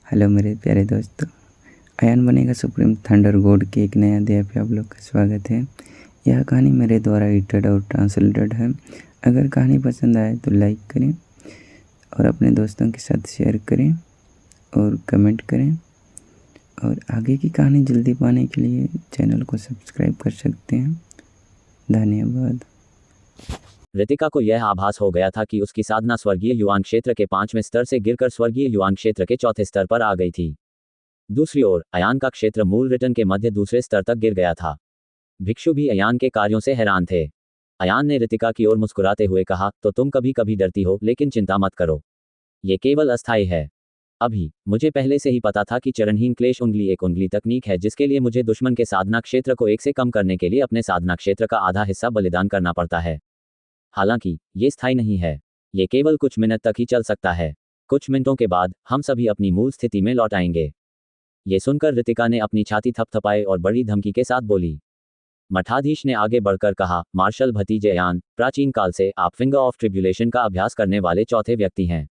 Hello मेरे प्यारे दोस्तों। अयान बनेगा सुप्रीम थंडर गॉड के एक नए अध्याय पे आप लोग का स्वागत है। यह कहानी मेरे द्वारा एडिटेड और ट्रांसलेटेड है। अगर कहानी पसंद आए तो लाइक करें और अपने दोस्तों के साथ शेयर करें और कमेंट करें, और आगे की कहानी जल्दी पाने के लिए चैनल को सब्सक्राइब कर सकते हैं। धन्यवाद। रितिका को यह आभास हो गया था कि उसकी साधना स्वर्गीय युवान क्षेत्र के 5वें स्तर से गिरकर स्वर्गीय युवान क्षेत्र के 4थे स्तर पर आ गई थी। दूसरी ओर अयान का क्षेत्र मूल रिटर्न के मध्य दूसरे स्तर तक गिर गया था। भिक्षु भी अयान के कार्यों से हैरान थे। अयान ने रितिका की ओर मुस्कुराते हुए कहा, तो तुम कभी कभी डरती हो, लेकिन चिंता मत करो, ये केवल अस्थायी है। अभी मुझे पहले से ही पता था कि चरणहीन क्लेश उंगली एक उंगली तकनीक है जिसके लिए मुझे दुश्मन के साधना क्षेत्र को 1 से कम करने के लिए अपने साधना क्षेत्र का आधा हिस्सा बलिदान करना पड़ता है। हालांकि ये स्थायी नहीं है, ये केवल कुछ मिनट तक ही चल सकता है। कुछ मिनटों के बाद हम सभी अपनी मूल स्थिति में लौट आएंगे। ये सुनकर रितिका ने अपनी छाती थपथपाई और बड़ी धमकी के साथ बोली। मठाधीश ने आगे बढ़कर कहा, मार्शल भतीजे अयान, प्राचीन काल से आप फिंगर ऑफ ट्रिब्यूलेशन का अभ्यास करने वाले चौथे व्यक्ति हैं।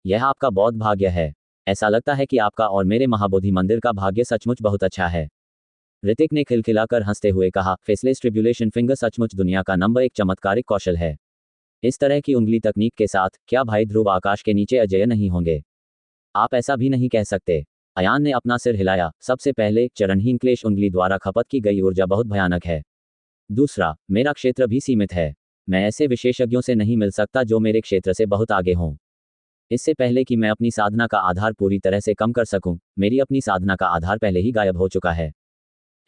यह आपका बहुत भाग्य है। ऐसा लगता है कि आपका और मेरे महाबोधि मंदिर का भाग्य सचमुच बहुत अच्छा है। ऋतिक ने खिलखिलाकर हंसते हुए कहा, फेसलेस ट्रिब्यूलेशन फिंगर सचमुच दुनिया का नंबर 1 चमत्कारिक कौशल है। इस तरह की उंगली तकनीक के साथ क्या भाई ध्रुव आकाश के नीचे अजेय नहीं होंगे? आप ऐसा भी नहीं कह सकते। अयान ने अपना सिर हिलाया। सबसे पहले, चरणहीन क्लेश उंगली द्वारा खपत की गई ऊर्जा बहुत भयानक है। दूसरा, मेरा क्षेत्र भी सीमित है। मैं ऐसे विशेषज्ञों से नहीं मिल सकता जो मेरे क्षेत्र से बहुत आगे हों। इससे पहले कि मैं अपनी साधना का आधार पूरी तरह से कम कर सकूं, मेरी अपनी साधना का आधार पहले ही गायब हो चुका है।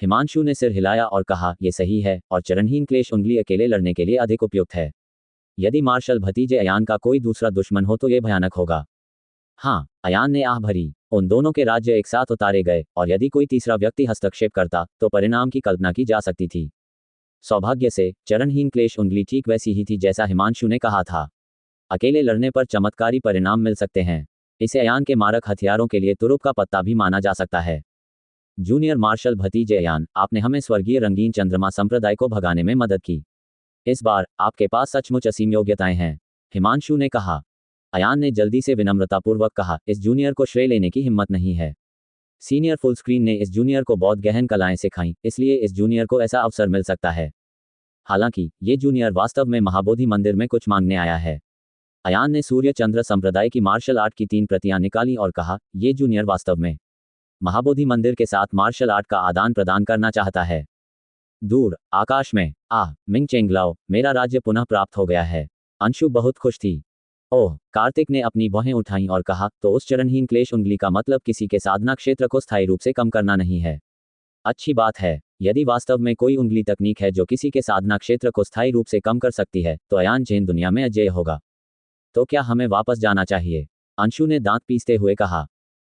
हिमांशु ने सिर हिलाया और कहा, यह सही है, और चरणहीन क्लेश उंगली अकेले लड़ने के लिए अधिक उपयुक्त है। यदि मार्शल भतीजे अयान का कोई दूसरा दुश्मन हो तो यह भयानक होगा। हाँ, अयान ने आह भरी। उन दोनों के राज्य एक साथ उतारे गए, और यदि कोई तीसरा व्यक्ति हस्तक्षेप करता तो परिणाम की कल्पना की जा सकती थी। सौभाग्य से चरणहीन क्लेश उंगली ठीक वैसी ही थी जैसा हिमांशु ने कहा था। अकेले लड़ने पर चमत्कारी परिणाम मिल सकते हैं। इसे अयान के मारक हथियारों के लिए तुरुप का पत्ता भी माना जा सकता है। जूनियर मार्शल भतीजे अयान, आपने हमें स्वर्गीय रंगीन चंद्रमा संप्रदाय को भगाने में मदद की। इस बार आपके पास सचमुच असीम योग्यताएं हैं, हिमांशु ने कहा। अयान ने जल्दी से विनम्रतापूर्वक कहा, इस जूनियर को श्रेय लेने की हिम्मत नहीं है। सीनियर फुल स्क्रीन ने इस जूनियर को बहुत गहन कलाएं सिखाई, इसलिए इस जूनियर को ऐसा अवसर मिल सकता है। हालांकि ये जूनियर वास्तव में महाबोधि मंदिर में कुछ मांगने आया है। अयान ने सूर्य चंद्र संप्रदाय की मार्शल आर्ट की 3 प्रतियां निकाली और कहा, ये जूनियर वास्तव में महाबोधि मंदिर के साथ मार्शल आर्ट का आदान प्रदान करना चाहता है। दूर आकाश में, आह मिंग चेंगलाओ, मेरा राज्य पुनः प्राप्त हो गया है। अंशु बहुत खुश थी। ओह, कार्तिक ने अपनी भौहें उठाईं और कहा, तो उस चरणहीन क्लेश उंगली का मतलब किसी के साधना क्षेत्र को स्थायी रूप से कम करना नहीं है। अच्छी बात है। यदि वास्तव में कोई उंगली तकनीक है जो किसी के साधना क्षेत्र को स्थायी रूप से कम कर सकती है तो अयान जैन दुनिया में अजेय होगा। तो क्या हमें वापस जाना चाहिए? अंशु ने दांत पीसते हुए कहा।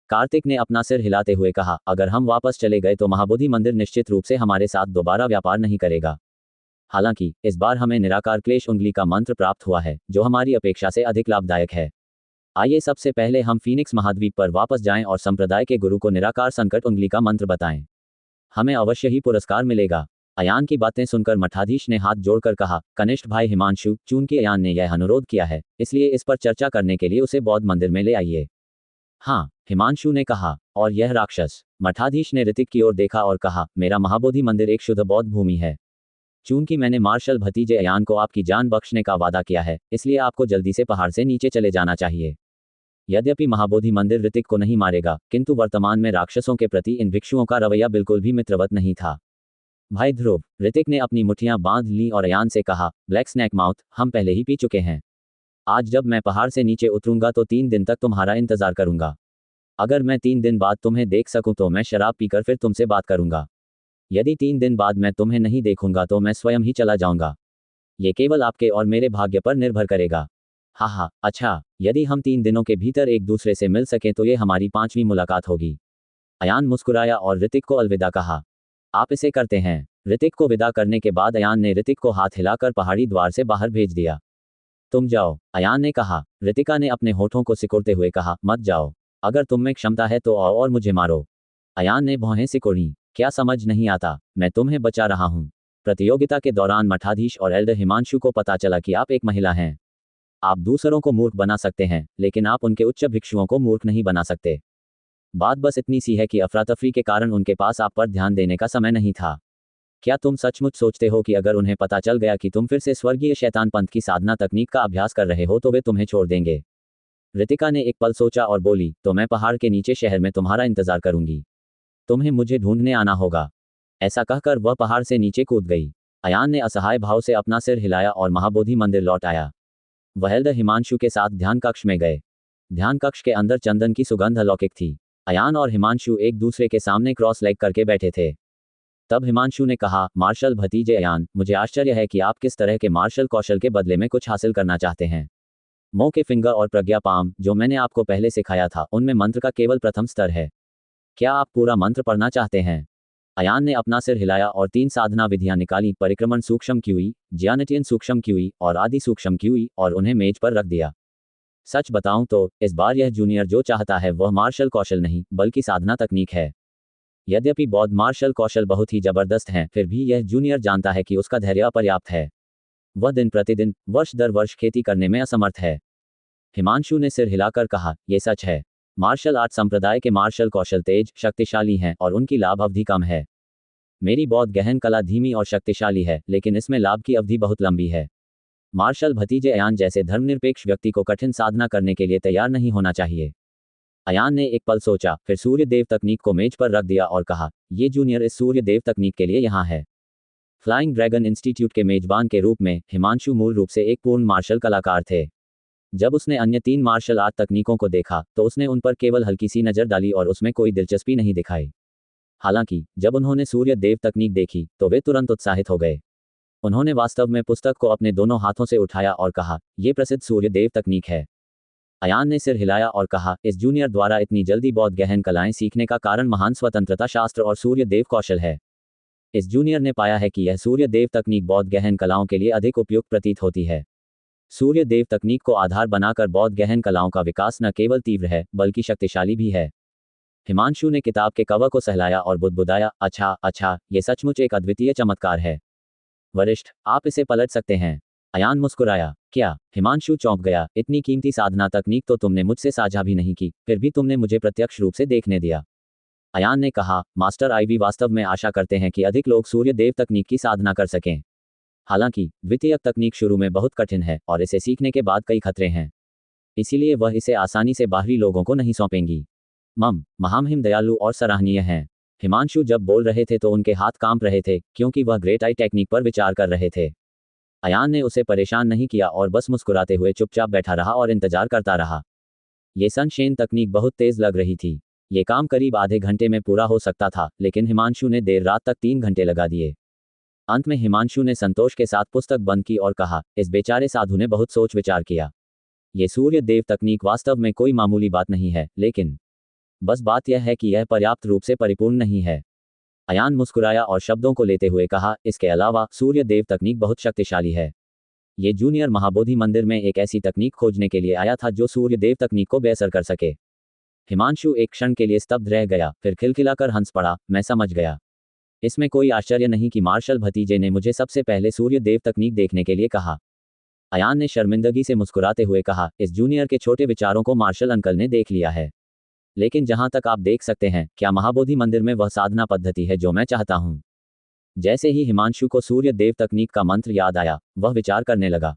कार्तिक ने अपना सिर हिलाते हुए कहा, अगर हम वापस चले गए तो महाबोधि मंदिर निश्चित रूप से हमारे साथ दोबारा व्यापार नहीं करेगा। हालांकि इस बार हमें निराकार क्लेश उंगली का मंत्र प्राप्त हुआ है जो हमारी अपेक्षा से अधिक लाभदायक है। आइए सबसे पहले हम फीनिक्स महाद्वीप पर वापस जाएं और संप्रदाय के गुरु को निराकार संकट उंगली का मंत्र बताएं। हमें अवश्य ही पुरस्कार मिलेगा। अयान की बातें सुनकर मठाधीश ने हाथ जोड़कर कहा, कनिष्ठ भाई हिमांशु, चूंकि अयान ने यह अनुरोध किया है, इसलिए इस पर चर्चा करने के लिए उसे बौद्ध मंदिर में ले आइए। हाँ, हिमांशु ने कहा। और यह राक्षस? मठाधीश ने ऋतिक की ओर देखा और कहा, मेरा महाबोधि मंदिर एक शुद्ध बौद्ध भूमि है। चूंकि मैंने मार्शल भतीजे अयान को आपकी जान बख्शने का वादा किया है, इसलिए आपको जल्दी से पहाड़ से नीचे चले जाना चाहिए। यद्यपि महाबोधि मंदिर ऋतिक को नहीं मारेगा, किंतु वर्तमान में राक्षसों के प्रति इन भिक्षुओं का रवैया बिल्कुल भी मित्रवत नहीं था। भाई ध्रुव, ऋतिक ने अपनी मुठ्ठियां बांध ली और अयान से कहा, ब्लैक स्नैक माउथ, हम पहले ही पी चुके हैं। आज जब मैं पहाड़ से नीचे उतरूंगा तो 3 दिन तक तुम्हारा इंतजार करूंगा। अगर मैं 3 दिन बाद तुम्हें देख सकूं तो मैं शराब पीकर फिर तुमसे बात करूंगा। यदि 3 दिन बाद मैं तुम्हें नहीं देखूंगा तो मैं स्वयं ही चला जाऊंगा। ये केवल आपके और मेरे भाग्य पर निर्भर करेगा। हाँ हाँ, अच्छा, यदि हम 3 दिनों के भीतर एक दूसरे से मिल सकें तो ये हमारी 5वीं मुलाकात होगी। अयान मुस्कुराया और ऋतिक को अलविदा कहा। आप इसे करते हैं। ऋतिक को विदा करने के बाद अयान ने ऋतिक को हाथ हिलाकर पहाड़ी द्वार से बाहर भेज दिया। तुम जाओ, अयान ने कहा। ऋतिका ने अपने होठों को सिकुड़ते हुए कहा, मत जाओ। अगर तुम में क्षमता है तो आओ और मुझे मारो। अयान ने भौहें सिकोड़ी। क्या समझ नहीं आता? मैं तुम्हें बचा रहा हूं। प्रतियोगिता के दौरान मठाधीश और एल्डर हिमांशु को पता चला कि आप एक महिला हैं। आप दूसरों को मूर्ख बना सकते हैं, लेकिन आप उनके उच्च भिक्षुओं को मूर्ख नहीं बना सकते। बात बस इतनी सी है कि अफरा-तफरी के कारण उनके पास आप पर ध्यान देने का समय नहीं था। क्या तुम सचमुच सोचते हो कि अगर उन्हें पता चल गया कि तुम फिर से स्वर्गीय शैतान पंथ की साधना तकनीक का अभ्यास कर रहे हो तो वे तुम्हें छोड़ देंगे? रितिका ने एक पल सोचा और बोली, तो मैं पहाड़ के नीचे शहर में तुम्हारा इंतजार करूंगी। तुम्हें मुझे ढूंढने आना होगा। ऐसा कहकर वह पहाड़ से नीचे कूद गई। अयान ने असहाय भाव से अपना सिर हिलाया और महाबोधि मंदिर लौट आया। वह एल्डर हिमांशु के साथ ध्यान कक्ष में गए। ध्यान कक्ष के अंदर चंदन की सुगंध अलौकिक थी। अयान और हिमांशु एक दूसरे के सामने क्रॉस लेग करके बैठे थे। तब हिमांशु ने कहा, मार्शल भतीजे अयान, मुझे आश्चर्य है कि आप किस तरह के मार्शल कौशल के बदले में कुछ हासिल करना चाहते हैं। मो के फिंगर और प्रज्ञा पाम, जो मैंने आपको पहले सिखाया था, उनमें मंत्र का केवल प्रथम स्तर है। क्या आप पूरा मंत्र पढ़ना चाहते हैं? अयान ने अपना सिर हिलाया और 3 साधना विधियां निकाली, परिक्रमण सूक्ष्म क्यूई, ज्यानटियन सूक्ष्म क्यूई और आदि सूक्ष्म क्यूई, और उन्हें मेज पर रख दिया। सच बताऊं तो इस बार यह जूनियर जो चाहता है वह मार्शल कौशल नहीं बल्कि साधना तकनीक है। यद्यपि बौद्ध मार्शल कौशल बहुत ही जबरदस्त हैं, फिर भी यह जूनियर जानता है कि उसका धैर्य अपर्याप्त है। वह दिन प्रतिदिन, वर्ष दर वर्ष खेती करने में असमर्थ है। हिमांशु ने सिर हिलाकर कहा, यह सच है। मार्शल आर्ट संप्रदाय के मार्शल कौशल तेज, शक्तिशाली हैं और उनकी लाभ अवधि कम है। मेरी बौद्ध गहन कला धीमी और शक्तिशाली है, लेकिन इसमें लाभ की अवधि बहुत लंबी है। मार्शल भतीजे अयान जैसे धर्मनिरपेक्ष व्यक्ति को कठिन साधना करने के लिए तैयार नहीं होना चाहिए। अयान ने एक पल सोचा, फिर सूर्य देव तकनीक को मेज पर रख दिया और कहा, ये जूनियर इस सूर्य देव तकनीक के लिए यहाँ है। फ्लाइंग ड्रैगन इंस्टीट्यूट के मेजबान के रूप में हिमांशु मूल रूप से एक पूर्ण मार्शल कलाकार थे। जब उसने अन्य 3 मार्शल आर्ट तकनीकों को देखा तो उसने उन पर केवल हल्की सी नज़र डाली और उसमें कोई दिलचस्पी नहीं दिखाई। हालांकि जब उन्होंने सूर्य देव तकनीक देखी तो वे तुरंत उत्साहित हो गए। उन्होंने वास्तव में पुस्तक को अपने दोनों हाथों से उठाया और कहा, यह प्रसिद्ध सूर्य देव तकनीक है। अयान ने सिर हिलाया और कहा, इस जूनियर द्वारा इतनी जल्दी बौद्ध गहन कलाएं सीखने का कारण महान स्वतंत्रता शास्त्र और सूर्य देव कौशल है। इस जूनियर ने पाया है कि यह सूर्य देव तकनीक बौद्ध गहन कलाओं के लिए अधिक उपयुक्त प्रतीत होती है। सूर्य देव तकनीक को आधार बनाकर बौद्ध गहन कलाओं का विकास न केवल तीव्र है बल्कि शक्तिशाली भी है। हिमांशु ने किताब के कवर को सहलाया और बुदबुदाया, अच्छा, ये सचमुच एक अद्वितीय चमत्कार है। वरिष्ठ, आप इसे पलट सकते हैं। अयान मुस्कुराया। क्या? हिमांशु चौंक गया, इतनी कीमती साधना तकनीक तो तुमने मुझसे साझा भी नहीं की, फिर भी तुमने मुझे प्रत्यक्ष रूप से देखने दिया। अयान ने कहा, मास्टर आईवी वास्तव में आशा करते हैं कि अधिक लोग सूर्य देव तकनीक की साधना कर सकें। हालांकि द्वितीयक तकनीक शुरू में बहुत कठिन है और इसे सीखने के बाद कई खतरे हैं। इसीलिए वह इसे आसानी से बाहरी लोगों को नहीं सौंपेंगी। महामहिम दयालु और सराहनीय हैं। हिमांशु जब बोल रहे थे तो उनके हाथ कांप रहे थे क्योंकि वह ग्रेट आई टेक्निक पर विचार कर रहे थे। अयान ने उसे परेशान नहीं किया और बस मुस्कुराते हुए चुपचाप बैठा रहा और इंतजार करता रहा। ये सनशेन तकनीक बहुत तेज लग रही थी। ये काम करीब आधे घंटे में पूरा हो सकता था, लेकिन हिमांशु ने देर रात तक 3 घंटे लगा दिए। अंत में हिमांशु ने संतोष के साथ पुस्तक बंद की और कहा, इस बेचारे साधु ने बहुत सोच विचार किया। ये सूर्य देव तकनीक वास्तव में कोई मामूली बात नहीं है, लेकिन बस बात यह है कि यह पर्याप्त रूप से परिपूर्ण नहीं है। अयान मुस्कुराया और शब्दों को लेते हुए कहा, इसके अलावा सूर्य देव तकनीक बहुत शक्तिशाली है। ये जूनियर महाबोधि मंदिर में एक ऐसी तकनीक खोजने के लिए आया था जो सूर्य देव तकनीक को बेअसर कर सके। हिमांशु एक क्षण के लिए स्तब्ध रह गया, फिर खिलखिलाकर हंस पड़ा, मैं समझ गया। इसमें कोई आश्चर्य नहीं कि मार्शल भतीजे ने मुझे सबसे पहले सूर्य देव तकनीक देखने के लिए कहा। अयान ने शर्मिंदगी से मुस्कुराते हुए कहा, इस जूनियर के छोटे विचारों को मार्शल अंकल ने देख लिया है। लेकिन जहां तक आप देख सकते हैं, क्या महाबोधि मंदिर में वह साधना पद्धति है जो मैं चाहता हूं? जैसे ही हिमांशु को सूर्य देव तकनीक का मंत्र याद आया, वह विचार करने लगा।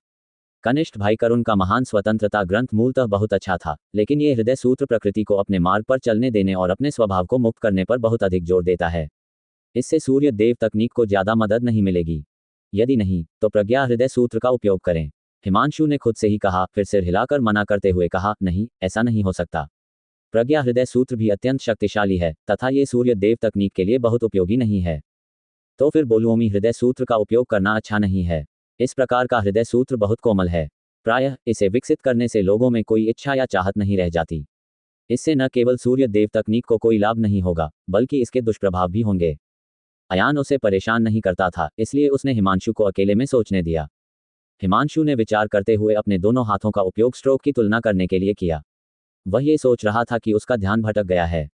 कनिष्ठ भाई करुण का महान स्वतंत्रता ग्रंथ मूलतः बहुत अच्छा था, लेकिन ये हृदय सूत्र प्रकृति को अपने मार्ग पर चलने देने और अपने स्वभाव को मुक्त करने पर बहुत अधिक जोर देता है। इससे सूर्य देव तकनीक को ज्यादा मदद नहीं मिलेगी। यदि नहीं, तो प्रज्ञा हृदय सूत्र का उपयोग करें। हिमांशु ने खुद से ही कहा, फिर सिर हिलाकर मना करते हुए कहा, नहीं, ऐसा नहीं हो सकता। प्रज्ञा हृदय सूत्र भी अत्यंत शक्तिशाली है तथा ये सूर्य देव तकनीक के लिए बहुत उपयोगी नहीं है। तो फिर बोलुओमी हृदय सूत्र का उपयोग करना अच्छा नहीं है। इस प्रकार का हृदय सूत्र बहुत कोमल है। प्रायः इसे विकसित करने से लोगों में कोई इच्छा या चाहत नहीं रह जाती। इससे न केवल सूर्य देव तकनीक को कोई लाभ नहीं होगा, बल्कि इसके दुष्प्रभाव भी होंगे। अयान उसे परेशान नहीं करता था, इसलिए उसने हिमांशु को अकेले में सोचने दिया। हिमांशु ने विचार करते हुए अपने दोनों हाथों का उपयोग स्ट्रोक की तुलना करने के लिए किया। वह ये सोच रहा था कि उसका ध्यान भटक गया है।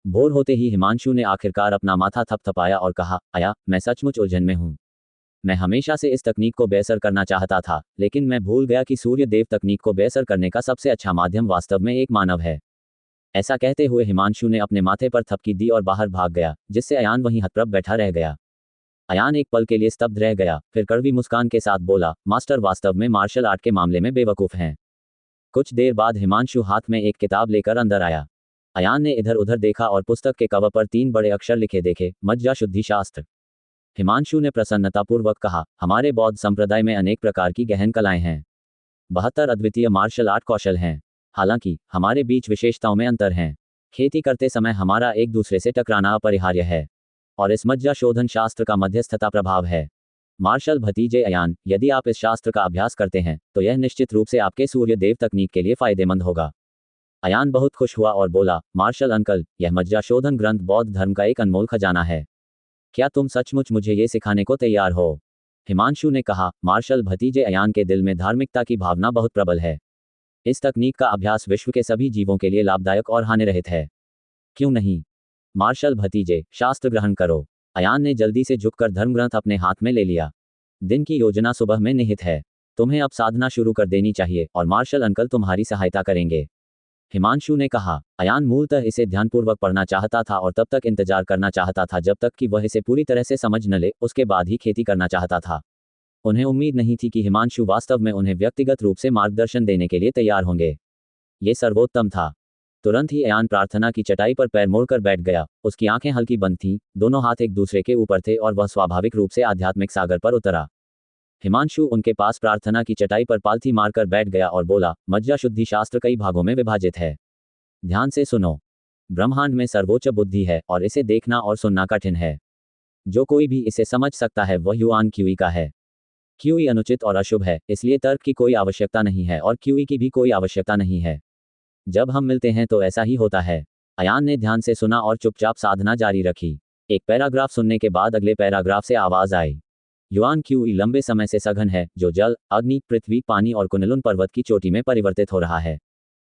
भोर होते ही हिमांशु ने आखिरकार अपना माथा थपथपाया और कहा, अया, मैं सचमुच उलझन में हूँ। मैं हमेशा से इस तकनीक को बेअसर करना चाहता था, लेकिन मैं भूल गया कि सूर्य देव तकनीक को बेअसर करने का सबसे अच्छा माध्यम वास्तव में एक मानव है। ऐसा कहते हुए हिमांशु ने अपने माथे पर थपकी दी और बाहर भाग गया, जिससे अयान वहीं हतप्रभ बैठा रह गया। अयान एक पल के लिए स्तब्ध रह गया, फिर कड़वी मुस्कान के साथ बोला, मास्टर वास्तव में मार्शल आर्ट के मामले में बेवकूफ़ हैं। कुछ देर बाद हिमांशु हाथ में एक किताब लेकर अंदर आया। अयान ने इधर उधर देखा और पुस्तक के कवर पर 3 बड़े अक्षर लिखे देखे, मज्जा शुद्धि शास्त्र। हिमांशु ने प्रसन्नतापूर्वक कहा, हमारे बौद्ध संप्रदाय में अनेक प्रकार की गहन कलाएं हैं। 72 अद्वितीय मार्शल आर्ट कौशल हैं। हालांकि हमारे बीच विशेषताओं में अंतर हैं। खेती करते समय हमारा एक दूसरे से टकराना अपरिहार्य है, और इस मज्जा शोधन शास्त्र का मध्यस्थता प्रभाव है। मार्शल भतीजे अयान, यदि आप इस शास्त्र का अभ्यास करते हैं तो यह निश्चित रूप से आपके सूर्य देव तकनीक के लिए फायदेमंद होगा। अयान बहुत खुश हुआ और बोला, मार्शल अंकल, यह मज्जा शोधन ग्रंथ बौद्ध धर्म का एक अनमोल खजाना है। क्या तुम सचमुच मुझे ये सिखाने को तैयार हो? हिमांशु ने कहा। मार्शल भतीजे अयान के दिल में धार्मिकता की भावना बहुत प्रबल है। इस तकनीक का अभ्यास विश्व के सभी जीवों के लिए लाभदायक और हानिरहित है। क्यों नहीं? मार्शल भतीजे, शास्त्र ग्रहण करो। अयान ने जल्दी से झुककर धर्मग्रंथ अपने हाथ में ले लिया। दिन की योजना सुबह में निहित है। तुम्हें अब साधना शुरू कर देनी चाहिए और मार्शल अंकल तुम्हारी सहायता करेंगे, हिमांशु ने कहा। अयान मूलतः इसे ध्यानपूर्वक पढ़ना चाहता था और तब तक इंतजार करना चाहता था जब तक कि वह इसे पूरी तरह से समझ न ले, उसके बाद ही खेती करना चाहता था। उन्हें उम्मीद नहीं थी कि हिमांशु वास्तव में उन्हें व्यक्तिगत रूप से मार्गदर्शन देने के लिए तैयार होंगे। ये सर्वोत्तम था। तुरंत ही अयान प्रार्थना की चटाई पर पैर मोड़कर बैठ गया। उसकी आंखें हल्की बंद थीं, दोनों हाथ एक दूसरे के ऊपर थे और वह स्वाभाविक रूप से आध्यात्मिक सागर पर उतरा। हिमांशु उनके पास प्रार्थना की चटाई पर पालथी मारकर बैठ गया और बोला, मज्जा शुद्धि शास्त्र कई भागों में विभाजित है। ध्यान से सुनो। ब्रह्मांड में सर्वोच्च बुद्धि है और इसे देखना और सुनना कठिन है। जो कोई भी इसे समझ सकता है वह युआन क्यूई का है। क्यूई अनुचित और अशुभ है, इसलिए तर्क की कोई आवश्यकता नहीं है और क्यूई की भी कोई आवश्यकता नहीं है। जब हम मिलते हैं तो ऐसा ही होता है। अयान ने ध्यान से सुना और चुपचाप साधना जारी रखी। एक पैराग्राफ सुनने के बाद अगले पैराग्राफ से आवाज आई। युआन क्यूई लंबे समय से सघन है, जो जल, अग्नि, पृथ्वी, पानी और कुनलुन पर्वत की चोटी में परिवर्तित हो रहा है।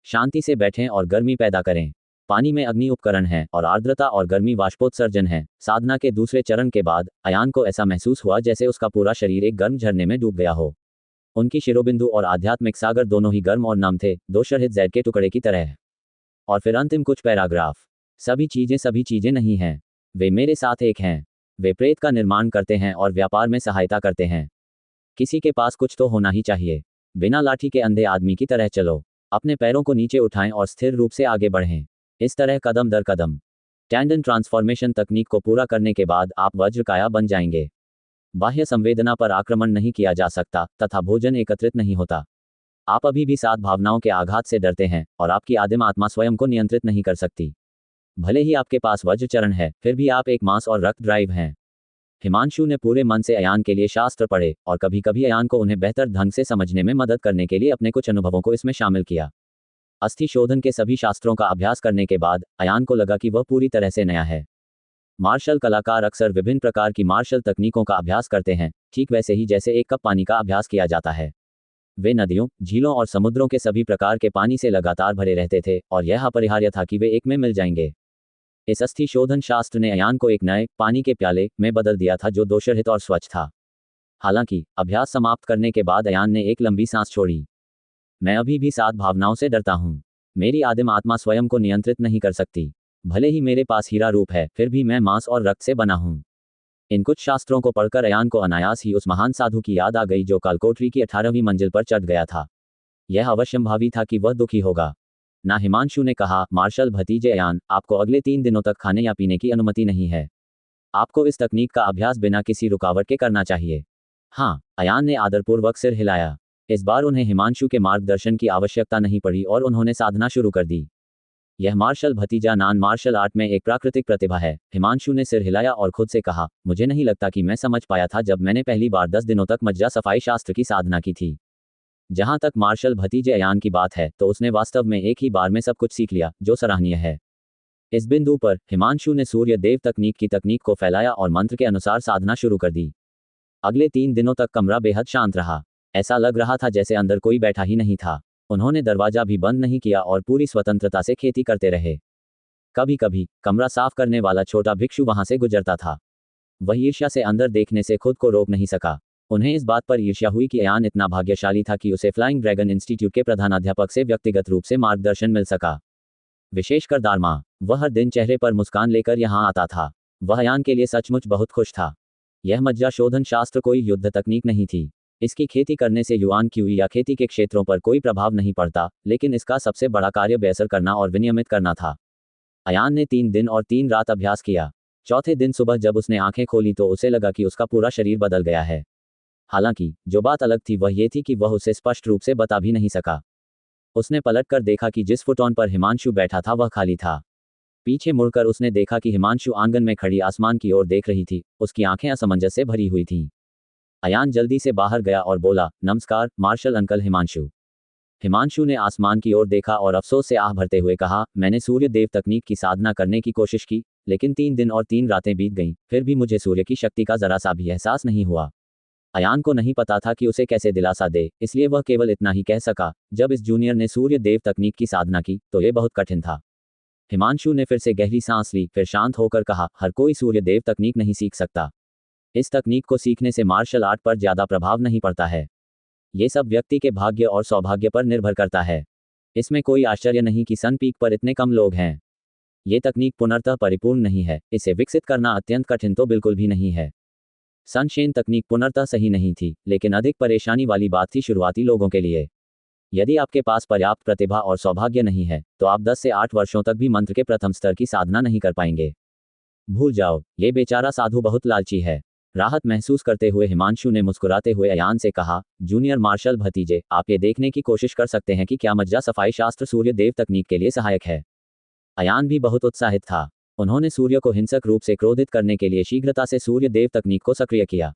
शांति से बैठें और गर्मी पैदा करें। पानी में अग्नि उपकरण है और आर्द्रता और गर्मी वाष्पोत्सर्जन है। साधना के दूसरे चरण के बाद अयान को ऐसा महसूस हुआ जैसे उसका पूरा शरीर एक गर्म झरने में डूब गया हो। उनकी शिरोबिंदु और आध्यात्मिक सागर दोनों ही गर्म और नम थे, दो शरहित जैद के टुकड़े की तरह। और फिर अंतिम कुछ पैराग्राफ। सभी चीजें नहीं हैं। वे मेरे साथ एक हैं। वे प्रेत का निर्माण करते हैं और व्यापार में सहायता करते हैं। किसी के पास कुछ तो होना ही चाहिए। बिना लाठी के अंधे आदमी की तरह चलो। अपने पैरों को नीचे उठाएं और स्थिर रूप से आगे बढ़ें। इस तरह कदम दर कदम। टैंडन ट्रांसफॉर्मेशन तकनीक को पूरा करने के बाद आप वज्रकाया बन जाएंगे। बाह्य संवेदना पर आक्रमण नहीं किया जा सकता तथा भोजन एकत्रित नहीं होता। आप अभी भी 7 भावनाओं के आघात से डरते हैं और आपकी आदिम आत्मा स्वयं को नियंत्रित नहीं कर सकती। भले ही आपके पास वज्र चरण है, फिर भी आप एक मांस और रक्त ड्राइव हैं। हिमांशु ने पूरे मन से अयान के लिए शास्त्र पढ़े और कभी कभी अयान को उन्हें बेहतर ढंग से समझने में मदद करने के लिए अपने कुछ अनुभवों को इसमें शामिल किया। अस्थि शोधन के सभी शास्त्रों का अभ्यास करने के बाद अयान को लगा कि वह पूरी तरह से नया है। मार्शल कलाकार अक्सर विभिन्न प्रकार की मार्शल तकनीकों का अभ्यास करते हैं, ठीक वैसे ही जैसे एक कप पानी का अभ्यास किया जाता है। वे नदियों, झीलों और समुद्रों के सभी प्रकार के पानी से लगातार भरे रहते थे और यह अपरिहार्य था कि वे एक में मिल जाएंगे। इस अस्थि शोधन शास्त्र ने अयान को एक नए पानी के प्याले में बदल दिया था जो दोषरहित और स्वच्छ था। हालांकि अभ्यास समाप्त करने के बाद अयान ने एक लंबी सांस छोड़ी। मैं अभी भी 7 भावनाओं से डरता हूं। मेरी आदिम आत्मा स्वयं को नियंत्रित नहीं कर सकती। भले ही मेरे पास हीरा रूप है, फिर भी मैं मांस और रक्त से बना हूं। इन कुछ शास्त्रों को पढ़कर अयान को अनायास ही उस महान साधु की याद आ गई जो कालकोठरी की 18वीं मंजिल पर चढ़ गया था। यह अवश्यंभावी था कि वह दुखी होगा। ना हिमांशु ने कहा, मार्शल भतीजे अयान, आपको अगले 3 दिनों तक खाने या पीने की अनुमति नहीं है। आपको इस तकनीक का अभ्यास बिना किसी रुकावट के करना चाहिए। हाँ, अयान ने आदरपूर्वक सिर हिलाया। इस बार उन्हें हिमांशु के मार्गदर्शन की आवश्यकता नहीं पड़ी और उन्होंने साधना शुरू कर दी। यह मार्शल भतीजा नान मार्शल आर्ट में एक प्राकृतिक प्रतिभा है। हिमांशु ने सिर हिलाया और खुद से कहा, मुझे नहीं लगता कि मैं समझ पाया था जब मैंने पहली बार 10 दिनों तक मज्जा सफाई शास्त्र की साधना की थी। जहां तक मार्शल भतीजे अयान की बात है तो उसने वास्तव में एक ही बार में सब कुछ सीख लिया, जो सराहनीय है। इस बिंदु पर हिमांशु ने सूर्य देव तकनीक को फैलाया और मंत्र के अनुसार साधना शुरू कर दी। अगले 3 दिनों तक कमरा बेहद शांत रहा। ऐसा लग रहा था जैसे अंदर कोई बैठा ही नहीं था। उन्होंने दरवाजा भी बंद नहीं किया और पूरी स्वतंत्रता से खेती करते रहे। कभी कभी कमरा साफ करने वाला छोटा भिक्षु वहां से गुजरता था। वह ईर्ष्या से अंदर देखने से खुद को रोक नहीं सका। उन्हें इस बात पर ईर्ष्या हुई कि अयान इतना भाग्यशाली था कि उसे फ्लाइंग ड्रैगन इंस्टीट्यूट के प्रधानाध्यापक से व्यक्तिगत रूप से मार्गदर्शन मिल सका। विशेषकर दारमा। वह हर दिन चेहरे पर मुस्कान लेकर यहाँ आता था। वह अयान के लिए सचमुच बहुत खुश था। यह मज्जा शोधन शास्त्र कोई युद्ध तकनीक नहीं थी। इसकी खेती करने से युआन क्यूई या खेती के क्षेत्रों पर कोई प्रभाव नहीं पड़ता, लेकिन इसका सबसे बड़ा कार्य बेअसर करना और विनियमित करना था। अयान ने 3 दिन और 3 रात अभ्यास किया। चौथे दिन सुबह जब उसने आंखें खोली तो उसे लगा कि उसका पूरा शरीर बदल गया है। हालांकि जो बात अलग थी वह ये थी कि वह उसे स्पष्ट रूप से बता भी नहीं सका। उसने पलटकर देखा कि जिस फुटॉन पर हिमांशु बैठा था वह खाली था। पीछे मुड़कर उसने देखा कि हिमांशु आंगन में खड़ी आसमान की ओर देख रही थी। उसकी आंखें असमंजस से भरी हुई थीं। अयान जल्दी से बाहर गया और बोला, नमस्कार मार्शल अंकल हिमांशु। हिमांशु ने आसमान की ओर देखा और अफसोस से आह भरते हुए कहा, मैंने सूर्य देव तकनीक की साधना करने की कोशिश की, लेकिन 3 दिन और 3 रातें बीत गईं, फिर भी मुझे सूर्य की शक्ति का जरा सा भी एहसास नहीं हुआ। अयान को नहीं पता था कि उसे कैसे दिलासा दे, इसलिए वह केवल इतना ही कह सका, जब इस जूनियर ने सूर्य देव तकनीक की साधना की तो ये बहुत कठिन था। हिमांशु ने फिर से गहरी सांस ली, फिर शांत होकर कहा, हर कोई सूर्य देव तकनीक नहीं सीख सकता। इस तकनीक को सीखने से मार्शल आर्ट पर ज्यादा प्रभाव नहीं पड़ता है। ये सब व्यक्ति के भाग्य और सौभाग्य पर निर्भर करता है। इसमें कोई आश्चर्य नहीं कि सन पीक पर इतने कम लोग हैं। ये तकनीक पुनर्तः परिपूर्ण नहीं है, इसे विकसित करना अत्यंत कठिन तो बिल्कुल भी नहीं है। सनशेन तकनीक पुनर्तः सही नहीं थी, लेकिन अधिक परेशानी वाली बात थी शुरुआती लोगों के लिए। यदि आपके पास पर्याप्त प्रतिभा और सौभाग्य नहीं है, तो आप 10 से 8 वर्षों तक भी मंत्र के प्रथम स्तर की साधना नहीं कर पाएंगे। भूल जाओ, ये बेचारा साधु बहुत लालची है। राहत महसूस करते हुए हिमांशु ने मुस्कुराते हुए अयान से कहा, जूनियर मार्शल भतीजे, आप ये देखने की कोशिश कर सकते हैं कि क्या मज्जा सफाई शास्त्र सूर्य देव तकनीक के लिए सहायक है। अयान भी बहुत उत्साहित था। उन्होंने सूर्य को हिंसक रूप से क्रोधित करने के लिए शीघ्रता से सूर्य देव तकनीक को सक्रिय किया।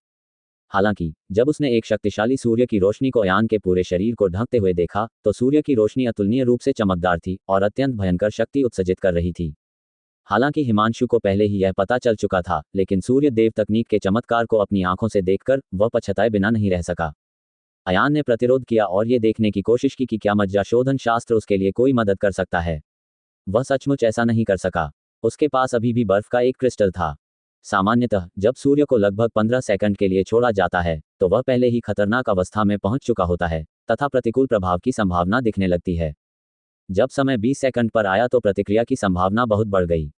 हालांकि जब उसने एक शक्तिशाली सूर्य की रोशनी को अयान के पूरे शरीर को ढकते हुए देखा, तो सूर्य की रोशनी अतुलनीय रूप से चमकदार थी और अत्यंत भयंकर शक्ति उत्सर्जित कर रही थी। हालांकि हिमांशु को पहले ही यह पता चल चुका था, लेकिन सूर्य देव तकनीक के चमत्कार को अपनी आंखों से देखकर वह पछताए बिना नहीं रह सका। अयान ने प्रतिरोध किया और ये देखने की कोशिश की कि क्या मज्जा शोधन शास्त्र उसके लिए कोई मदद कर सकता है। वह सचमुच ऐसा नहीं कर सका। उसके पास अभी भी बर्फ का एक क्रिस्टल था। सामान्यतः जब सूर्य को लगभग 15 सेकंड के लिए छोड़ा जाता है, तो वह पहले ही खतरनाक अवस्था में पहुंच चुका होता है तथा प्रतिकूल प्रभाव की संभावना दिखने लगती है। जब समय 20 सेकंड पर आया तो प्रतिक्रिया की संभावना बहुत बढ़ गई।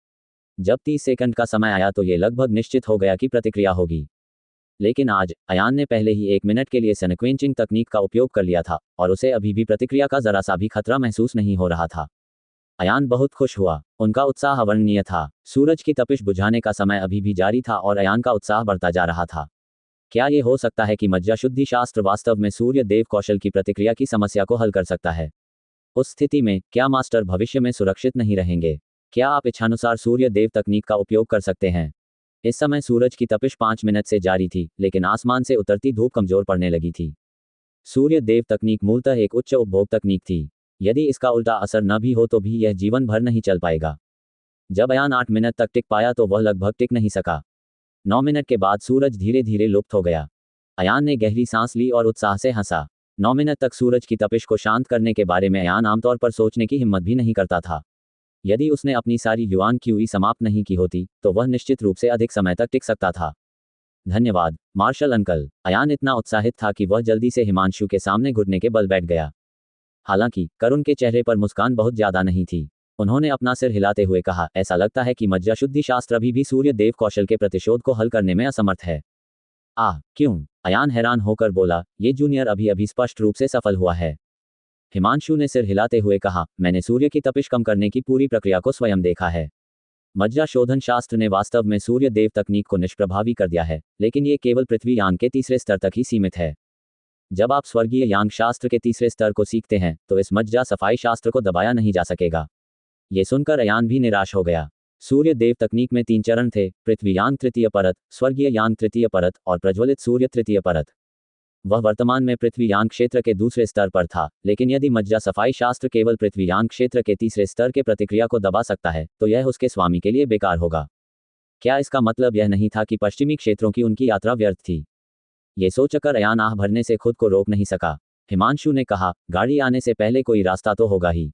जब 30 सेकंड का समय आया तो ये लगभग निश्चित हो गया कि प्रतिक्रिया होगी। लेकिन आज अयान ने पहले ही 1 मिनट के लिए सनक्वेंचिंग तकनीक का उपयोग कर लिया था और उसे अभी भी प्रतिक्रिया का जरा सा भी खतरा महसूस नहीं हो रहा था। अयान बहुत खुश हुआ। उनका उत्साह अवर्णनीय था। सूरज की तपिश बुझाने का समय अभी भी जारी था और अयान का उत्साह बढ़ता जा रहा था। क्या ये हो सकता है कि मज्जा शुद्धि शास्त्र वास्तव में सूर्य देव कौशल की प्रतिक्रिया की समस्या को हल कर सकता है? उस स्थिति में क्या मास्टर भविष्य में सुरक्षित नहीं रहेंगे? क्या आप इच्छानुसार सूर्य देव तकनीक का उपयोग कर सकते हैं? इस समय सूरज की तपिश 5 मिनट से जारी थी, लेकिन आसमान से उतरती धूप कमजोर पड़ने लगी थी। सूर्य देव तकनीक मूलतः एक उच्च उपभोग तकनीक थी। यदि इसका उल्टा असर न भी हो तो भी यह जीवन भर नहीं चल पाएगा। जब अयान 8 मिनट तक टिक पाया तो वह लगभग टिक नहीं सका। 9 मिनट के बाद सूरज धीरे धीरे लुप्त हो गया। अयान ने गहरी सांस ली और उत्साह से हंसा। 9 मिनट तक सूरज की तपिश को शांत करने के बारे में अयान आमतौर पर सोचने की हिम्मत भी नहीं करता था। यदि उसने अपनी सारी युआन क्यूई समाप्त नहीं की होती, तो वह निश्चित रूप से अधिक समय तक टिक सकता था। धन्यवाद मार्शल अंकल। अयान इतना उत्साहित था कि वह जल्दी से हिमांशु के सामने घुटने के बल बैठ गया। हालांकि करुण के चेहरे पर मुस्कान बहुत ज्यादा नहीं थी। उन्होंने अपना सिर हिलाते हुए कहा, ऐसा लगता है कि मज्जा शुद्धि शास्त्र अभी भी सूर्य देव कौशल के प्रतिशोध को हल करने में असमर्थ है। क्यों? अयान हैरान होकर बोला, ये जूनियर अभी अभी स्पष्ट रूप से सफल हुआ है। हिमांशु ने सिर हिलाते हुए कहा, मैंने सूर्य की तपिश कम करने की पूरी प्रक्रिया को स्वयं देखा है। मज्जा शोधन शास्त्र ने वास्तव में सूर्य देव तकनीक को निष्प्रभावी कर दिया है, लेकिन ये केवल पृथ्वी यान के तीसरे स्तर तक ही सीमित है। जब आप स्वर्गीय यांग शास्त्र के तीसरे स्तर को सीखते हैं, तो इस मज्जा सफाई शास्त्र को दबाया नहीं जा सकेगा। ये सुनकर अयान भी निराश हो गया। सूर्य देव तकनीक में 3 चरण थे, पृथ्वी यांग तृतीय परत, स्वर्गीय यांग तृतीय परत और प्रज्वलित सूर्य तृतीय परत। वह वर्तमान में पृथ्वी यांग क्षेत्र के दूसरे स्तर पर था, लेकिन यदि मज्जा सफाई शास्त्र केवल पृथ्वी यांग क्षेत्र के तीसरे स्तर के प्रतिक्रिया को दबा सकता है, तो यह उसके स्वामी के लिए बेकार होगा। क्या इसका मतलब यह नहीं था कि पश्चिमी क्षेत्रों की उनकी यात्रा व्यर्थ थी? ये सोचकर अयान आह भरने से खुद को रोक नहीं सका। हिमांशु ने कहा, गाड़ी आने से पहले कोई रास्ता तो होगा ही।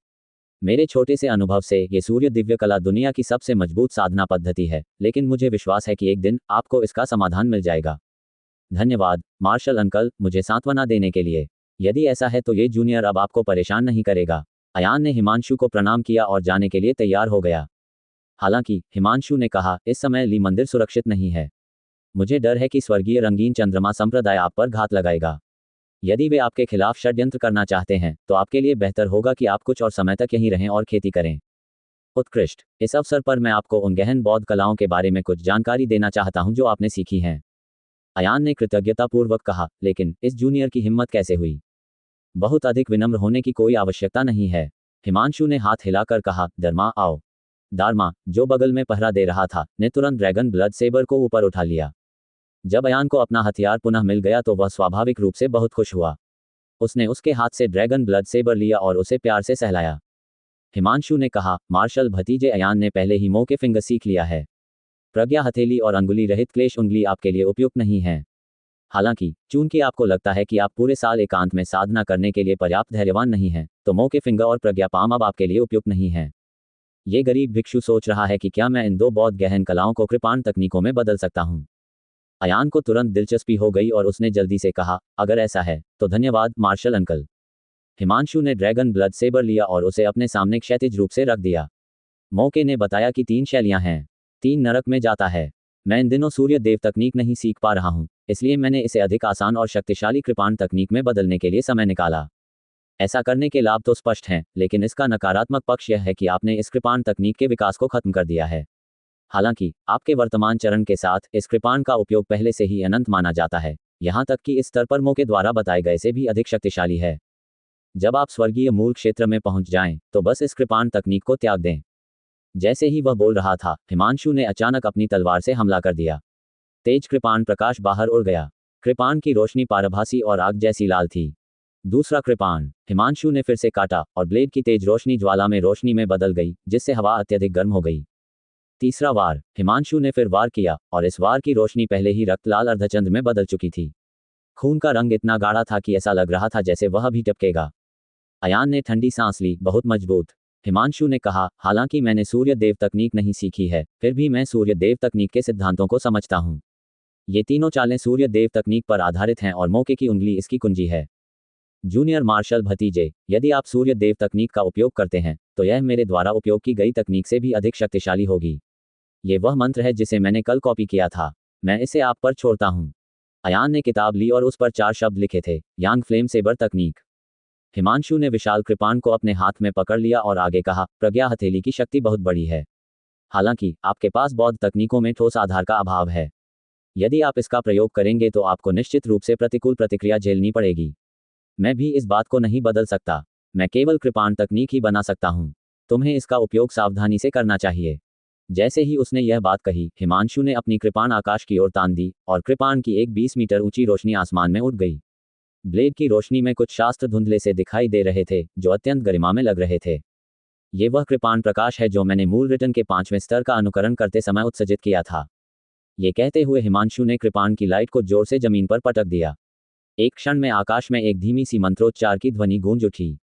मेरे छोटे से अनुभव से ये सूर्य दिव्य कला दुनिया की सबसे मजबूत साधना पद्धति है, लेकिन मुझे विश्वास है कि एक दिन आपको इसका समाधान मिल जाएगा। धन्यवाद मार्शल अंकल, मुझे सांत्वना देने के लिए। यदि ऐसा है तो ये जूनियर अब आपको परेशान नहीं करेगा। अयान ने हिमांशु को प्रणाम किया और जाने के लिए तैयार हो गया। हालांकि हिमांशु ने कहा, इस समय ली मंदिर सुरक्षित नहीं है। मुझे डर है कि स्वर्गीय रंगीन चंद्रमा संप्रदाय आप पर घात लगाएगा। यदि वे आपके खिलाफ षड्यंत्र करना चाहते हैं तो आपके लिए बेहतर होगा कि आप कुछ और समय तक यहीं रहें और खेती करें। उत्कृष्ट। इस अवसर पर मैं आपको उन गहन बौद्ध कलाओं के बारे में कुछ जानकारी देना चाहता हूं जो आपने सीखी हैं। अयान ने कृतज्ञतापूर्वक कहा, लेकिन इस जूनियर की हिम्मत कैसे हुई? बहुत अधिक विनम्र होने की कोई आवश्यकता नहीं है। हिमांशु ने हाथ हिलाकर कहा, धर्मा आओ। दारमा, जो बगल में पहरा दे रहा था, ने तुरंत ड्रैगन ब्लड सेबर को ऊपर उठा लिया। जब अयान को अपना हथियार पुनः मिल गया तो वह स्वाभाविक रूप से बहुत खुश हुआ। उसने उसके हाथ से ड्रैगन ब्लड सेबर लिया और उसे प्यार से सहलाया। हिमांशु ने कहा, मार्शल भतीजे, अयान ने पहले ही मो के फिंगर सीख लिया है। प्रज्ञा हथेली और अंगुली रहित क्लेश उंगली आपके लिए उपयुक्त नहीं है। हालांकि चूंकि आपको लगता है कि आप पूरे साल एकांत में साधना करने के लिए पर्याप्त धैर्यवान नहीं हैं, तो मो के फिंगर और प्रज्ञा पाम अब आपके लिए उपयुक्त नहीं है। ये गरीब भिक्षु सोच रहा है कि क्या मैं इन दो बौद्ध गहन कलाओं को कृपाण तकनीकों में बदल सकता हूँ। अयान को तुरंत दिलचस्पी हो गई और उसने जल्दी से कहा, अगर ऐसा है तो धन्यवाद मार्शल अंकल। हिमांशु ने ड्रैगन ब्लड सेबर लिया और उसे अपने सामने क्षैतिज रूप से रख दिया। मौके ने बताया कि 3 शैलियां हैं। 3 नरक में जाता है। मैं इन दिनों सूर्य देव तकनीक नहीं सीख पा रहा हूं, इसलिए मैंने इसे अधिक आसान और शक्तिशाली कृपाण तकनीक में बदलने के लिए समय निकाला। ऐसा करने के लाभ तो स्पष्ट हैं, लेकिन इसका नकारात्मक पक्ष यह है कि आपने इस कृपाण तकनीक के विकास को खत्म कर दिया है। हालांकि आपके वर्तमान चरण के साथ इस कृपाण का उपयोग पहले से ही अनंत माना जाता है, यहां तक कि इस स्तर पर मो के द्वारा बताए गए से भी अधिक शक्तिशाली है। जब आप स्वर्गीय मूल क्षेत्र में पहुंच जाएं, तो बस इस कृपाण तकनीक को त्याग दें। जैसे ही वह बोल रहा था, हिमांशु ने अचानक अपनी तलवार से हमला कर दिया। तेज कृपाण प्रकाश बाहर उड़ गया। कृपाण की रोशनी पारभासी और आग जैसी लाल थी। दूसरा कृपाण। हिमांशु ने फिर से काटा और ब्लेड की तेज रोशनी ज्वाला में रोशनी में बदल गई, जिससे हवा अत्यधिक गर्म हो गई। तीसरा वार। हिमांशु ने फिर वार किया और इस वार की रोशनी पहले ही रक्त लाल अर्धचंद्र में बदल चुकी थी। खून का रंग इतना गाढ़ा था कि ऐसा लग रहा था जैसे वह भी टपकेगा। अयान ने ठंडी सांस ली, बहुत मजबूत। हिमांशु ने कहा, हालांकि मैंने सूर्य देव तकनीक नहीं सीखी है, फिर भी मैं सूर्य देव तकनीक के सिद्धांतों को समझता हूं। ये तीनों चालें सूर्य देव तकनीक पर आधारित हैं और मौके की उंगली इसकी कुंजी है। जूनियर मार्शल भतीजे, यदि आप सूर्य देव तकनीक का उपयोग करते हैं, तो यह मेरे द्वारा उपयोग की गई तकनीक से भी अधिक शक्तिशाली होगी। ये वह मंत्र है जिसे मैंने कल कॉपी किया था। मैं इसे आप पर छोड़ता हूं। अयान ने किताब ली और उस पर 4 शब्द लिखे थे, यांग फ्लेम सेबर तकनीक। हिमांशु ने विशाल कृपाण को अपने हाथ में पकड़ लिया और आगे कहा, प्रज्ञा हथेली की शक्ति बहुत बड़ी है। हालांकि आपके पास बौद्ध तकनीकों में ठोस आधार का अभाव है। यदि आप इसका प्रयोग करेंगे तो आपको निश्चित रूप से प्रतिकूल प्रतिक्रिया झेलनी पड़ेगी। मैं भी इस बात को नहीं बदल सकता। मैं केवल कृपाण तकनीक ही बना सकता हूं। तुम्हें इसका उपयोग सावधानी से करना चाहिए। जैसे ही उसने यह बात कही, हिमांशु ने अपनी कृपाण आकाश की ओर तान दी और कृपाण की एक 20 मीटर ऊंची रोशनी आसमान में उठ गई। ब्लेड की रोशनी में कुछ शास्त्र धुंधले से दिखाई दे रहे थे, जो अत्यंत गरिमा में लग रहे थे। ये वह कृपाण प्रकाश है जो मैंने मूल रिटर्न के 5वें स्तर का अनुकरण करते समय उत्सर्जित किया था। ये कहते हुए हिमांशु ने कृपाण की लाइट को जोर से जमीन पर पटक दिया। एक क्षण में आकाश में एक धीमी सी मंत्रोच्चार की ध्वनि गूंज उठी।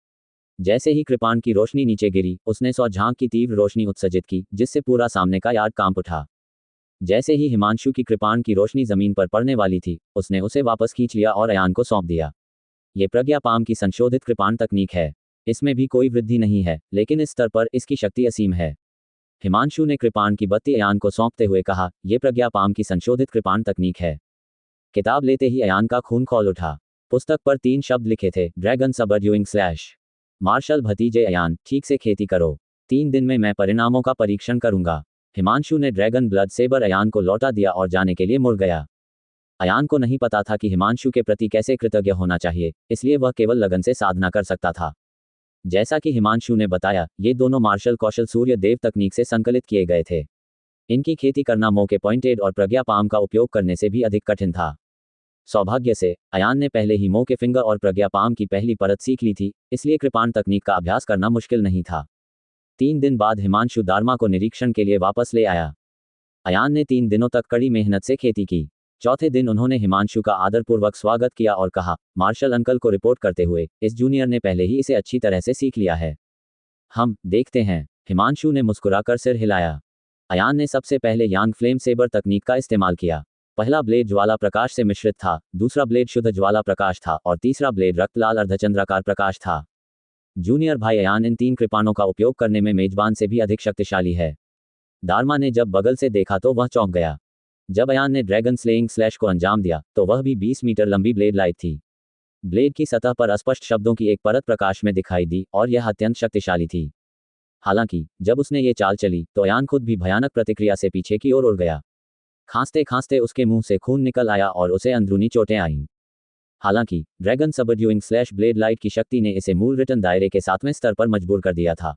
जैसे ही कृपाण की रोशनी नीचे गिरी, उसने 100 झांक की तीव्र रोशनी उत्सर्जित की, जिससे पूरा सामने का यार्ड कांप उठा। जैसे ही हिमांशु की कृपाण की रोशनी जमीन पर पड़ने वाली थी, उसने उसे वापस खींच लिया और अयान को सौंप दिया। ये प्रज्ञा पाम की संशोधित कृपाण तकनीक है। इसमें भी कोई वृद्धि नहीं है, लेकिन इस स्तर पर इसकी शक्ति असीम है। हिमांशु ने कृपाण की बत्ती अयान को सौंपते हुए कहा, यह प्रज्ञा पाम की संशोधित कृपाण तकनीक है। किताब लेते ही अयान का खून खौल उठा। पुस्तक पर 3 शब्द लिखे थे, ड्रैगन सबड्यूइंग / मार्शल भतीजे अयान, ठीक से खेती करो। 3 दिन में मैं परिणामों का परीक्षण करूंगा। हिमांशु ने ड्रैगन ब्लड सेबर अयान को लौटा दिया और जाने के लिए मुड़ गया। अयान को नहीं पता था कि हिमांशु के प्रति कैसे कृतज्ञ होना चाहिए, इसलिए वह केवल लगन से साधना कर सकता था। जैसा कि हिमांशु ने बताया, ये दोनों मार्शल कौशल सूर्य देव तकनीक से संकलित किए गए थे। इनकी खेती करना मौके पॉइंटेड और प्रज्ञा पाम का उपयोग करने से भी अधिक कठिन था। सौभाग्य से अयान ने पहले ही मौके फिंगर और प्रज्ञा पाम की पहली परत सीख ली थी, इसलिए कृपाण तकनीक का अभ्यास करना मुश्किल नहीं था। 3 दिन बाद हिमांशु दारमा को निरीक्षण के लिए वापस ले आया। अयान ने 3 दिनों तक कड़ी मेहनत से खेती की। चौथे दिन उन्होंने हिमांशु का आदरपूर्वक स्वागत किया और कहा, मार्शल अंकल को रिपोर्ट करते हुए, इस जूनियर ने पहले ही इसे अच्छी तरह से सीख लिया है। हम देखते हैं। हिमांशु ने मुस्कुराकर सिर हिलाया। अयान ने सबसे पहले यांग फ्लेम सेबर तकनीक का इस्तेमाल किया। पहला ब्लेड ज्वाला प्रकाश से मिश्रित था, दूसरा ब्लेड शुद्ध ज्वाला प्रकाश था और तीसरा ब्लेड रक्त लाल अर्धचंद्राकार प्रकाश था। जूनियर भाई अयान इन 3 कृपाणों का उपयोग करने में मेजबान से भी अधिक शक्तिशाली है। दारमा ने जब बगल से देखा तो वह चौंक गया। जब अयान ने ड्रैगन स्लेइंग स्लैश को अंजाम दिया तो वह भी 20 मीटर लंबी ब्लेड लाइट थी। ब्लेड की सतह पर अस्पष्ट शब्दों की एक परत प्रकाश में दिखाई दी और यह अत्यंत शक्तिशाली थी। हालांकि जब उसने ये चाल चली तो अयान खुद भी भयानक प्रतिक्रिया से पीछे की ओर उड़ गया। खांसते खांसते उसके मुंह से खून निकल आया और उसे अंदरूनी चोटें आईं। हालांकि dragon subduing slash blade light की शक्ति ने इसे मूल रिटर्न दायरे के 7वें स्तर पर मजबूर कर दिया था।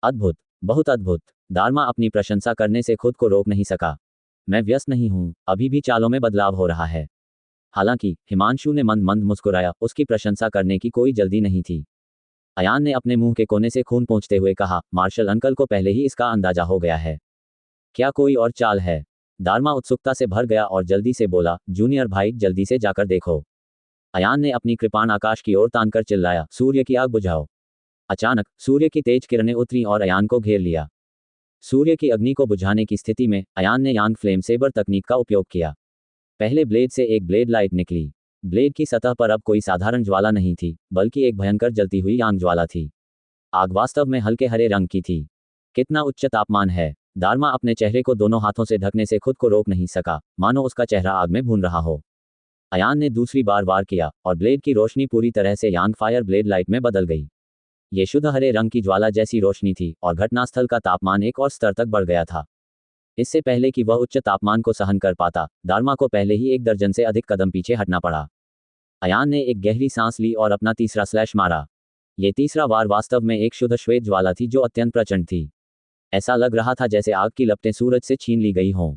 अद्भुत, बहुत अद्भुत। दारमा अपनी प्रशंसा करने से खुद को रोक नहीं सका। मैं व्यस्त नहीं हूं, अभी भी चालों में बदलाव हो रहा है। हालांकि हिमांशु ने मंद मंद मुस्कुराया, उसकी प्रशंसा करने की कोई जल्दी नहीं थी। अयान ने अपने मुंह के कोने से खून पोंछते हुए कहा, मार्शल अंकल को पहले ही इसका अंदाजा हो गया है। क्या कोई और चाल है? दारमा उत्सुकता से भर गया और जल्दी से बोला, जूनियर भाई जल्दी से जाकर देखो। अयान ने अपनी कृपाण आकाश की ओर तानकर चिल्लाया, सूर्य की आग बुझाओ। अचानक सूर्य की तेज किरणें उतरी और अयान को घेर लिया। सूर्य की अग्नि को बुझाने की स्थिति में अयान ने यांग फ्लेम सेबर तकनीक का उपयोग किया। पहले ब्लेड से एक ब्लेड लाइट निकली। ब्लेड की सतह पर अब कोई साधारण ज्वाला नहीं थी, बल्कि एक भयंकर जलती हुई यांग ज्वाला थी। आग वास्तव में हल्के हरे रंग की थी। कितना उच्च तापमान है! दारमा अपने चेहरे को दोनों हाथों से ढकने से खुद को रोक नहीं सका, मानो उसका चेहरा आग में भून रहा हो। अयान ने दूसरी बार वार किया और ब्लेड की रोशनी पूरी तरह से यांग फायर ब्लेड लाइट में बदल गई। ये शुद्ध हरे रंग की ज्वाला जैसी रोशनी थी और घटनास्थल का तापमान एक और स्तर तक बढ़ गया था। इससे पहले कि वह उच्च तापमान को सहन कर पाता, दारमा को पहले ही 1 दर्जन से अधिक कदम पीछे हटना पड़ा। अयान ने एक गहरी सांस ली और अपना तीसरा स्लैश मारा। ये तीसरा वार वास्तव में एक शुद्ध श्वेत ज्वाला थी जो अत्यंत प्रचंड थी। ऐसा लग रहा था जैसे आग की लपटें सूरज से छीन ली गई हों।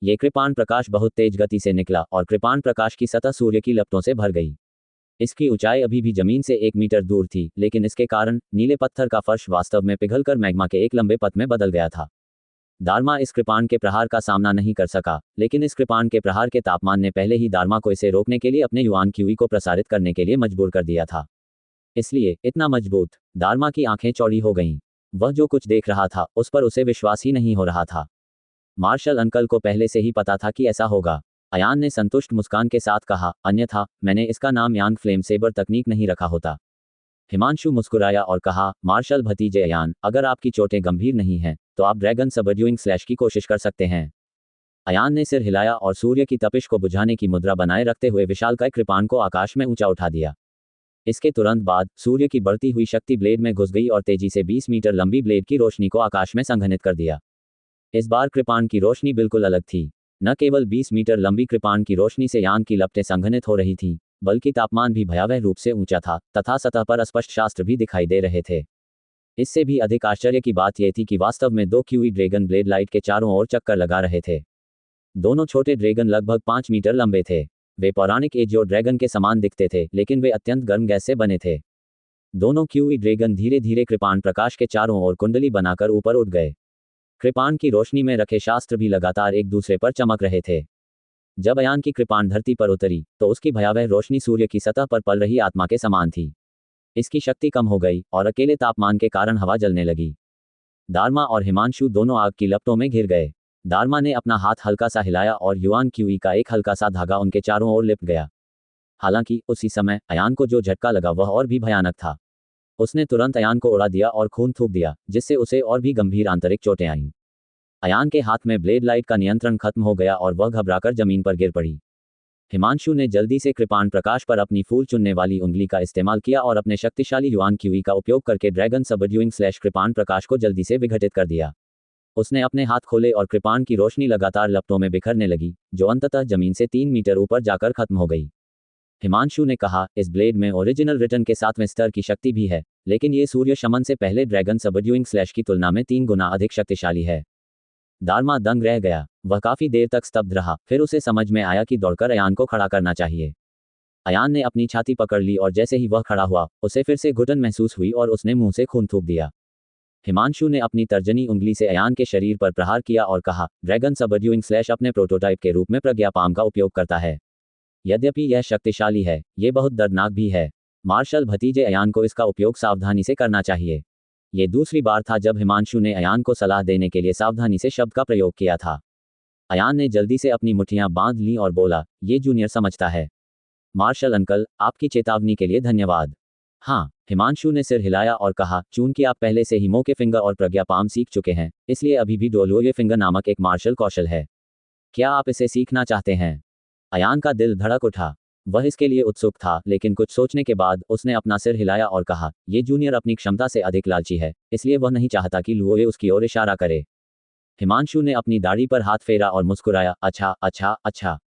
ये कृपाण प्रकाश बहुत तेज गति से निकला और कृपाण प्रकाश की सतह सूर्य की लपटों से भर गई। इसकी ऊंचाई अभी भी जमीन से 1 मीटर दूर थी, लेकिन इसके कारण नीले पत्थर का फर्श वास्तव में पिघलकर मैग्मा के एक लंबे पथ में बदल गया था। दारमा इस कृपाण के प्रहार का सामना नहीं कर सका, लेकिन इस कृपाण के प्रहार के तापमान ने पहले ही दारमा को इसे रोकने के लिए अपने युआन क्यूई को प्रसारित करने के लिए मजबूर कर दिया था। इसलिए इतना मजबूत। दारमा की आंखें चौड़ी हो गईं। वह जो कुछ देख रहा था उस पर उसे विश्वास ही नहीं हो रहा था। मार्शल अंकल को पहले से ही पता था कि ऐसा होगा। अयान ने संतुष्ट मुस्कान के साथ कहा, अन्यथा मैंने इसका नाम यांग फ्लेम सेबर तकनीक नहीं रखा होता। हिमांशु मुस्कुराया और कहा, मार्शल भतीजे अयान, अगर आपकी चोटें गंभीर नहीं हैं तो आप ड्रैगन सबड्यूइंग स्लैश की कोशिश कर सकते हैं। अयान ने सिर हिलाया और सूर्य की तपिश को बुझाने की मुद्रा बनाए रखते हुए विशालकाय कृपाण को आकाश में ऊंचा उठा दिया। इसके तुरंत बाद सूर्य की बढ़ती हुई शक्ति ब्लेड में घुस गई और तेजी से 20 मीटर लंबी ब्लेड की रोशनी को आकाश में संघनित कर दिया। इस बार कृपाण की रोशनी बिल्कुल अलग थी। न केवल 20 मीटर लंबी कृपाण की रोशनी से यांग की लपटें संघनित हो रही थीं, बल्कि तापमान भी भयावह रूप से ऊंचा था तथा सतह पर अस्पष्ट शास्त्र भी दिखाई दे रहे थे। इससे भी अधिक आश्चर्य की बात यह थी कि वास्तव में 2 क्यूई ड्रैगन ब्लेड लाइट के चारों ओर चक्कर लगा रहे थे। दोनों छोटे ड्रैगन लगभग 5 मीटर लंबे थे। वे पौराणिक एजियो ड्रैगन के समान दिखते थे, लेकिन वे अत्यंत गर्म गैस से बने थे। दोनों क्यूई ड्रैगन धीरे धीरे कृपाण प्रकाश के चारों ओर कुंडली बनाकर ऊपर उठ गए। कृपाण की रोशनी में रखे शास्त्र भी लगातार एक दूसरे पर चमक रहे थे। जब अयान की कृपाण धरती पर उतरी तो उसकी भयावह रोशनी सूर्य की सतह पर पल रही आत्मा के समान थी। इसकी शक्ति कम हो गई और अकेले तापमान के कारण हवा जलने लगी। दारमा और हिमांशु दोनों आग की लपटों में घिर गए। दारमा ने अपना हाथ हल्का सा हिलाया और युआन क्यूई का एक हल्का सा धागा उनके चारों ओर लिपट गया। हालांकि उसी समय अयान को जो झटका लगा वह और भी भयानक था। उसने तुरंत अयान को उड़ा दिया और खून थूक दिया, जिससे उसे और भी गंभीर आंतरिक चोटें आईं। अयान के हाथ में ब्लेड लाइट का नियंत्रण खत्म हो गया और वह घबराकर जमीन पर गिर पड़ी। हिमांशु ने जल्दी से कृपाण प्रकाश पर अपनी फूल चुनने वाली उंगली का इस्तेमाल किया और अपने शक्तिशाली युआन क्यूई का उपयोग करके ड्रैगन सबड्यूइंग स्लैश कृपाण प्रकाश को जल्दी से विघटित कर दिया। उसने अपने हाथ खोले और कृपाण की रोशनी लगातार लपटों में बिखरने लगी, जो अंततः जमीन से 3 मीटर ऊपर जाकर खत्म हो गई। हिमांशु ने कहा, इस ब्लेड में ओरिजिनल रिटर्न के 7वें स्तर की शक्ति भी है, लेकिन ये सूर्य शमन से पहले ड्रैगन सबड्यूइंग स्लैश की तुलना में 3 गुना अधिक शक्तिशाली है। दारमा दंग रह गया। वह काफी देर तक स्तब्ध रहा, फिर उसे समझ में आया कि दौड़कर अयान को खड़ा करना चाहिए। अयान ने अपनी छाती पकड़ ली और जैसे ही वह खड़ा हुआ, उसे फिर से घुटन महसूस हुई और उसने मुंह से खून थूक दिया। हिमांशु ने अपनी तर्जनी उंगली से अयान के शरीर पर प्रहार किया और कहा, ड्रैगन सबड्यूइंग स्लैश अपने प्रोटोटाइप के रूप में प्रज्ञा पाम का उपयोग करता है। यद्यपि यह शक्तिशाली है, ये बहुत दर्दनाक भी है। मार्शल भतीजे अयान को इसका उपयोग सावधानी से करना चाहिए। ये दूसरी बार था जब हिमांशु ने अयान को सलाह देने के लिए सावधानी से शब्द का प्रयोग किया था। अयान ने जल्दी से अपनी मुट्ठियां बांध लीं और बोला, ये जूनियर समझता है। मार्शल अंकल, आपकी चेतावनी के लिए धन्यवाद। हाँ, हिमांशु ने सिर हिलाया और कहा, चूंकि आप पहले से ही मोके फिंगर और प्रज्ञा पाम सीख चुके हैं, इसलिए अभी भी डोलोये फिंगर नामक एक मार्शल कौशल है। क्या आप इसे सीखना चाहते हैं? अयान का दिल धड़क उठा। वह इसके लिए उत्सुक था, लेकिन कुछ सोचने के बाद उसने अपना सिर हिलाया और कहा, ये जूनियर अपनी क्षमता से अधिक लालची है, इसलिए वह नहीं चाहता कि लुओये उसकी ओर इशारा करे। हिमांशु ने अपनी दाढ़ी पर हाथ फेरा और मुस्कुराया, अच्छा अच्छा अच्छा।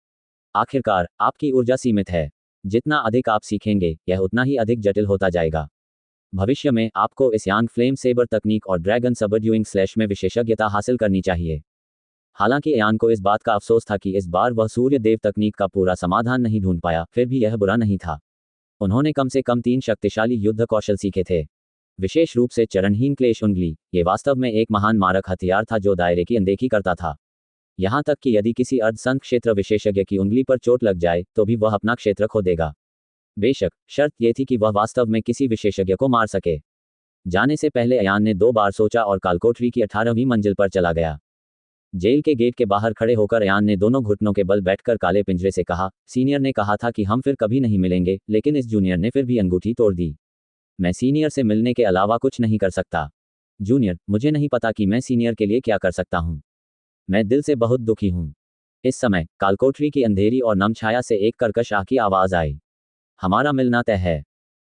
आखिरकार आपकी ऊर्जा सीमित है। जितना अधिक आप सीखेंगे, यह उतना ही अधिक जटिल होता जाएगा। भविष्य में आपको इस यांग फ्लेम सेबर तकनीक और ड्रैगन सबड्यूइंग स्लैश में विशेषज्ञता हासिल करनी चाहिए। हालांकि अयान को इस बात का अफसोस था कि इस बार वह सूर्य देव तकनीक का पूरा समाधान नहीं ढूंढ पाया, फिर भी यह बुरा नहीं था। उन्होंने कम से कम 3 शक्तिशाली युद्ध कौशल सीखे थे। विशेष रूप से चरणहीन क्लेश उंगली, ये वास्तव में एक महान मारक हथियार था जो दायरे की अनदेखी करता था। यहाँ तक कि यदि किसी अर्धसंध क्षेत्र विशेषज्ञ की उंगली पर चोट लग जाए तो भी वह अपना क्षेत्र खो देगा। बेशक शर्त यह थी कि वह वास्तव में किसी विशेषज्ञ को मार सके। जाने से पहले अयान ने 2 बार सोचा और कालकोठरी की 18वीं मंजिल पर चला गया। जेल के गेट के बाहर खड़े होकर अयान ने दोनों घुटनों के बल बैठकर काले पिंजरे से कहा, सीनियर ने कहा था कि हम फिर कभी नहीं मिलेंगे, लेकिन इस जूनियर ने फिर भी अंगूठी तोड़ दी। मैं सीनियर से मिलने के अलावा कुछ नहीं कर सकता। जूनियर, मुझे नहीं पता कि मैं सीनियर के लिए क्या कर सकता हूँ। मैं दिल से बहुत दुखी हूँ। इस समय कालकोठरी की अंधेरी और नम छाया से एक कर्कश आह की आवाज आई। हमारा मिलना तय है।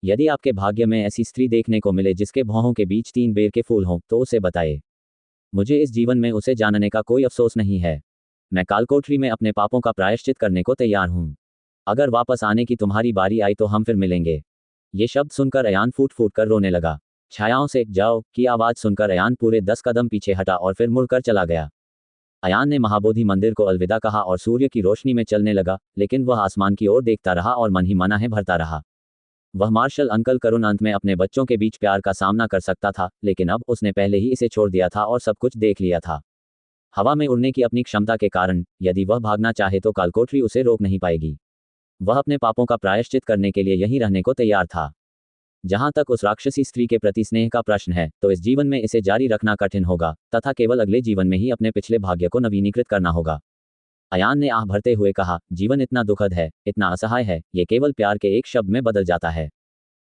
यदि आपके भाग्य में ऐसी स्त्री देखने को मिले जिसके भौहों के बीच 3 बेर के फूल हों, तो उसे बताए। मुझे इस जीवन में उसे जानने का कोई अफसोस नहीं है। मैं कालकोठरी में अपने पापों का प्रायश्चित करने को तैयार हूँ। अगर वापस आने की तुम्हारी बारी आई तो हम फिर मिलेंगे। ये शब्द सुनकर अयान फूट फूट कर रोने लगा। छायाओं से जाओ की आवाज सुनकर अयान पूरे 10 कदम पीछे हटा और फिर मुड़कर चला गया। अयान ने महाबोधि मंदिर को अलविदा कहा और सूर्य की रोशनी में चलने लगा, लेकिन वह आसमान की ओर देखता रहा और मन ही मनाहे भरता रहा। वह मार्शल अंकल करुण अंत में अपने बच्चों के बीच प्यार का सामना कर सकता था, लेकिन अब उसने पहले ही इसे छोड़ दिया था और सब कुछ देख लिया था। हवा में उड़ने की अपनी क्षमता के कारण यदि वह भागना चाहे तो कालकोठरी उसे रोक नहीं पाएगी। वह अपने पापों का प्रायश्चित करने के लिए यहीं रहने को तैयार था। जहां तक उस राक्षसी स्त्री के प्रति स्नेह का प्रश्न है, तो इस जीवन में इसे जारी रखना कठिन होगा, तथा केवल अगले जीवन में ही अपने पिछले भाग्य को नवीनीकृत करना होगा। अयान ने आह भरते हुए कहा, जीवन इतना दुखद है, इतना असहाय है, ये केवल प्यार के एक शब्द में बदल जाता है।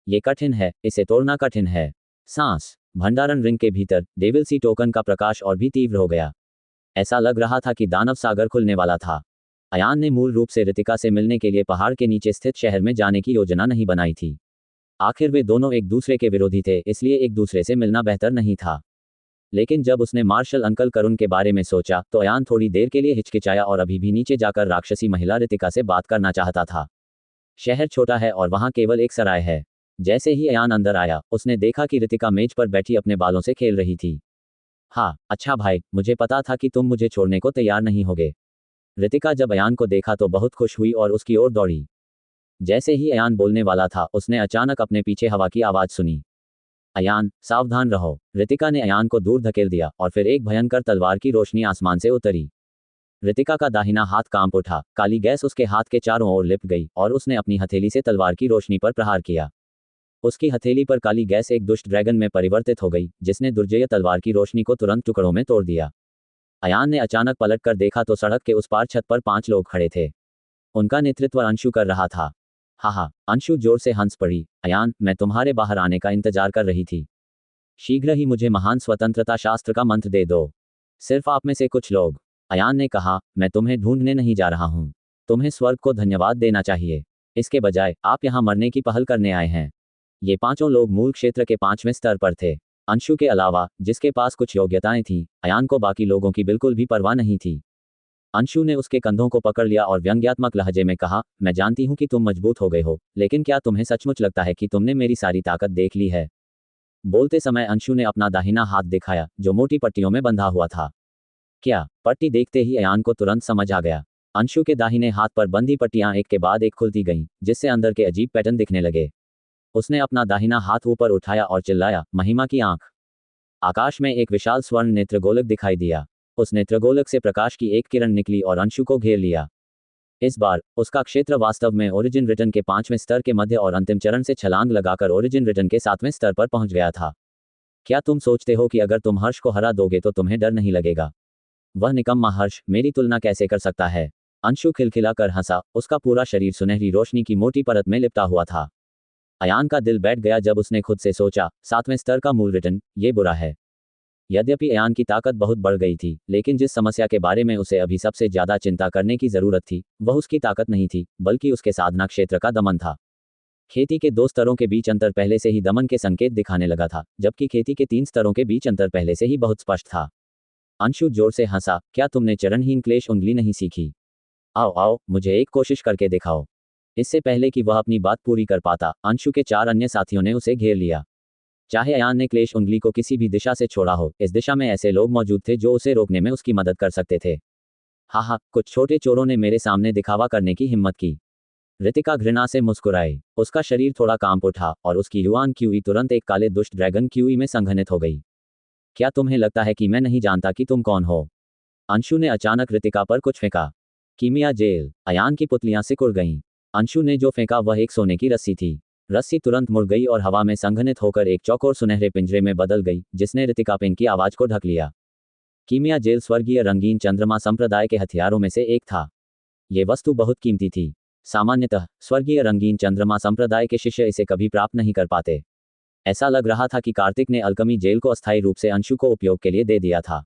ये कठिन है, इसे तोड़ना कठिन है। सांस भंडारण रिंग के भीतर डेविल सी टोकन का प्रकाश और भी तीव्र हो गया। ऐसा लग रहा था कि दानव सागर खुलने वाला था। अयान ने मूल रूप से रितिका से मिलने के लिए पहाड़ के नीचे स्थित शहर में जाने की योजना नहीं बनाई थी। आखिर वे दोनों एक दूसरे के विरोधी थे, इसलिए एक दूसरे से मिलना बेहतर नहीं था। लेकिन जब उसने मार्शल अंकल करुण के बारे में सोचा तो अयान थोड़ी देर के लिए हिचकिचाया और अभी भी नीचे जाकर राक्षसी महिला रितिका से बात करना चाहता था। शहर छोटा है और वहां केवल एक सराय है। जैसे ही अयान अंदर आया, उसने देखा कि रितिका मेज पर बैठी अपने बालों से खेल रही थी। हाँ अच्छा भाई, मुझे पता था कि तुम मुझे छोड़ने को तैयार नहीं होगे। रितिका जब अयान को देखा तो बहुत खुश हुई और उसकी ओर दौड़ी। जैसे ही अयान बोलने वाला था, उसने अचानक अपने पीछे हवा की आवाज सुनी। अयान, सावधान रहो। रितिका ने अयान को दूर धकेल दिया और फिर एक भयंकर तलवार की रोशनी आसमान से उतरी। रितिका का दाहिना हाथ कांप उठा, काली गैस उसके हाथ के चारों ओर लिपट गई और उसने अपनी हथेली से तलवार की रोशनी पर प्रहार किया। उसकी हथेली पर काली गैस एक दुष्ट ड्रैगन में परिवर्तित हो गई, जिसने दुर्जय तलवार की रोशनी को तुरंत टुकड़ों में तोड़ दिया। अयान ने अचानक पलट कर देखा तो सड़क के उस पार छत पर 5 लोग खड़े थे। उनका नेतृत्व अंशु कर रहा था। हाँ, अंशु जोर से हंस पड़ी। अयान, मैं तुम्हारे बाहर आने का इंतजार कर रही थी। शीघ्र ही मुझे महान स्वतंत्रता शास्त्र का मंत्र दे दो। सिर्फ आप में से कुछ लोग। अयान ने कहा, मैं तुम्हें ढूंढने नहीं जा रहा हूँ। तुम्हें स्वर्ग को धन्यवाद देना चाहिए। इसके बजाय आप यहाँ मरने की पहल करने आए हैं। ये 5 लोग मूल क्षेत्र के 5वें स्तर पर थे। अंशु के अलावा, जिसके पास कुछ योग्यताएं थीं, अयान को बाकी लोगों की बिल्कुल भी परवाह नहीं थी। अंशु ने उसके कंधों को पकड़ लिया और व्यंग्यात्मक लहजे में कहा, मैं जानती हूं कि तुम मजबूत हो गए हो, लेकिन क्या तुम्हें सचमुच लगता है कि तुमने मेरी सारी ताकत देख ली है? बोलते समय अंशु ने अपना दाहिना हाथ दिखाया, जो मोटी पट्टियों में बंधा हुआ था। क्या? पट्टी देखते ही अयान को तुरंत समझ आ गया। अंशु के दाहिने हाथ पर बंधी पट्टियां एक के बाद एक खुलती गईं, जिससे अंदर के अजीब पैटर्न दिखने लगे। उसने अपना दाहिना हाथ ऊपर उठाया और चिल्लाया, महिमा की आंख। आकाश में एक विशाल स्वर्ण नेत्रगोलक दिखाई दिया। उस नेत्रगोलक से प्रकाश की एक किरण निकली और अंशु को घेर लिया। इस बार उसका क्षेत्र वास्तव में ओरिजिन रिटर्न के 5वें स्तर के मध्य और अंतिम चरण से छलांग लगाकर ओरिजिन रिटर्न के 7वें स्तर पर पहुंच गया था। क्या तुम सोचते हो कि अगर तुम हर्ष को हरा दोगे तो तुम्हें डर नहीं लगेगा? वह निकम्मा हर्ष मेरी तुलना कैसे कर सकता है? अंशु खिलखिलाकर हंसा, उसका पूरा शरीर सुनहरी रोशनी की मोटी परत में लिपटा हुआ था। अयान का दिल बैठ गया जब उसने खुद से सोचा, 7वें स्तर का मूल रिटर्न, ये बुरा है। यद्यपि अयान की ताकत बहुत बढ़ गई थी, लेकिन जिस समस्या के बारे में उसे अभी सबसे ज्यादा चिंता करने की जरूरत थी, वह उसकी ताकत नहीं थी, बल्कि उसके साधना क्षेत्र का दमन था। खेती के 2 स्तरों के बीच अंतर पहले से ही दमन के संकेत दिखाने लगा था, जबकि खेती के 3 स्तरों के बीच अंतर पहले से ही बहुत स्पष्ट था। अंशु जोर से हंसा, क्या तुमने चरणहीन क्लेश उंगली नहीं सीखी? आओ आओ, मुझे एक कोशिश करके दिखाओ। इससे पहले कि वह अपनी बात पूरी कर पाता, अंशु के 4 अन्य साथियों ने उसे घेर लिया। चाहे अयान ने क्लेश उंगली को किसी भी दिशा से छोड़ा हो, इस दिशा में ऐसे लोग मौजूद थे जो उसे रोकने में उसकी मदद कर सकते थे। हाँ, कुछ छोटे चोरों ने मेरे सामने दिखावा करने की हिम्मत की। रितिका घृणा से मुस्कुराई। उसका शरीर थोड़ा कांप उठा और उसकी युआन क्यूई तुरंत एक काले दुष्ट ड्रैगन क्यूई में संघनित हो गई। क्या तुम्हें लगता है कि मैं नहीं जानता कि तुम कौन हो? अंशु ने अचानक रितिका पर कुछ फेंका। कीमिया जेल। अयान की पुतलियां सिकुड़ गईं। अंशु ने जो फेंका वह एक सोने की रस्सी थी। रस्सी तुरंत मुड़ गई और हवा में संघनित होकर एक चौकोर सुनहरे पिंजरे में बदल गई, जिसने रितिका पेन की आवाज को ढक लिया। कीमिया जेल स्वर्गीय रंगीन चंद्रमा संप्रदाय के हथियारों में से एक था। ये वस्तु बहुत कीमती थी। सामान्यतः स्वर्गीय रंगीन चंद्रमा संप्रदाय के शिष्य इसे कभी प्राप्त नहीं कर पाते। ऐसा लग रहा था कि कार्तिक ने अल्कमी जेल को अस्थायी रूप से अंशु को उपयोग के लिए दे दिया था।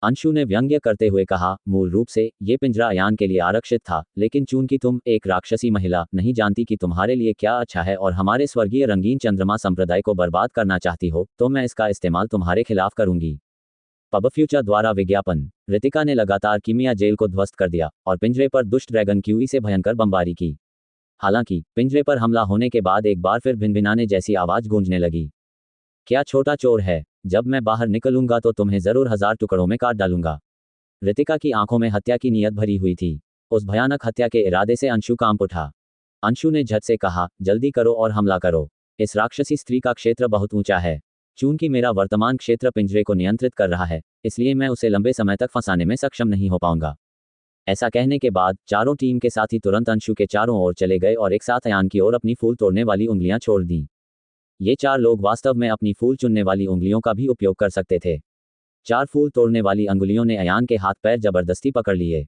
अंशु ने व्यंग्य करते हुए कहा, मूल रूप से ये पिंजरा अयान के लिए आरक्षित था, लेकिन चूंकि तुम एक राक्षसी महिला नहीं जानती कि तुम्हारे लिए क्या अच्छा है और हमारे स्वर्गीय रंगीन चंद्रमा संप्रदाय को बर्बाद करना चाहती हो, तो मैं इसका इस्तेमाल तुम्हारे खिलाफ करूंगी। पब फ्यूचर द्वारा विज्ञापन। रितिका ने लगातार कीमिया जेल को ध्वस्त कर दिया और पिंजरे पर दुष्ट ड्रैगन क्यूई से भयंकर बमबारी की। हालांकि पिंजरे पर हमला होने के बाद एक बार फिर भिनभिनाने जैसी आवाज गूंजने लगी। क्या छोटा चोर है, जब मैं बाहर निकलूंगा तो तुम्हें जरूर 1000 टुकड़ों में काट डालूंगा। रितिका की आंखों में हत्या की नीयत भरी हुई थी। उस भयानक हत्या के इरादे से अंशु कांप उठा। अंशु ने झट से कहा, जल्दी करो और हमला करो। इस राक्षसी स्त्री का क्षेत्र बहुत ऊंचा है। चूंकि मेरा वर्तमान क्षेत्र पिंजरे को नियंत्रित कर रहा है, इसलिए मैं उसे लंबे समय तक फंसाने में सक्षम नहीं हो पाऊंगा। ऐसा कहने के बाद चारों टीम के साथी तुरंत अंशु के चारों ओर चले गए और एक साथ अयान की ओर अपनी फूल तोड़ने वाली उंगलियां छोड़ दी। ये 4 लोग वास्तव में अपनी फूल चुनने वाली उंगलियों का भी उपयोग कर सकते थे। 4 फूल तोड़ने वाली अंगुलियों ने अयान के हाथ पैर जबरदस्ती पकड़ लिए।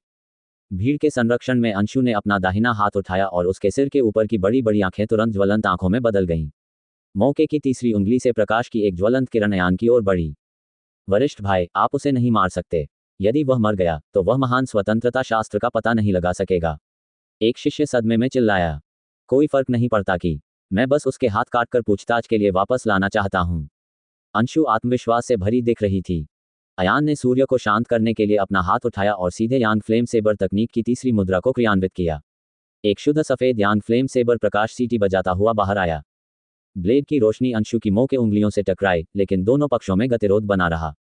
भीड़ के संरक्षण में अंशु ने अपना दाहिना हाथ उठाया और उसके सिर के ऊपर की बड़ी बड़ी आंखें तुरंत ज्वलंत आंखों में बदल गईं। मौके की तीसरी उंगली से प्रकाश की एक ज्वलंत किरण अयान की ओर बढ़ी। वरिष्ठ भाई, आप उसे नहीं मार सकते। यदि वह मर गया तो वह महान स्वतंत्रता शास्त्र का पता नहीं लगा सकेगा। एक शिष्य सदमे में चिल्लाया। कोई फर्क नहीं पड़ता कि मैं बस उसके हाथ काटकर पूछताछ के लिए वापस लाना चाहता हूं। अंशु आत्मविश्वास से भरी दिख रही थी। अयान ने सूर्य को शांत करने के लिए अपना हाथ उठाया और सीधे यांग फ्लेम सेबर तकनीक की तीसरी मुद्रा को क्रियान्वित किया। एक शुद्ध सफेद यांग फ्लेम सेबर प्रकाश सीटी बजाता हुआ बाहर आया। ब्लेड की रोशनी अंशु की मुंह के उंगलियों से टकराई, लेकिन दोनों पक्षों में गतिरोध बना रहा।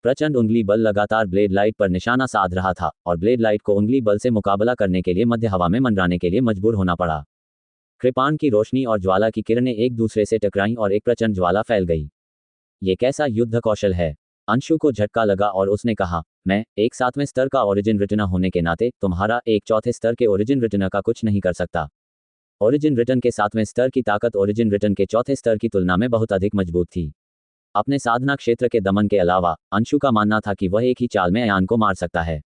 प्रचंड उंगली बल लगातार ब्लेड लाइट पर निशाना साध रहा था और ब्लेड लाइट को उंगली बल से मुकाबला करने के लिए मध्य हवा में मंडराने के लिए मजबूर होना पड़ा। कृपाण की रोशनी और ज्वाला की किरणें एक दूसरे से टकराईं और एक प्रचंड ज्वाला फैल गई। ये कैसा युद्ध कौशल है? अंशु को झटका लगा और उसने कहा, मैं एक 7वें स्तर का ओरिजिन रिटर्नर होने के नाते तुम्हारा एक 4थे स्तर के ओरिजिन रिटर्नर का कुछ नहीं कर सकता। ओरिजिन रिटर्न के 7वें स्तर की ताकत ओरिजिन रिटर्न के 4थे स्तर की तुलना में बहुत अधिक मजबूत थी। अपने साधना क्षेत्र के दमन के अलावा अंशु का मानना था कि वह एक ही चाल में अयान को मार सकता है।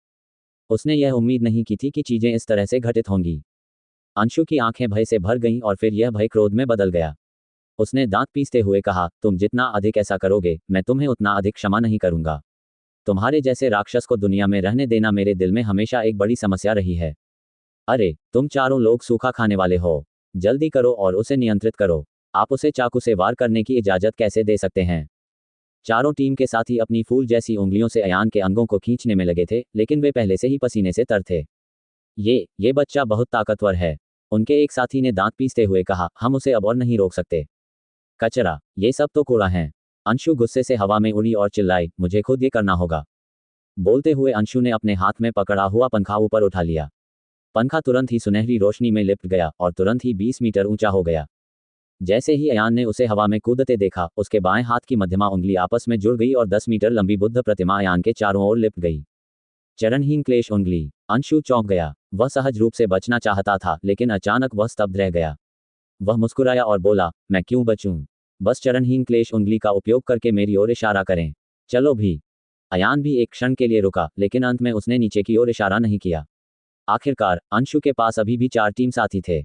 उसने यह उम्मीद नहीं की थी कि चीजें इस तरह से घटित होंगी। अंशु की आंखें भय से भर गईं और फिर यह भय क्रोध में बदल गया। उसने दांत पीसते हुए कहा, तुम जितना अधिक ऐसा करोगे, मैं तुम्हें उतना अधिक क्षमा नहीं करूंगा। तुम्हारे जैसे राक्षस को दुनिया में रहने देना मेरे दिल में हमेशा एक बड़ी समस्या रही है। अरे, तुम चारों लोग सूखा खाने वाले हो। जल्दी करो और उसे नियंत्रित करो। आप उसे चाकू से वार करने की इजाजत कैसे दे सकते हैं? चारों टीम के साथी अपनी फूल जैसी उंगलियों से अयान के अंगों को खींचने में लगे थे, लेकिन वे पहले से ही पसीने से तर थे। ये बच्चा बहुत ताकतवर है, उनके एक साथी ने दांत पीसते हुए कहा, हम उसे अब और नहीं रोक सकते। कचरा, ये सब तो कूड़ा है। अंशु गुस्से से हवा में उड़ी और चिल्लाई, मुझे खुद ये करना होगा। बोलते हुए अंशु ने अपने हाथ में पकड़ा हुआ पंखा ऊपर उठा लिया। पंखा तुरंत ही सुनहरी रोशनी में लिपट गया और तुरंत ही 20 मीटर ऊंचा हो गया। जैसे ही अयान ने उसे हवा में कूदते देखा, उसके बाएं हाथ की मध्यमा उंगली आपस में जुड़ गई और 10 मीटर लंबी बुद्ध प्रतिमा अयान के चारों ओर लिपट गई। चरणहीन क्लेश उंगली। अंशु चौंक गया। वह सहज रूप से बचना चाहता था, लेकिन अचानक वह स्तब्ध रह गया। वह मुस्कुराया और बोला, मैं क्यों बचूं? बस चरणहीन क्लेश उंगली का उपयोग करके मेरी ओर इशारा करें। चलो भी। अयान भी एक क्षण के लिए रुका, लेकिन अंत में उसने नीचे की ओर इशारा नहीं किया। आखिरकार अंशु के पास अभी भी 4 टीम साथी थे।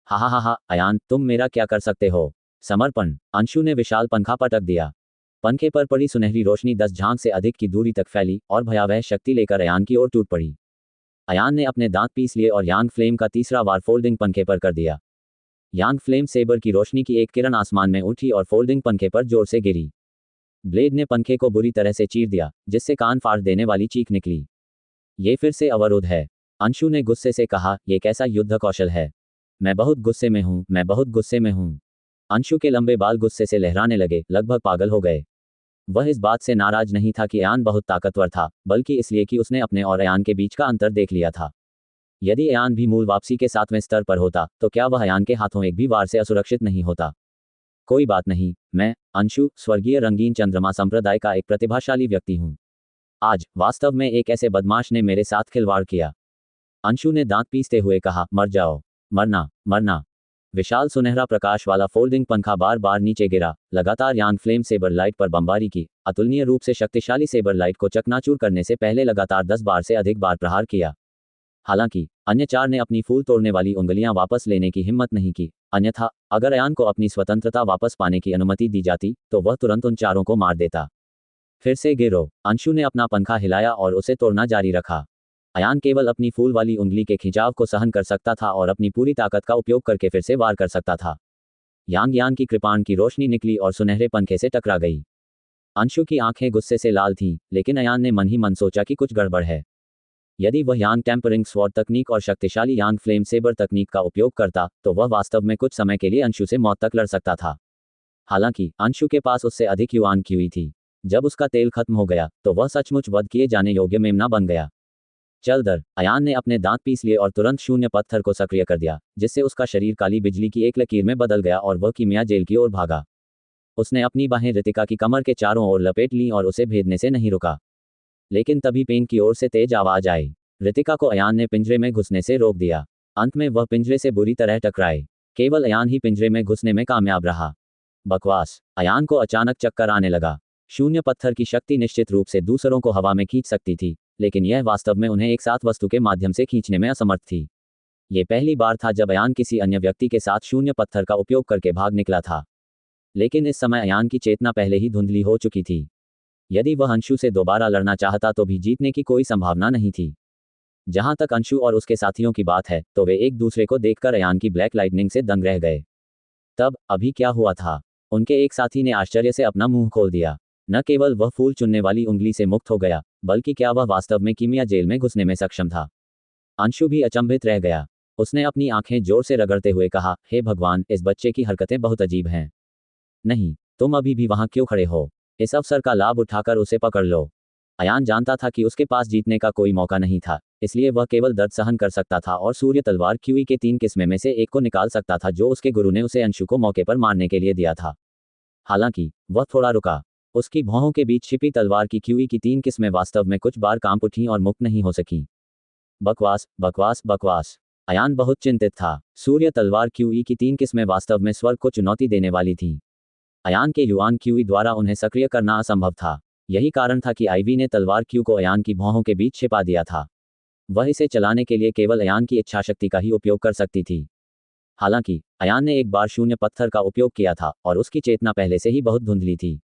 हा हा हा हा, अयान, तुम मेरा क्या कर सकते हो? समर्पण। अंशु ने विशाल पंखा पटक दिया। पंखे पर पड़ी सुनहरी रोशनी 10 झांक से अधिक की दूरी तक फैली और भयावह शक्ति लेकर अयान की ओर टूट पड़ी। अयान ने अपने दांत पीस लिए और यांग फ्लेम का तीसरा वार फोल्डिंग पंखे पर कर दिया। यांग फ्लेम सेबर की रोशनी की एक किरण आसमान में उठी और फोल्डिंग पंखे पर जोर से गिरी। ब्लेड ने पंखे को बुरी तरह से चीर दिया, जिससे कान फाड़ देने वाली चीख निकली। ये फिर से अवरोध है, अंशु ने गुस्से से कहा। ये कैसा युद्ध कौशल है? मैं बहुत गुस्से में हूं, मैं बहुत गुस्से में हूं। अंशु के लंबे बाल गुस्से से लहराने लगे, लगभग पागल हो गए। वह इस बात से नाराज नहीं था कि अयान बहुत ताकतवर था, बल्कि इसलिए कि उसने अपने और अयान के बीच का अंतर देख लिया था। यदि अयान भी मूल वापसी के 7वें स्तर पर होता, तो क्या वह अयान के हाथों एक भी वार से असुरक्षित नहीं होता? कोई बात नहीं, मैं, अंशु, स्वर्गीय रंगीन चंद्रमा संप्रदाय का एक प्रतिभाशाली व्यक्ति हूं। आज, वास्तव में एक ऐसे बदमाश ने मेरे साथ खिलवाड़ किया। अंशु ने दांत पीसते हुए कहा, मर जाओ, मरना, मरना। विशाल सुनहरा प्रकाश वाला फोल्डिंग पंखा बार बार नीचे गिरा, लगातार यांग फ्लेम सेबर लाइट पर बमबारी की, अतुलनीय रूप से शक्तिशाली सेबर लाइट को चकनाचूर करने से पहले लगातार 10 बार से अधिक बार प्रहार किया। हालांकि अन्य 4 ने अपनी फूल तोड़ने वाली उंगलियां वापस लेने की हिम्मत नहीं की, अन्यथा अगर अयान को अपनी स्वतंत्रता वापस पाने की अनुमति दी जाती, तो वह तुरंत उन 4 को मार देता। फिर से गिरो। अंशु ने अपना पंखा हिलाया और उसे तोड़ना जारी रखा। अयान केवल अपनी फूल वाली उंगली के खिंचाव को सहन कर सकता था और अपनी पूरी ताकत का उपयोग करके फिर से वार कर सकता था। यांग यांग की कृपाण की रोशनी निकली और सुनहरे पंखे से टकरा गई। अंशु की आंखें गुस्से से लाल थीं, लेकिन अयान ने मन ही मन सोचा कि कुछ गड़बड़ है। यदि वह यांग टेम्परिंग स्वॉर्ड तकनीक और शक्तिशाली यांग फ्लेम सेबर तकनीक का उपयोग करता, तो वह वास्तव में कुछ समय के लिए अंशु से मौत तक लड़ सकता था। हालांकि अंशु के पास उससे अधिक युआन क्यूई थी। जब उसका तेल खत्म हो गया, तो वह सचमुच वध किए जाने योग्य मेमना बन गया। चल दर। अयान ने अपने दांत पीस लिए और तुरंत शून्य पत्थर को सक्रिय कर दिया, जिससे उसका शरीर काली बिजली की एक लकीर में बदल गया और वह कीमिया जेल की ओर भागा। उसने अपनी बाहें रितिका की कमर के चारों ओर लपेट लीं और उसे भेदने से नहीं रुका। लेकिन तभी पेन की ओर से तेज आवाज आई। रितिका को अयान ने पिंजरे में घुसने से रोक दिया। अंत में वह पिंजरे से बुरी तरह टकराए। केवल अयान ही पिंजरे में घुसने में कामयाब रहा। बकवास। अयान को अचानक चक्कर आने लगा। शून्य पत्थर की शक्ति निश्चित रूप से दूसरों को हवा में खींच सकती थी, लेकिन यह वास्तव में उन्हें एक साथ वस्तु के माध्यम से खींचने में असमर्थ थी। ये पहली बार था जब अयान किसी अन्य व्यक्ति के साथ शून्य पत्थर का उपयोग करके भाग निकला था। लेकिन इस समय अयान की चेतना पहले ही धुंधली हो चुकी थी। यदि वह अंशु से दोबारा लड़ना चाहता तो भी जीतने की कोई संभावना नहीं थी। जहां तक अंशु और उसके साथियों की बात है, तो वे एक दूसरे को देखकर अयान की ब्लैक लाइटनिंग से दंग रह गए। तब अभी क्या हुआ था? उनके एक साथी ने आश्चर्य से अपना मुंह खोल दिया। न केवल वह फूल चुनने वाली उंगली से मुक्त हो गया, बल्कि क्या वह वास्तव में कीमिया जेल में घुसने में सक्षम था? अंशु भी अचंभित रह गया। उसने अपनी आंखें जोर से रगड़ते हुए कहा, हे भगवान, इस बच्चे की हरकतें बहुत अजीब हैं। नहीं, तुम अभी भी वहां क्यों खड़े हो? इस अवसर का लाभ उठाकर उसे पकड़ लो। अयान जानता था कि उसके पास जीतने का कोई मौका नहीं था, इसलिए वह केवल दर्द सहन कर सकता था और सूर्य तलवार क्यूई के 3 किस्में में से एक को निकाल सकता था जो उसके गुरु ने उसे अंशु को मौके पर मारने के लिए दिया था। हालांकि वह थोड़ा रुका। उसकी भौहों के बीच छिपी तलवार की क्यूई की 3 किस्में वास्तव में कुछ बार कांप उठीं और मुक्त नहीं हो सकीं। बकवास, बकवास, बकवास। अयान बहुत चिंतित था। सूर्य तलवार क्यूई की 3 किस्में वास्तव में स्वर्ग को चुनौती देने वाली थीं। अयान के युआन क्यूई द्वारा उन्हें सक्रिय करना असंभव था। यही कारण था कि आईवी ने तलवार क्यू को अयान की भौहों के बीच छिपा दिया था। वह इसे चलाने के लिए केवल अयान की इच्छाशक्ति का ही उपयोग कर सकती थी। हालांकि अयान ने एक बार शून्य पत्थर का उपयोग किया था और उसकी चेतना पहले से ही बहुत धुंधली थी।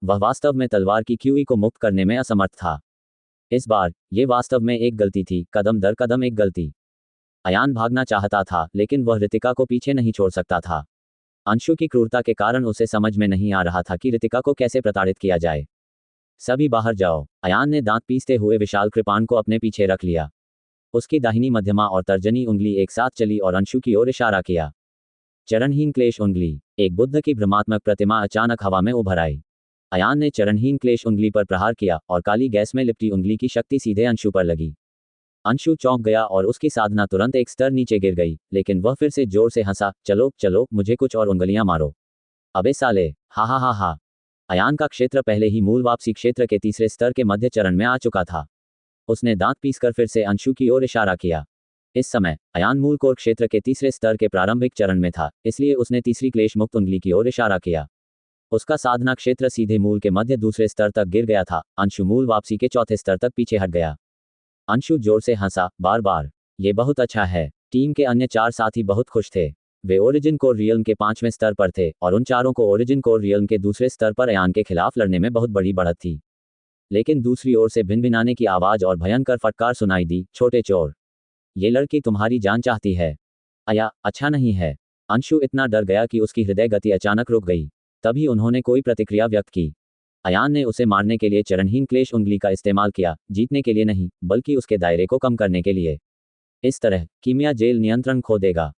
वह वास्तव में तलवार की क्यूई को मुक्त करने में असमर्थ था। इस बार ये वास्तव में एक गलती थी, कदम दर कदम एक गलती। अयान भागना चाहता था, लेकिन वह रितिका को पीछे नहीं छोड़ सकता था। अंशु की क्रूरता के कारण उसे समझ में नहीं आ रहा था कि रितिका को कैसे प्रताड़ित किया जाए। सभी बाहर जाओ। अयान ने दांत पीसते हुए विशाल कृपाण को अपने पीछे रख लिया। उसकी दाहिनी मध्यमा और तर्जनी उंगली एक साथ चली और अंशु की ओर इशारा किया। चरणहीन क्लेश उंगली। एक बुद्ध की भ्रमात्मक प्रतिमा अचानक हवा में उभर आई। अयान ने चरणहीन क्लेश उंगली पर प्रहार किया और काली गैस में लिपटी उंगली की शक्ति सीधे अंशु पर लगी। अंशु चौंक गया और उसकी साधना तुरंत एक स्तर नीचे गिर गई, लेकिन वह फिर से जोर से हंसा। चलो चलो, मुझे कुछ और उंगलियां मारो। अबे साले, हा हा हा हा। अयान का क्षेत्र पहले ही मूल वापसी क्षेत्र के तीसरे स्तर के मध्य चरण में आ चुका था। उसने दांत पीसकर फिर से अंशु की ओर इशारा किया। इस समय अयान मूल कोर क्षेत्र के तीसरे स्तर के प्रारंभिक चरण में था, इसलिए उसने तीसरी क्लेश मुक्त उंगली की ओर इशारा किया। उसका साधना क्षेत्र सीधे मूल के मध्य दूसरे स्तर तक गिर गया था। अंशु मूल वापसी के चौथे स्तर तक पीछे हट गया। अंशु जोर से हंसा, बार बार। ये बहुत अच्छा है। टीम के अन्य 4 साथी बहुत खुश थे। वे ओरिजिन कोर रियल्म के 5वें स्तर पर थे और उन चारों को ओरिजिन कोर रियल्म के दूसरे स्तर पर अयान के खिलाफ लड़ने में बहुत बड़ी बढ़त थी। लेकिन दूसरी ओर से भिनभिनाने की आवाज और भयंकर फटकार सुनाई दी, छोटे चोर, ये लड़की तुम्हारी जान चाहती है। आया, अच्छा नहीं है। अंशु इतना डर गया कि उसकी हृदय गति अचानक रुक गई। तभी उन्होंने कोई प्रतिक्रिया व्यक्त की। अयान ने उसे मारने के लिए चरणहीन क्लेश उंगली का इस्तेमाल किया, जीतने के लिए नहीं, बल्कि उसके दायरे को कम करने के लिए। इस तरह कीमिया जेल नियंत्रण खो देगा।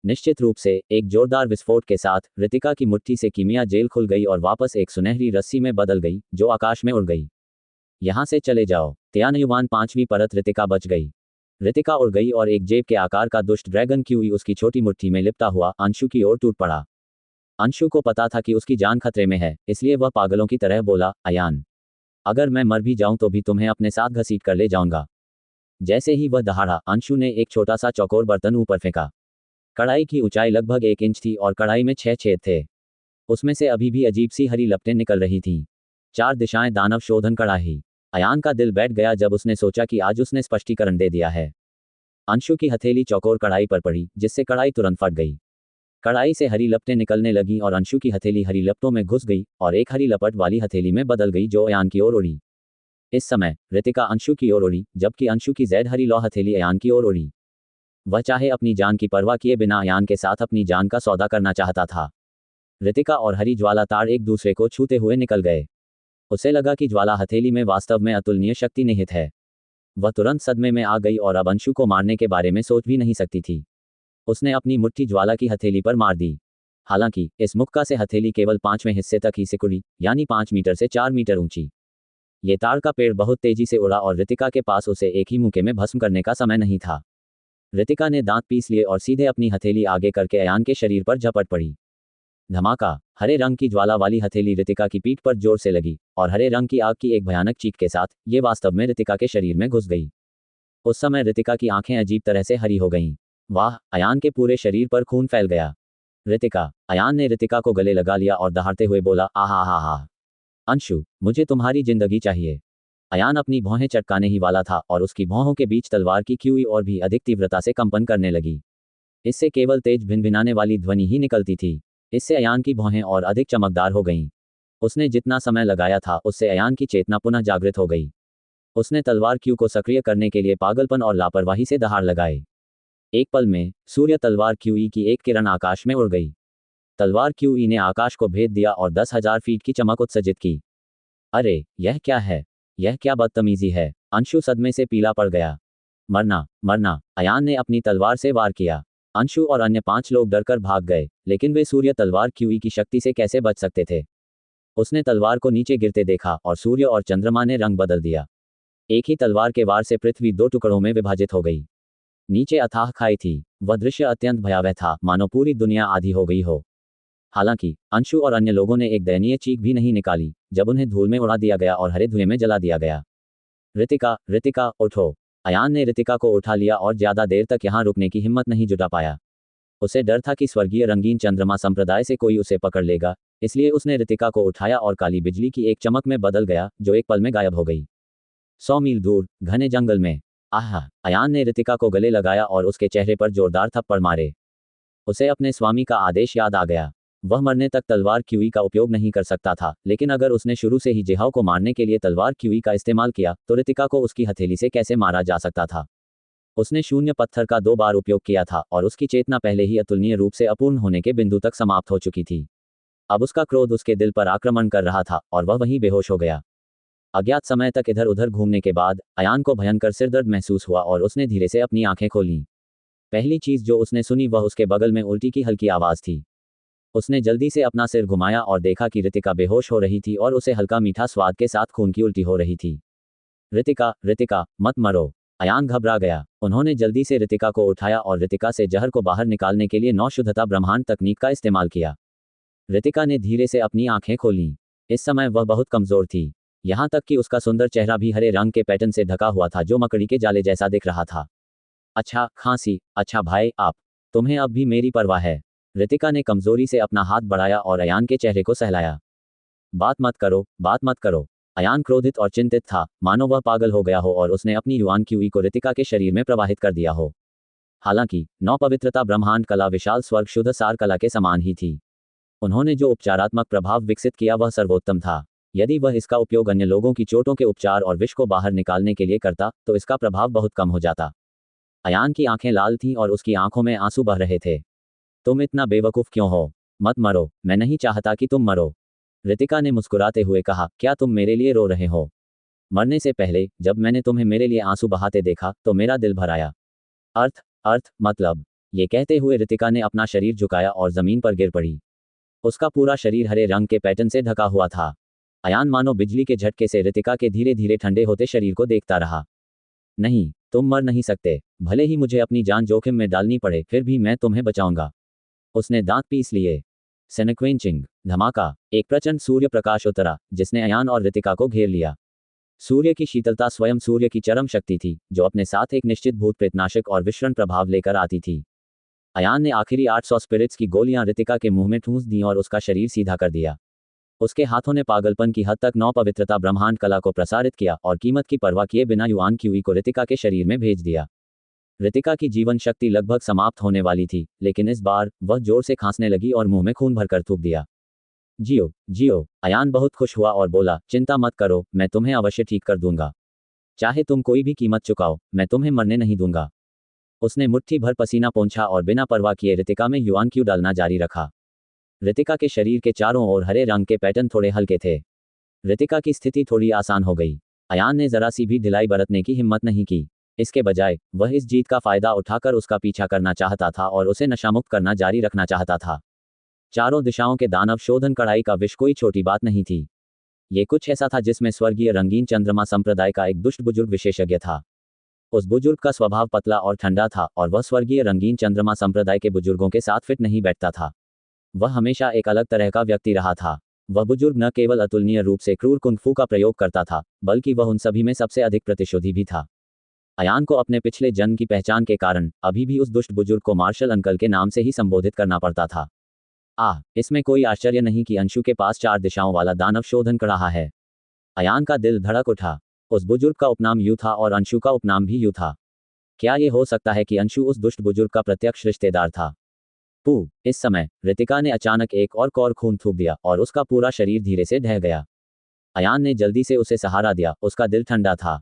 निश्चित रूप से एक जोरदार विस्फोट के साथ रितिका की मुट्ठी से कीमिया जेल खुल गई और वापस एक सुनहरी रस्सी में बदल गई, जो आकाश में उड़ गई। यहां से चले जाओ। त्यानयुवान 5वीं परत रितिका बच गई। रितिका उड़ गई और एक जेब के आकार का दुष्ट ड्रैगन क्यूई उसकी छोटी मुट्ठी में लिपटा हुआ अंशु की ओर टूट पड़ा। अंशु को पता था कि उसकी जान खतरे में है, इसलिए वह पागलों की तरह बोला, अयान, अगर मैं मर भी जाऊं तो भी तुम्हें अपने साथ घसीट कर ले जाऊंगा। जैसे ही वह दहाड़ा, अंशु ने एक छोटा सा चौकोर बर्तन ऊपर फेंका। कढ़ाई की ऊंचाई लगभग 1 इंच थी और कढ़ाई में 6 छेद थे। उसमें से अभी भी अजीब सी हरी लपटें निकल रही थीं। 4 दिशाएं दानव शोधन कढ़ाई। अयान का दिल बैठ गया जब उसने सोचा कि आज उसने स्पष्टीकरण दे दिया है। अंशु की हथेली चौकोर कढ़ाई पर पड़ी, जिससे कढ़ाई तुरंत फट गई। कढ़ाई से हरी लपटें निकलने लगीं और अंशु की हथेली हरी लपटों में घुस गई और एक हरी लपट वाली हथेली में बदल गई जो अयान की ओर उड़ी। इस समय रितिका अंशु की ओर उड़ी, जबकि अंशु की जैद हरी लौ हथेली अयान की ओर उड़ी। वह चाहे अपनी जान की परवाह किए बिना अयान के साथ अपनी जान का सौदा करना चाहता था। रितिका और हरी ज्वाला ताड़ एक दूसरे को छूते हुए निकल गए। उसे लगा कि ज्वाला हथेली में वास्तव में अतुलनीय शक्ति निहित है। वह तुरंत सदमे में आ गई और अब अंशु को मारने के बारे में सोच भी नहीं सकती थी। उसने अपनी मुट्ठी ज्वाला की हथेली पर मार दी। हालांकि इस मुक्का से हथेली केवल 5वें हिस्से तक ही सिकुड़ी, यानी 5 मीटर से 4 मीटर ऊंची। ये ताड़ का पेड़ बहुत तेजी से उड़ा और रितिका के पास उसे एक ही मुक्के में भस्म करने का समय नहीं था। रितिका ने दांत पीस लिए और सीधे अपनी हथेली आगे करके अयान के शरीर पर झपट पड़ी। धमाका। हरे रंग की ज्वाला वाली हथेली रितिका की पीठ पर जोर से लगी और हरे रंग की आग की एक भयानक चीख के साथ ये वास्तव में रितिका के शरीर में घुस गई। उस समय रितिका की आंखें अजीब तरह से हरी हो गईं। वाह, अयान के पूरे शरीर पर खून फैल गया। रितिका। अयान ने रितिका को गले लगा लिया और दहाड़ते हुए बोला, आहा हा हा। अंशु, मुझे तुम्हारी जिंदगी चाहिए। अयान अपनी भौहें चटकाने ही वाला था और उसकी भौहों के बीच तलवार की क्यूई और भी अधिक तीव्रता से कंपन करने लगी। इससे केवल तेज भिनभिनाने वाली ध्वनि ही निकलती थी। इससे अयान की भौहें और अधिक चमकदार हो गईं। उसने जितना समय लगाया था उससे अयान की चेतना पुनः जागृत हो गई। उसने तलवार क्यू को सक्रिय करने के लिए पागलपन और लापरवाही से दहाड़ लगाए। एक पल में सूर्य तलवार क्यूई की एक किरण आकाश में उड़ गई। तलवार क्यूई ने आकाश को भेद दिया और 10,000 फीट की चमक उत्सर्जित की। अरे, यह क्या है? यह क्या बदतमीजी है? अंशु सदमे से पीला पड़ गया। मरना, मरना। अयान ने अपनी तलवार से वार किया। अंशु और अन्य 5 लोग डरकर भाग गए, लेकिन वे सूर्य तलवार क्यूई की शक्ति से कैसे बच सकते थे? उसने तलवार को नीचे गिरते देखा और सूर्य और चंद्रमा ने रंग बदल दिया। एक ही तलवार के वार से पृथ्वी 2 टुकड़ों में विभाजित हो गई। नीचे अथाह खाई थी। वह दृश्य अत्यंत भयावह था, मानो पूरी दुनिया आधी हो गई हो। हालांकि अंशु और अन्य लोगों ने एक दयनीय चीख भी नहीं निकाली जब उन्हें धूल में उड़ा दिया गया और हरे धुएं में जला दिया गया। रितिका, रितिका, उठो। अयान ने रितिका को उठा लिया और ज्यादा देर तक यहां रुकने की हिम्मत नहीं जुटा पाया। उसे डर था कि स्वर्गीय रंगीन चंद्रमा संप्रदाय से कोई उसे पकड़ लेगा, इसलिए उसने रितिका को उठाया और काली बिजली की एक चमक में बदल गया जो एक पल में गायब हो गई। 100 मील दूर घने जंगल में। आहा। अयान ने रितिका को गले लगाया और उसके चेहरे पर जोरदार थप्पड़ मारे। उसे अपने स्वामी का आदेश याद आ गया। वह मरने तक तलवार क्यूई का उपयोग नहीं कर सकता था, लेकिन अगर उसने शुरू से ही जिहाओ को मारने के लिए तलवार क्यूई का इस्तेमाल किया तो रितिका को उसकी हथेली से कैसे मारा जा सकता था? उसने शून्य पत्थर का 2 बार उपयोग किया था और उसकी चेतना पहले ही अतुलनीय रूप से अपूर्ण होने के बिंदु तक समाप्त हो चुकी थी। अब उसका क्रोध उसके दिल पर आक्रमण कर रहा था और वह वहीं बेहोश हो गया। अज्ञात समय तक इधर उधर घूमने के बाद अयान को भयंकर सिरदर्द महसूस हुआ और उसने धीरे से अपनी आंखें खोलीं। पहली चीज जो उसने सुनी वह उसके बगल में उल्टी की हल्की आवाज थी। उसने जल्दी से अपना सिर घुमाया और देखा कि रितिका बेहोश हो रही थी और उसे हल्का मीठा स्वाद के साथ खून की उल्टी हो रही थी। रितिका, रितिका, मत मरो। अयान घबरा गया। उन्होंने जल्दी से रितिका को उठाया और रितिका से जहर को बाहर निकालने के लिए 9 शुद्धता ब्रह्मांड तकनीक का इस्तेमाल किया। रितिका ने धीरे से अपनी आंखें खोलीं। इस समय वह बहुत कमजोर थी, यहाँ तक कि उसका सुंदर चेहरा भी हरे रंग के पैटर्न से ढका हुआ था जो मकड़ी के जाले जैसा दिख रहा था। अच्छा, खांसी। अच्छा भाई, तुम्हें अब भी मेरी परवाह है। रितिका ने कमजोरी से अपना हाथ बढ़ाया और अयान के चेहरे को सहलाया। बात मत करो, बात मत करो। अयान क्रोधित और चिंतित था, मानो वह पागल हो गया हो और उसने अपनी युआन क्यूई को रितिका के शरीर में प्रवाहित कर दिया हो। हालांकि नौ पवित्रता ब्रह्मांड कला विशाल स्वर्ग शुद्ध सार कला के समान ही थी। उन्होंने जो उपचारात्मक प्रभाव विकसित किया वह सर्वोत्तम था। यदि वह इसका उपयोग अन्य लोगों की चोटों के उपचार और विष को बाहर निकालने के लिए करता तो इसका प्रभाव बहुत कम हो जाता। अयान की आंखें लाल थीं और उसकी आंखों में आंसू बह रहे थे। तुम इतना बेवकूफ क्यों हो? मत मरो, मैं नहीं चाहता कि तुम मरो। रितिका ने मुस्कुराते हुए कहा, क्या तुम मेरे लिए रो रहे हो? मरने से पहले जब मैंने तुम्हें मेरे लिए आंसू बहाते देखा तो मेरा दिल भर आया। अर्थ मतलब। ये कहते हुए रितिका ने अपना शरीर झुकाया और जमीन पर गिर पड़ी। उसका पूरा शरीर हरे रंग के पैटर्न से ढका हुआ था। अयान मानो बिजली के झटके से रितिका के धीरे धीरे ठंडे होते शरीर को देखता रहा। नहीं, तुम मर नहीं सकते। भले ही मुझे अपनी जान जोखिम में डालनी पड़े फिर भी मैं तुम्हें बचाऊंगा। उसने दांत पीस लिए। सेनक्वेंचिंग धमाका। एक प्रचंड सूर्य प्रकाश उतरा जिसने अयान और रितिका को घेर लिया। सूर्य की शीतलता स्वयं सूर्य की चरम शक्ति थी जो अपने साथ एक निश्चित भूत प्रेतनाशक और विषण प्रभाव लेकर आती थी। अयान ने आखिरी 800 स्पिरिट्स की गोलियां रितिका के मुंह में ठूंस दी और उसका शरीर सीधा कर दिया। उसके हाथों ने पागलपन की हद तक नौ पवित्रता ब्रह्मांड कला को प्रसारित किया और कीमत की परवाह किए बिना युआन क्यूई को रितिका के शरीर में भेज दिया। रितिका की जीवन शक्ति लगभग समाप्त होने वाली थी, लेकिन इस बार वह जोर से खांसने लगी और मुंह में खून भरकर थूक दिया। जियो जियो। अयान बहुत खुश हुआ और बोला, चिंता मत करो, मैं तुम्हें अवश्य ठीक कर दूंगा। चाहे तुम कोई भी कीमत चुकाओ, मैं तुम्हें मरने नहीं दूंगा। उसने मुट्ठी भर पसीना पोंछा और बिना परवाह किए रितिका में युआन क्यू डालना जारी रखा। रितिका के शरीर के चारों ओर हरे रंग के पैटर्न थोड़े हल्के थे। रितिका की स्थिति थोड़ी आसान हो गई। अयान ने जरा सी भी ढिलाई बरतने की हिम्मत नहीं की। इसके बजाय वह इस जीत का फायदा उठाकर उसका पीछा करना चाहता था और उसे नशामुक्त करना जारी रखना चाहता था। चारों दिशाओं के दानव शोधन कढ़ाई का विष कोई छोटी बात नहीं थी। ये कुछ ऐसा था जिसमें स्वर्गीय रंगीन चंद्रमा संप्रदाय का एक दुष्ट बुजुर्ग विशेषज्ञ था। उस बुजुर्ग का स्वभाव पतला और ठंडा था और वह स्वर्गीय रंगीन चंद्रमा संप्रदाय के बुजुर्गों के साथ फिट नहीं बैठता था। वह हमेशा एक अलग तरह का व्यक्ति रहा था। वह बुजुर्ग न केवल अतुलनीय रूप से क्रूर कुंग-फू का प्रयोग करता था, बल्कि वह उन सभी में सबसे अधिक प्रतिशोधी भी था। अयान को अपने पिछले जन्म की पहचान के कारण अभी भी उस दुष्ट बुजुर्ग को मार्शल अंकल के नाम से ही संबोधित करना पड़ता था। इसमें कोई आश्चर्य नहीं कि अंशु के पास 4 दिशाओं वाला दानव शोधन कर रहा है। अयान का दिल धड़क उठा। उस बुजुर्ग का उपनाम यू था और अंशु का उपनाम भी यू था। क्या ये हो सकता है कि अंशु उस दुष्ट बुजुर्ग का प्रत्यक्ष रिश्तेदार था? इस समय रितिका ने अचानक एक और कौर खून थूक दिया और उसका पूरा शरीर धीरे से ढह गया। अयान ने जल्दी से उसे सहारा दिया, उसका दिल ठंडा था।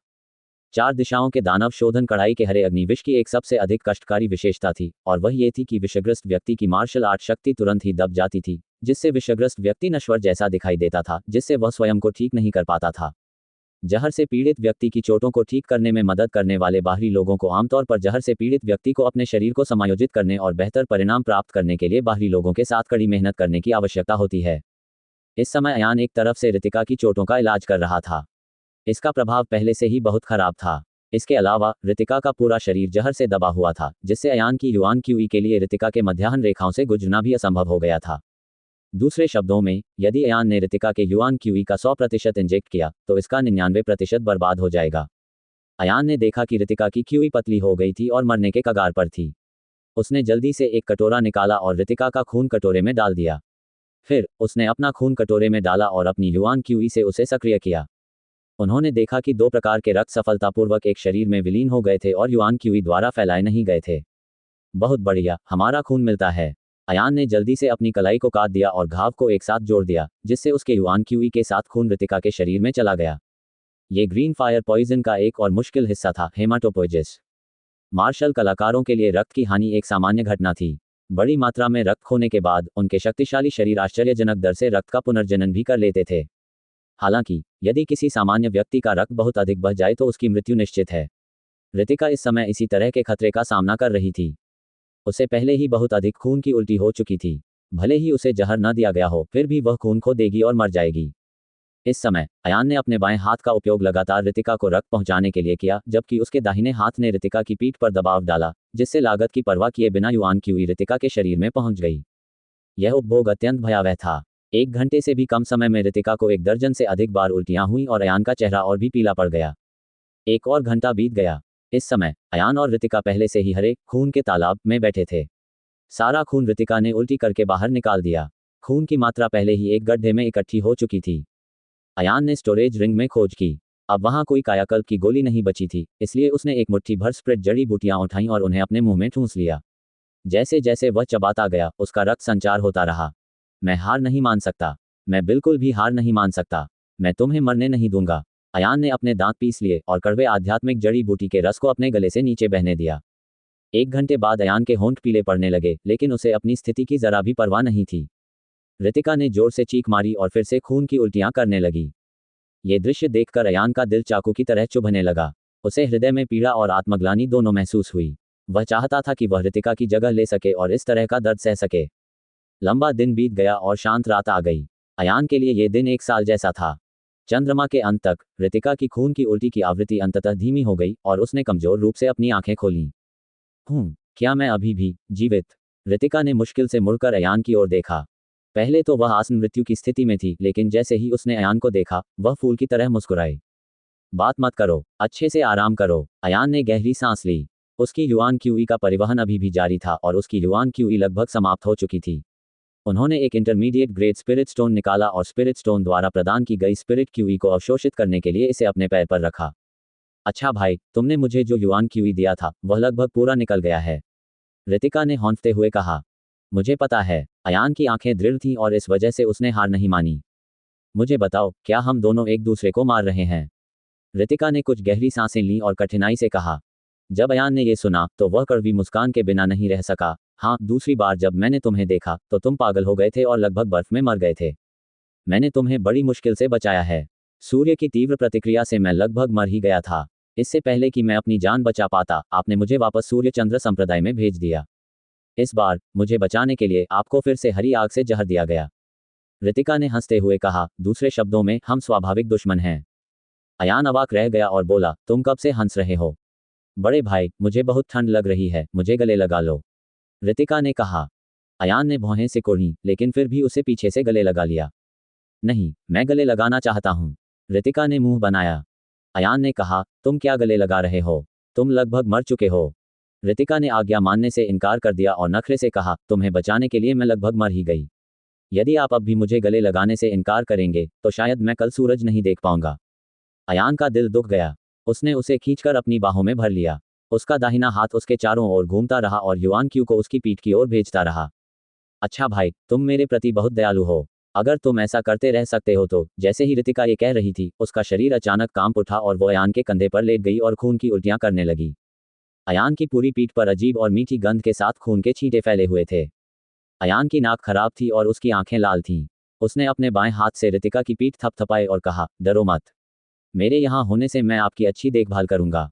4 दिशाओं के दानव शोधन कढ़ाई के हरे अग्निविष की एक सबसे अधिक कष्टकारी विशेषता थी और वह ये थी कि विषग्रस्त व्यक्ति की मार्शल आर्ट शक्ति तुरंत ही दब जाती थी, जिससे विषग्रस्त व्यक्ति नश्वर जैसा दिखाई देता था, जिससे वह स्वयं को ठीक नहीं कर पाता था। जहर से पीड़ित व्यक्ति की चोटों को ठीक करने में मदद करने वाले बाहरी लोगों को आमतौर पर जहर से पीड़ित व्यक्ति को अपने शरीर को समायोजित करने और बेहतर परिणाम प्राप्त करने के लिए बाहरी लोगों के साथ कड़ी मेहनत करने की आवश्यकता होती है। इस समय अयान एक तरफ से रितिका की चोटों का इलाज कर रहा था। इसका प्रभाव पहले से ही बहुत खराब था। इसके अलावा रितिका का पूरा शरीर जहर से दबा हुआ था, जिससे अयान की युआन क्यूई के लिए रितिका के मध्याह्न रेखाओं से गुजरना भी असंभव हो गया था। दूसरे शब्दों में, यदि अयान ने रितिका के युआन क्यूई का 100% इंजेक्ट किया तो इसका 99% बर्बाद हो जाएगा। अयान ने देखा कि रितिका की क्यूई पतली हो गई थी और मरने के कगार पर थी। उसने जल्दी से एक कटोरा निकाला और रितिका का खून कटोरे में डाल दिया। फिर उसने अपना खून कटोरे में डाला और अपनी युआन क्यूई से उसे सक्रिय किया। उन्होंने देखा कि 2 प्रकार के रक्त सफलतापूर्वक एक शरीर में विलीन हो गए थे और युआन क्यूई द्वारा फैलाए नहीं गए थे। बहुत बढ़िया, हमारा खून मिलता है। अयान ने जल्दी से अपनी कलाई को काट दिया और घाव को एक साथ जोड़ दिया, जिससे उसके युआन क्यूई के साथ खून रितिका के शरीर में चला गया। ये ग्रीन फायर पॉइजन का एक और मुश्किल हिस्सा था, हेमाटोपोइजिस। मार्शल कलाकारों के लिए रक्त की हानि एक सामान्य घटना थी। बड़ी मात्रा में रक्त खोने के बाद उनके शक्तिशाली शरीर आश्चर्यजनक दर से रक्त का पुनर्जनन भी कर लेते थे। हालांकि यदि किसी सामान्य व्यक्ति का रक्त बहुत अधिक बह जाए तो उसकी मृत्यु निश्चित है। रितिका इस समय इसी तरह के खतरे का सामना कर रही थी। उसे पहले ही बहुत अधिक खून की उल्टी हो चुकी थी। भले ही उसे जहर न दिया गया हो, फिर भी वह खून खो देगी और मर जाएगी। इस समय अयान ने अपने बाएं हाथ का उपयोग लगातार रितिका को रक्त पहुंचाने के लिए किया, जबकि उसके दाहिने हाथ ने रितिका की पीठ पर दबाव डाला, जिससे लागत की परवाह किए बिना युआन क्यूई रितिका के शरीर में पहुंच गई। यह उपभोग अत्यंत भयावह था। 1 घंटे से भी कम समय में रितिका को 1 दर्जन से अधिक बार उल्टियां हुई और अयान का चेहरा और भी पीला पड़ गया। 1 और घंटा बीत गया। इस समय अयान और रितिका पहले से ही हरे खून के तालाब में बैठे थे। सारा खून रितिका ने उल्टी करके बाहर निकाल दिया। खून की मात्रा पहले ही एक गड्ढे में इकट्ठी हो चुकी थी। अयान ने स्टोरेज रिंग में खोज की। अब वहां कोई कायाकल्प की गोली नहीं बची थी, इसलिए उसने एक मुट्ठी भर स्प्रेड जड़ी बूटियां उठाईं और उन्हें अपने मुंह में ठूंस लिया। जैसे जैसे वह चबाता गया, उसका रक्त संचार होता रहा। मैं हार नहीं मान सकता। मैं बिल्कुल भी हार नहीं मान सकता। मैं तुम्हें मरने नहीं दूंगा। अयान ने अपने दांत पीस लिए और कड़वे आध्यात्मिक जड़ी बूटी के रस को अपने गले से नीचे बहने दिया। 1 घंटे बाद अयान के होंठ पीले पड़ने लगे, लेकिन उसे अपनी स्थिति की जरा भी परवाह नहीं थी। रितिका ने जोर से चीख मारी और फिर से खून की उल्टियां करने लगी। ये दृश्य देखकर अयान का दिल चाकू की तरह चुभने लगा। उसे हृदय में पीड़ा और आत्मग्लानि दोनों महसूस हुई। वह चाहता था कि वह रितिका की जगह ले सके और इस तरह का दर्द सह सके। लंबा दिन बीत गया और शांत रात आ गई। अयान के लिए यह दिन 1 साल जैसा था। चंद्रमा के अंत तक रितिका की खून की उल्टी की आवृत्ति अंततः धीमी हो गई और उसने कमजोर रूप से अपनी आंखें खोलीं। क्या मैं अभी भी जीवित? रितिका ने मुश्किल से मुड़कर अयान की ओर देखा। पहले तो वह आसन मृत्यु की स्थिति में थी, लेकिन जैसे ही उसने अयान को देखा, वह फूल की तरह मुस्कुराई। बात मत करो, अच्छे से आराम करो। अयान ने गहरी सांस ली। उसकी युआन क्यूई का परिवहन अभी भी जारी था और उसकी युआन क्यूई लगभग समाप्त हो चुकी थी। उन्होंने एक इंटरमीडिएट ग्रेड स्पिरिट स्टोन निकाला और स्पिरिट स्टोन द्वारा प्रदान की गई स्पिरिट क्यूई को अवशोषित करने के लिए इसे अपने पैर पर रखा। अच्छा भाई, तुमने मुझे जो युआन क्यूई दिया था, वह लगभग पूरा निकल गया है, रितिका ने हौंकते हुए कहा। मुझे पता है। अयान की आंखें दृढ़ थीं और इस वजह से उसने हार नहीं मानी। मुझे बताओ, क्या हम दोनों एक दूसरे को मार रहे हैं? रितिका ने कुछ गहरी सांसें लीं और कठिनाई से कहा। जब अयान ने यह सुना, तो वह कड़वी मुस्कान के बिना नहीं रह सका। हाँ, दूसरी बार जब मैंने तुम्हें देखा, तो तुम पागल हो गए थे और लगभग बर्फ में मर गए थे। मैंने तुम्हें बड़ी मुश्किल से बचाया है। सूर्य की तीव्र प्रतिक्रिया से मैं लगभग मर ही गया था। इससे पहले कि मैं अपनी जान बचा पाता, आपने मुझे वापस सूर्य चंद्र संप्रदाय में भेज दिया। इस बार मुझे बचाने के लिए आपको फिर से हरी आग से जहर दिया गया। रितिका ने हंसते हुए कहा, दूसरे शब्दों में, हम स्वाभाविक दुश्मन हैं। अयान अवाक रह गया और बोला, तुम कब से हंस रहे हो? बड़े भाई, मुझे बहुत ठंड लग रही है, मुझे गले लगा लो, रितिका ने कहा। अयान ने भौहें सिकोड़ी, लेकिन फिर भी उसे पीछे से गले लगा लिया। नहीं, मैं गले लगाना चाहता हूं, रितिका ने मुंह बनाया। अयान ने कहा, तुम क्या गले लगा रहे हो? तुम लगभग मर चुके हो। रितिका ने आज्ञा मानने से इनकार कर दिया और नखरे से कहा, तुम्हें बचाने के लिए मैं लगभग मर ही गई। यदि आप अब भी मुझे गले लगाने से इनकार करेंगे, तो शायद मैं कल सूरज नहीं देख पाऊंगा। अयान का दिल दुख गया। उसने उसे खींचकर अपनी बाहों में भर लिया। उसका दाहिना हाथ उसके चारों ओर घूमता रहा और युआन क्यू को उसकी पीठ की ओर भेजता रहा। अच्छा भाई, तुम मेरे प्रति बहुत दयालु हो। अगर तुम ऐसा करते रह सकते हो तो। जैसे ही रितिका ये कह रही थी, उसका शरीर अचानक कांप उठा और वो अयान के कंधे पर लेट गई और खून की उल्टियां करने लगी। अयान की पूरी पीठ पर अजीब और मीठी गंध के साथ खून के छींटे फैले हुए थे। अयान की नाक खराब थी और उसकी आंखें लाल थीं। उसने अपने बाएं हाथ से रितिका की पीठ थपथपाई और कहा, डरो मत। मेरे यहाँ होने से मैं आपकी अच्छी देखभाल करूंगा।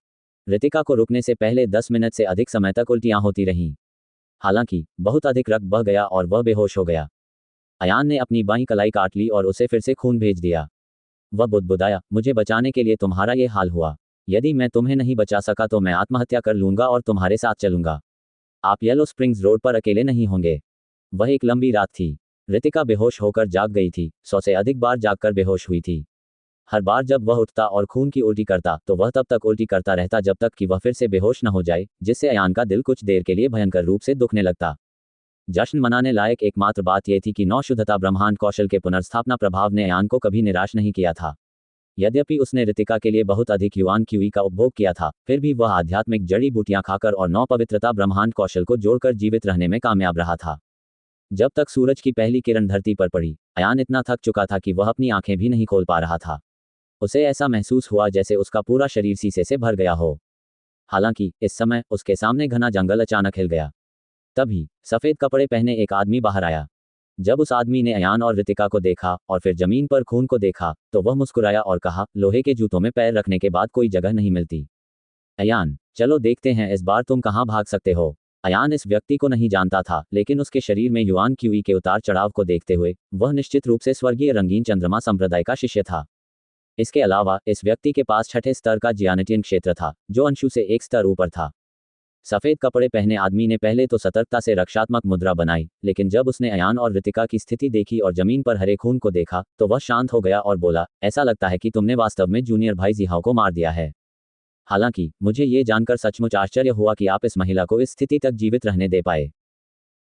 रितिका को रुकने से पहले 10 मिनट से अधिक समय तक उल्टियां होती रहीं। हालांकि बहुत अधिक रक्त बह गया और वह बेहोश हो गया। अयान ने अपनी बाईं कलाई काट ली और उसे फिर से खून भेज दिया। वह बुदबुदाया, मुझे बचाने के लिए तुम्हारा ये हाल हुआ। यदि मैं तुम्हें नहीं बचा सका तो मैं आत्महत्या कर लूंगा और तुम्हारे साथ चलूंगा। आप येलो स्प्रिंग्स रोड पर अकेले नहीं होंगे। वह एक लंबी रात थी। रितिका बेहोश होकर जाग गई थी, 100 से अधिक बार जागकर बेहोश हुई थी। हर बार जब वह उठता और खून की उल्टी करता, तो वह तब तक उल्टी करता रहता जब तक कि वह फिर से बेहोश न हो जाए, जिससे अयान का दिल कुछ देर के लिए भयंकर रूप से दुखने लगता। जश्न मनाने लायक एकमात्र बात यह थी कि नौ शुद्धता ब्रह्मांड कौशल के पुनर्स्थापना प्रभाव ने अयान को कभी निराश नहीं किया था। यद्यपि उसने रितिका के लिए बहुत अधिक युआन क्यूई का उपभोग किया था, फिर भी वह आध्यात्मिक जड़ी बूटियां खाकर और 9 पवित्रता ब्रह्मांड कौशल को जोड़कर जीवित रहने में कामयाब रहा था। जब तक सूरज की पहली किरण धरती पर पड़ी, अयान इतना थक चुका था कि वह अपनी आंखें भी नहीं खोल पा रहा था। उसे ऐसा महसूस हुआ जैसे उसका पूरा शरीर शीशे से भर गया हो। हालांकि इस समय उसके सामने घना जंगल अचानक हिल गया। तभी सफेद कपड़े पहने एक आदमी बाहर आया। जब उस आदमी ने अयान और रितिका को देखा और फिर जमीन पर खून को देखा, तो वह मुस्कुराया और कहा, लोहे के जूतों में पैर रखने के बाद कोई जगह नहीं मिलती। अयान, चलो देखते हैं इस बार तुम कहां भाग सकते हो। अयान इस व्यक्ति को नहीं जानता था, लेकिन उसके शरीर में युआन क्यूई के उतार चढ़ाव को देखते हुए वह निश्चित रूप से स्वर्गीय रंगीन चंद्रमा संप्रदाय का शिष्य था। इसके अलावा इस व्यक्ति के पास 6ठे स्तर का जियानेटियन क्षेत्र था, जो अंशु से एक स्तर ऊपर था। सफेद कपड़े पहने आदमी ने पहले तो सतर्कता से रक्षात्मक मुद्रा बनाई, लेकिन जब उसने अयान और रितिका की स्थिति देखी और जमीन पर हरे खून को देखा, तो वह शांत हो गया और बोला, ऐसा लगता है कि तुमने वास्तव में जूनियर भाई जिहाओ को मार दिया है। हालांकि मुझे ये जानकर सचमुच आश्चर्य हुआ कि आप इस महिला को इस स्थिति तक जीवित रहने दे पाए।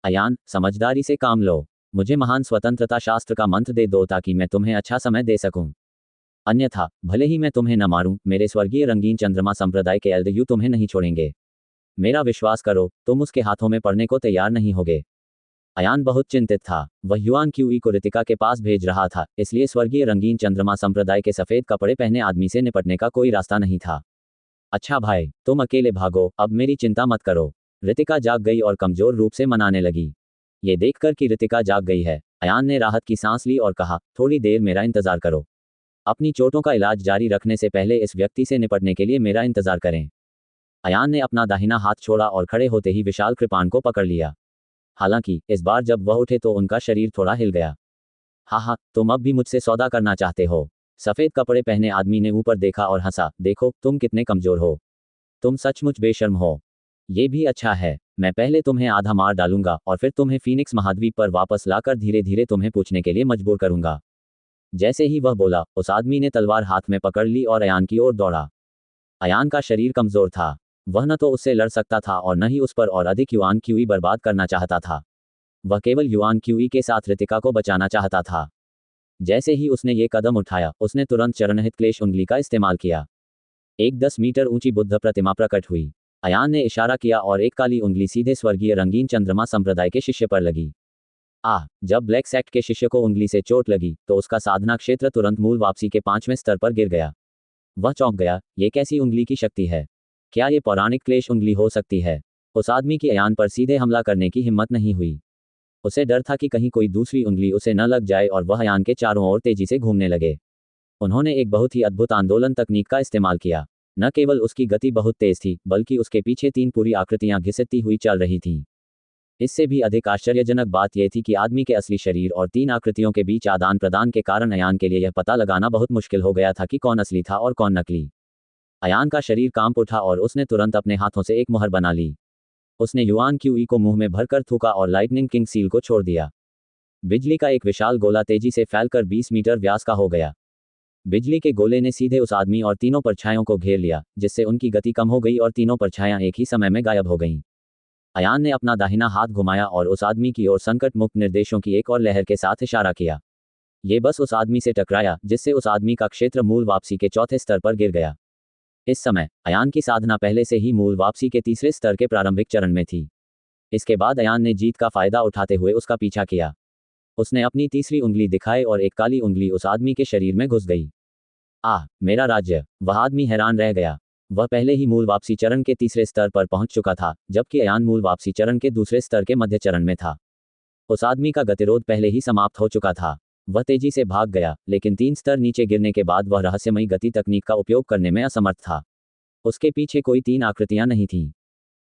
अयान, समझदारी से काम लो। मुझे महान स्वतंत्रता शास्त्र का मंत्र दे दो ताकि मैं तुम्हें अच्छा समय दे सकूं। अन्यथा भले ही मैं तुम्हें न मारूं, मेरे स्वर्गीय रंगीन चंद्रमा संप्रदाय के एल्दयू तुम्हें नहीं छोड़ेंगे। मेरा विश्वास करो, तुम उसके हाथों में पड़ने को तैयार नहीं होगे। अयान बहुत चिंतित था। वह युआन क्यूई को रितिका के पास भेज रहा था, इसलिए स्वर्गीय रंगीन चंद्रमा संप्रदाय के सफेद कपड़े पहने आदमी से निपटने का कोई रास्ता नहीं था। अच्छा भाई, तुम अकेले भागो, अब मेरी चिंता मत करो। रितिका जाग गई और कमजोर रूप से मनाने लगी। ये देखकर कि रितिका जाग गई है, अयान ने राहत की सांस ली और कहा, थोड़ी देर मेरा इंतजार करो। अपनी चोटों का इलाज जारी रखने से पहले इस व्यक्ति से निपटने के लिए मेरा इंतजार करें। अयान ने अपना दाहिना हाथ छोड़ा और खड़े होते ही विशाल कृपाण को पकड़ लिया। हालांकि इस बार जब वह उठे तो उनका शरीर थोड़ा हिल गया। हाँ, तुम अब भी मुझसे सौदा करना चाहते हो? सफेद कपड़े पहने आदमी ने ऊपर देखा और हंसा। देखो तुम कितने कमजोर हो। तुम सचमुच बेशर्म हो। ये भी अच्छा है, मैं पहले तुम्हें आधा मार डालूंगा और फिर तुम्हें फीनिक्स महाद्वीप पर वापस लाकर धीरे धीरे तुम्हें पूछने के लिए मजबूर करूंगा। जैसे ही वह बोला, उस आदमी ने तलवार हाथ में पकड़ ली और अयान की ओर दौड़ा। अयान का शरीर कमजोर था। वह न तो उससे लड़ सकता था और न ही उस पर और अधिक युआन क्यूई बर्बाद करना चाहता था। वह केवल युआन क्यूई के साथ रितिका को बचाना चाहता था। जैसे ही उसने ये कदम उठाया, उसने तुरंत चरणहित क्लेश उंगली का इस्तेमाल किया। एक 10 मीटर ऊंची बुद्ध प्रतिमा प्रकट हुई। अयान ने इशारा किया और एक काली उंगली सीधे स्वर्गीय रंगीन चंद्रमा संप्रदाय के शिष्य पर लगी। जब ब्लैक सेक्ट के शिष्य को उंगली से चोट लगी तो उसका साधना क्षेत्र तुरंत मूल वापसी के 5वें स्तर पर गिर गया। वह चौंक गया, ये कैसी उंगली की शक्ति है? क्या ये पौराणिक क्लेश उंगली हो सकती है? उस आदमी की अयान पर सीधे हमला करने की हिम्मत नहीं हुई। उसे डर था कि कहीं कोई दूसरी उंगली उसे न लग जाए और वह अयान के चारों ओर तेजी से घूमने लगे। उन्होंने एक बहुत ही अद्भुत आंदोलन तकनीक का इस्तेमाल किया। न केवल उसकी गति बहुत तेज थी, बल्कि उसके पीछे 3 पूरी आकृतियां घिसती हुई चल रही थीं। इससे भी अधिक आश्चर्यजनक बात यह थी कि आदमी के असली शरीर और 3 आकृतियों के बीच आदान प्रदान के कारण अयान के लिए यह पता लगाना बहुत मुश्किल हो गया था कि कौन असली था और कौन नकली। अयान का शरीर कांप उठा और उसने तुरंत अपने हाथों से एक मुहर बना ली। उसने युआन क्यूई को मुंह में भरकर थूका और लाइटनिंग किंग सील को छोड़ दिया। बिजली का एक विशाल गोला तेजी से फैलकर 20 मीटर व्यास का हो गया। बिजली के गोले ने सीधे उस आदमी और तीनों परछाइयों को घेर लिया, जिससे उनकी गति कम हो गई और तीनों परछाइयां एक ही समय में गायब हो गईं। अयान ने अपना दाहिना हाथ घुमाया और उस आदमी की ओर संकट मुक्त निर्देशों की एक और लहर के साथ इशारा किया। ये बस उस आदमी से टकराया, जिससे उस आदमी का क्षेत्र मूल वापसी के 4थे स्तर पर गिर गया। इस समय अयान की साधना पहले से ही मूल वापसी के 3रे स्तर के प्रारंभिक चरण में थी। इसके बाद अयान ने जीत का फायदा उठाते हुए उसका पीछा किया। उसने अपनी तीसरी उंगली दिखाई और एक काली उंगली उस आदमी के शरीर में घुस गई। मेरा राज्य! वह आदमी हैरान रह गया। वह पहले ही मूल वापसी चरण के 3रे स्तर पर पहुंच चुका था, जबकि अयान मूल वापसी चरण के 2रे स्तर के मध्य चरण में था। उस आदमी का गतिरोध पहले ही समाप्त हो चुका था। वह तेजी से भाग गया, लेकिन 3 स्तर नीचे गिरने के बाद वह रहस्यमयी गति तकनीक का उपयोग करने में असमर्थ था। उसके पीछे कोई 3 आकृतियां नहीं थीं।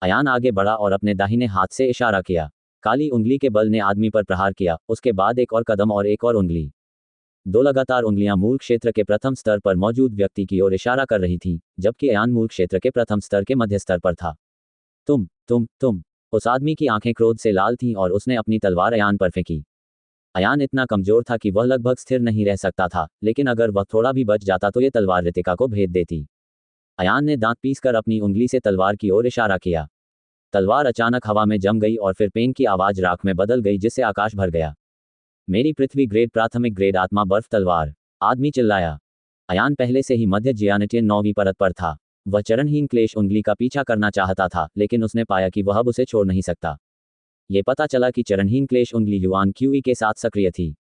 अयान आगे बढ़ा और अपने दाहिने हाथ से इशारा किया। काली उंगली के बल ने आदमी पर प्रहार किया, उसके बाद एक और कदम और एक और उंगली। 2 लगातार उंगलियां मूल क्षेत्र के प्रथम स्तर पर मौजूद व्यक्ति की ओर इशारा कर रही थीं, जबकि अयान मूल क्षेत्र के प्रथम स्तर के मध्य स्तर पर था। तुम। उस आदमी की आंखें क्रोध से लाल थीं और उसने अपनी तलवार अयान पर फेंकी। अयान इतना कमजोर था कि वह लगभग स्थिर नहीं रह सकता था, लेकिन अगर वह थोड़ा भी बच जाता तो यह तलवार रितिका को भेद देती। अयान ने दांत पीसकर अपनी उंगली से तलवार की ओर इशारा किया। तलवार अचानक हवा में जम गई और फिर पेन की आवाज राख में बदल गई, जिससे आकाश भर गया। मेरी पृथ्वी ग्रेड प्राथमिक ग्रेड आत्मा बर्फ तलवार! आदमी चिल्लाया। अयान पहले से ही मध्य जियानिटियन 9वीं परत पर था। वह चरणहीन क्लेश उंगली का पीछा करना चाहता था, लेकिन उसने पाया कि वह अब उसे छोड़ नहीं सकता। ये पता चला कि चरणहीन क्लेश उंगली युआन क्यूई के साथ सक्रिय थी।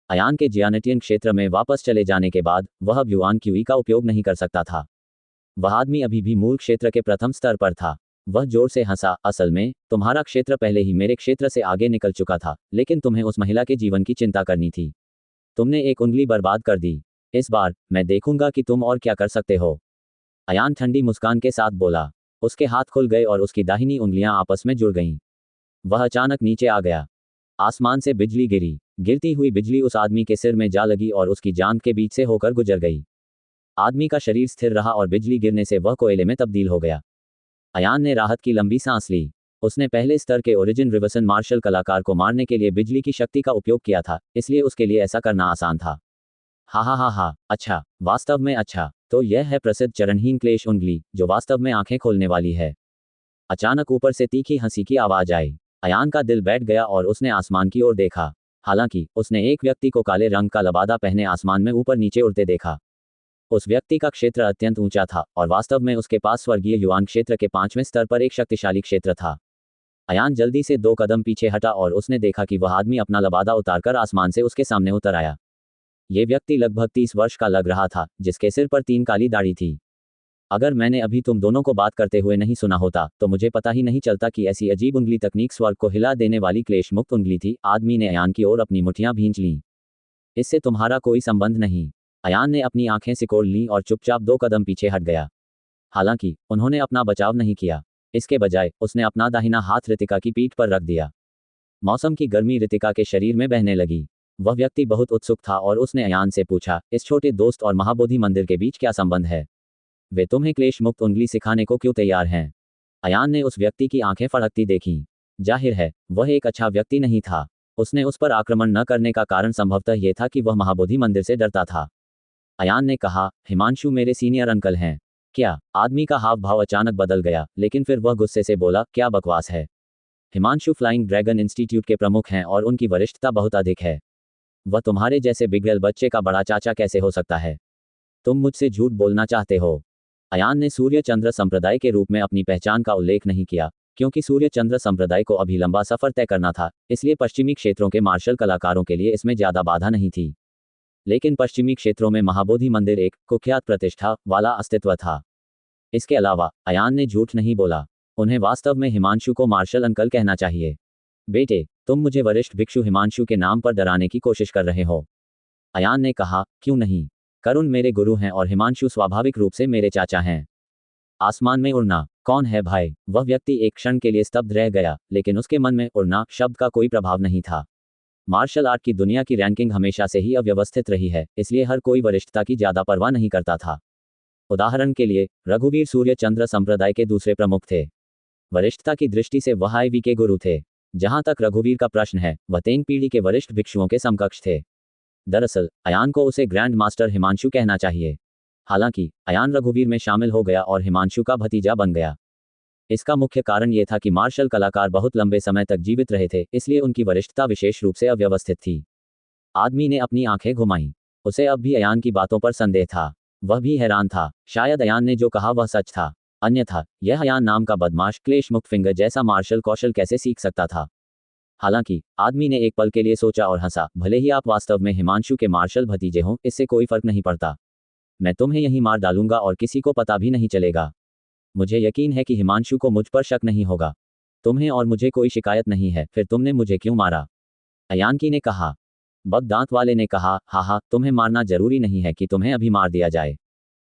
अयान के जियानिटियन क्षेत्र में वापस चले जाने के बाद वह अब युआन क्यूई का उपयोग नहीं कर सकता था। वह आदमी अभी भी मूल क्षेत्र के प्रथम स्तर पर था। वह जोर से हंसा। असल में तुम्हारा क्षेत्र पहले ही मेरे क्षेत्र से आगे निकल चुका था, लेकिन तुम्हें उस महिला के जीवन की चिंता करनी थी। तुमने एक उंगली बर्बाद कर दी। इस बार मैं देखूंगा कि तुम और क्या कर सकते हो। अयान ठंडी मुस्कान के साथ बोला। उसके हाथ खुल गए और उसकी दाहिनी उंगलियां आपस में जुड़ गईं। वह अचानक नीचे आ गया। आसमान से बिजली गिरी। गिरती हुई बिजली उस आदमी के सिर में जा लगी और उसकी जांघ के बीच से होकर गुजर गई। आदमी का शरीर स्थिर रहा और बिजली गिरने से वह कोयले में तब्दील हो गया। अयान ने राहत की लंबी सांस ली। उसने पहले स्तर के ओरिजिन रिवर्सन मार्शल कलाकार को मारने के लिए बिजली की शक्ति का उपयोग किया था, इसलिए उसके लिए ऐसा करना आसान था। हा, अच्छा, वास्तव में अच्छा। तो यह है प्रसिद्ध चरणहीन क्लेश उंगली, जो वास्तव में आंखें खोलने वाली है। अचानक ऊपर से तीखी हंसी की आवाज आई। अयान का दिल बैठ गया और उसने आसमान की ओर देखा। हालांकि उसने एक व्यक्ति को काले रंग का लबादा पहने आसमान में ऊपर नीचे उड़ते देखा। उस व्यक्ति का क्षेत्र अत्यंत ऊंचा था और वास्तव में उसके पास स्वर्गीय युआन क्षेत्र के 5वें स्तर पर एक शक्तिशाली क्षेत्र था। अयान जल्दी से 2 कदम पीछे हटा और उसने देखा कि वह आदमी अपना लबादा उतारकर आसमान से उसके सामने उतर आया। ये व्यक्ति लगभग 30 वर्ष का लग रहा था, जिसके सिर पर 3 काली दाढ़ी थी। अगर मैंने अभी तुम दोनों को बात करते हुए नहीं सुना होता तो मुझे पता ही नहीं चलता कि ऐसी अजीब उंगली तकनीक स्वर्ग को हिला देने वाली क्लेश मुक्त उंगली थी। आदमी ने अयान की ओर अपनी मुठ्ठियां भींच लीं। इससे तुम्हारा कोई संबंध नहीं। अयान ने अपनी आंखें सिकोड़ लीं और चुपचाप 2 कदम पीछे हट गया। हालांकि उन्होंने अपना बचाव नहीं किया। इसके बजाय उसने अपना दाहिना हाथ रितिका की पीठ पर रख दिया। मौसम की गर्मी रितिका के शरीर में बहने लगी। वह व्यक्ति बहुत उत्सुक था और उसने अयान से पूछा, इस छोटे दोस्त और महाबोधि मंदिर के बीच क्या संबंध है? वे तुम्हें क्लेश मुक्त उंगली सिखाने को क्यों तैयार हैं? अयान ने उस व्यक्ति की आंखें फड़कती देखीं। जाहिर है वह एक अच्छा व्यक्ति नहीं था। उसने उस पर आक्रमण न करने का कारण संभवतः यह था कि वह महाबोधि मंदिर से डरता था। अयान ने कहा, हिमांशु मेरे सीनियर अंकल हैं। क्या? आदमी का हाव भाव अचानक बदल गया, लेकिन फिर वह गुस्से से बोला, क्या बकवास है? हिमांशु फ्लाइंग ड्रैगन इंस्टीट्यूट के प्रमुख हैं और उनकी वरिष्ठता बहुत अधिक है। वह तुम्हारे जैसे बिगड़ेल बच्चे का बड़ा चाचा कैसे हो सकता है? तुम मुझसे झूठ बोलना चाहते हो। अयान ने सूर्य चंद्र संप्रदाय के रूप में अपनी पहचान का उल्लेख नहीं किया, क्योंकि सूर्य चंद्र संप्रदाय को अभी लंबा सफर तय करना था, इसलिए पश्चिमी क्षेत्रों के मार्शल कलाकारों के लिए इसमें ज्यादा बाधा नहीं थी। लेकिन पश्चिमी क्षेत्रों में महाबोधि मंदिर एक कुख्यात प्रतिष्ठा वाला अस्तित्व था। इसके अलावा अयान ने झूठ नहीं बोला। उन्हें वास्तव में हिमांशु को मार्शल अंकल कहना चाहिए। बेटे, तुम मुझे वरिष्ठ भिक्षु हिमांशु के नाम पर डराने की कोशिश कर रहे हो। अयान ने कहा, क्यों नहीं? करुण मेरे गुरु हैं और हिमांशु स्वाभाविक रूप से मेरे चाचा हैं। आसमान में उड़ना कौन है भाई? वह व्यक्ति एक क्षण के लिए स्तब्ध रह गया, लेकिन उसके मन में उड़ना शब्द का कोई प्रभाव नहीं था। मार्शल आर्ट की दुनिया की रैंकिंग हमेशा से ही अव्यवस्थित रही है, इसलिए हर कोई वरिष्ठता की ज्यादा परवाह नहीं करता था। उदाहरण के लिए, रघुवीर सूर्य चंद्र संप्रदाय के दूसरे प्रमुख थे। वरिष्ठता की दृष्टि से वह आईवी के गुरु थे। जहां तक रघुवीर का प्रश्न है, वह तेंग पीढ़ी के वरिष्ठ भिक्षुओं के समकक्ष थे। दरअसल अयान को उसे ग्रैंड मास्टर हिमांशु कहना चाहिए। हालांकि अयान रघुवीर में शामिल हो गया और हिमांशु का भतीजा बन गया। इसका मुख्य कारण यह था कि मार्शल कलाकार बहुत लंबे समय तक जीवित रहे थे, इसलिए उनकी वरिष्ठता विशेष रूप से अव्यवस्थित थी। आदमी ने अपनी आंखें घुमाईं। उसे अब भी अयान की बातों पर संदेह था। वह भी हैरान था। शायद अयान ने जो कहा वह सच था। अन्यथा यह अयान नाम का बदमाश क्लेश मुक्त फिंगर जैसा मार्शल कौशल कैसे सीख सकता था? हालांकि आदमी ने एक पल के लिए सोचा और हंसा। भले ही आप वास्तव में हिमांशु के मार्शल भतीजे हों, इससे कोई फर्क नहीं पड़ता। मैं तुम्हें यहीं मार डालूंगा और किसी को पता भी नहीं चलेगा। मुझे यकीन है कि हिमांशु को मुझ पर शक नहीं होगा। तुम्हें और मुझे कोई शिकायत नहीं है, फिर तुमने मुझे क्यों मारा? अयानकी ने कहा। बग दांत वाले ने कहा, हाँ, तुम्हें मारना जरूरी नहीं है कि तुम्हें अभी मार दिया जाए।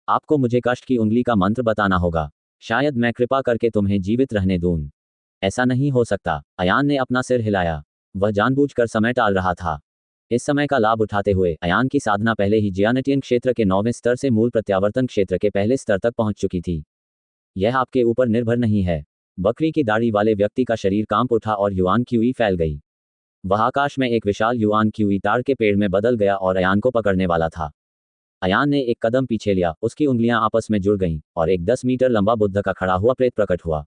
आपको मुझे कष्ट की उंगली का मंत्र बताना होगा। शायद मैं कृपा करके तुम्हें जीवित रहने दूं। ऐसा नहीं हो सकता। अयान ने अपना सिर हिलाया। वह जानबूझकर समय टाल रहा था। इस समय का लाभ उठाते हुए अयान की साधना पहले ही जियानटियन क्षेत्र के 9वें स्तर से मूल प्रत्यावर्तन क्षेत्र के पहले स्तर तक पहुंच चुकी थी। यह आपके ऊपर निर्भर नहीं है। बकरी की दाढ़ी वाले व्यक्ति का शरीर कांप उठा और युआन क्यूई फैल गई। वह आकाश में एक विशाल युआन क्यूई ताड़ के पेड़ में बदल गया और अयान को पकड़ने वाला था। अयान ने एक कदम पीछे लिया, उसकी उंगलियां आपस में जुड़ गईं और एक 10 मीटर लंबा बुद्ध का खड़ा हुआ प्रेत प्रकट हुआ।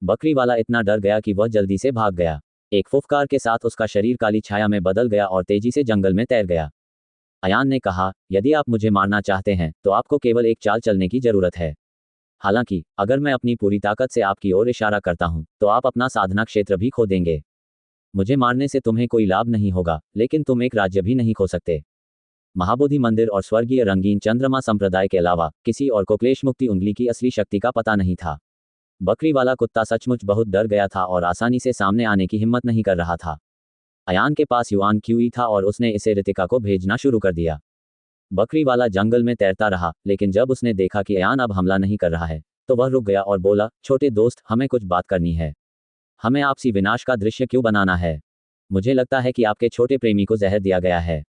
बकरी वाला इतना डर गया कि वह जल्दी से भाग गया। एक फुफकार के साथ उसका शरीर काली छाया में बदल गया और तेजी से जंगल में तैर गया। अयान ने कहा, यदि आप मुझे मारना चाहते हैं तो आपको केवल एक चाल चलने की जरूरत है। हालांकि अगर मैं अपनी पूरी ताकत से आपकी ओर इशारा करता हूं तो आप अपना साधना क्षेत्र भी खो देंगे। मुझे मारने से तुम्हें कोई लाभ नहीं होगा, लेकिन तुम एक राज्य भी नहीं खो सकते। महाबोधि मंदिर और स्वर्गीय रंगीन चंद्रमा संप्रदाय के अलावा किसी और को क्लेश मुक्ति उंगली की असली शक्ति का पता नहीं था। बकरी वाला कुत्ता सचमुच बहुत डर गया था और आसानी से सामने आने की हिम्मत नहीं कर रहा था। अयान के पास युआन क्यूई था और उसने इसे रितिका को भेजना शुरू कर दिया। बकरी वाला जंगल में तैरता रहा, लेकिन जब उसने देखा कि अयान अब हमला नहीं कर रहा है तो वह रुक गया और बोला, छोटे दोस्त, हमें कुछ बात करनी है। हमें आपसी विनाश का दृश्य क्यों बनाना है? मुझे लगता है कि आपके छोटे प्रेमी को जहर दिया गया है।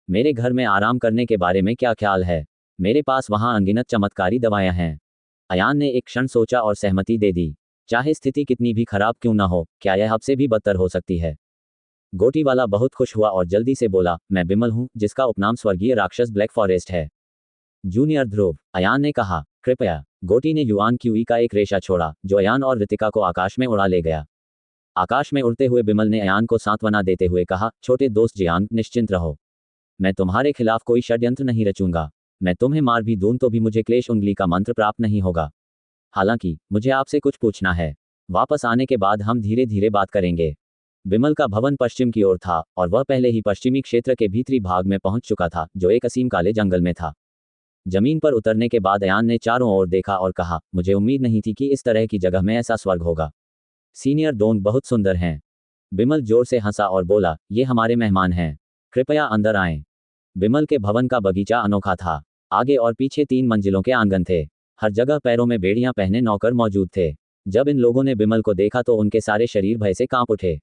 मेरे घर में आराम करने के बारे में क्या ख्याल है? मेरे पास वहां अनगिनत चमत्कारी दवाएं हैं। अयान ने एक क्षण सोचा और सहमति दे दी। चाहे स्थिति कितनी भी खराब क्यों न हो, क्या यह सबसे भी बदतर हो सकती है? गोटी वाला बहुत खुश हुआ और जल्दी से बोला, मैं बिमल हूं, जिसका उपनाम स्वर्गीय राक्षस ब्लैक फॉरेस्ट है। जूनियर ध्रुव, अयान ने कहा। कृपया। गोटी ने युआन क्यूई का एक रेशा छोड़ा जो अयान और रितिका को आकाश में उड़ा ले गया। आकाश में उड़ते हुए बिमल ने अयान को सांत्वना देते हुए कहा, छोटे दोस्त जियांग, निश्चिंत रहो। मैं तुम्हारे खिलाफ कोई षड्यंत्र नहीं रचूंगा। मैं तुम्हें मार भी दूं तो भी मुझे क्लेश उंगली का मंत्र प्राप्त नहीं होगा। हालांकि मुझे आपसे कुछ पूछना है। वापस आने के बाद हम धीरे धीरे बात करेंगे। बिमल का भवन पश्चिम की ओर था और वह पहले ही पश्चिमी क्षेत्र के भीतरी भाग में पहुंच चुका था, जो एक असीम काले जंगल में था। जमीन पर उतरने के बाद अयान ने चारों ओर देखा और कहा, मुझे उम्मीद नहीं थी कि इस तरह की जगह में ऐसा स्वर्ग होगा। सीनियर डोंग बहुत सुंदर हैं। बिमल जोर से हंसा और बोला, ये हमारे मेहमान हैं, कृपया अंदर आएं। बिमल के भवन का बगीचा अनोखा था। आगे और पीछे 3 मंजिलों के आंगन थे। हर जगह पैरों में बेड़ियां पहने नौकर मौजूद थे। जब इन लोगों ने बिमल को देखा तो उनके सारे शरीर भय से कांप उठे।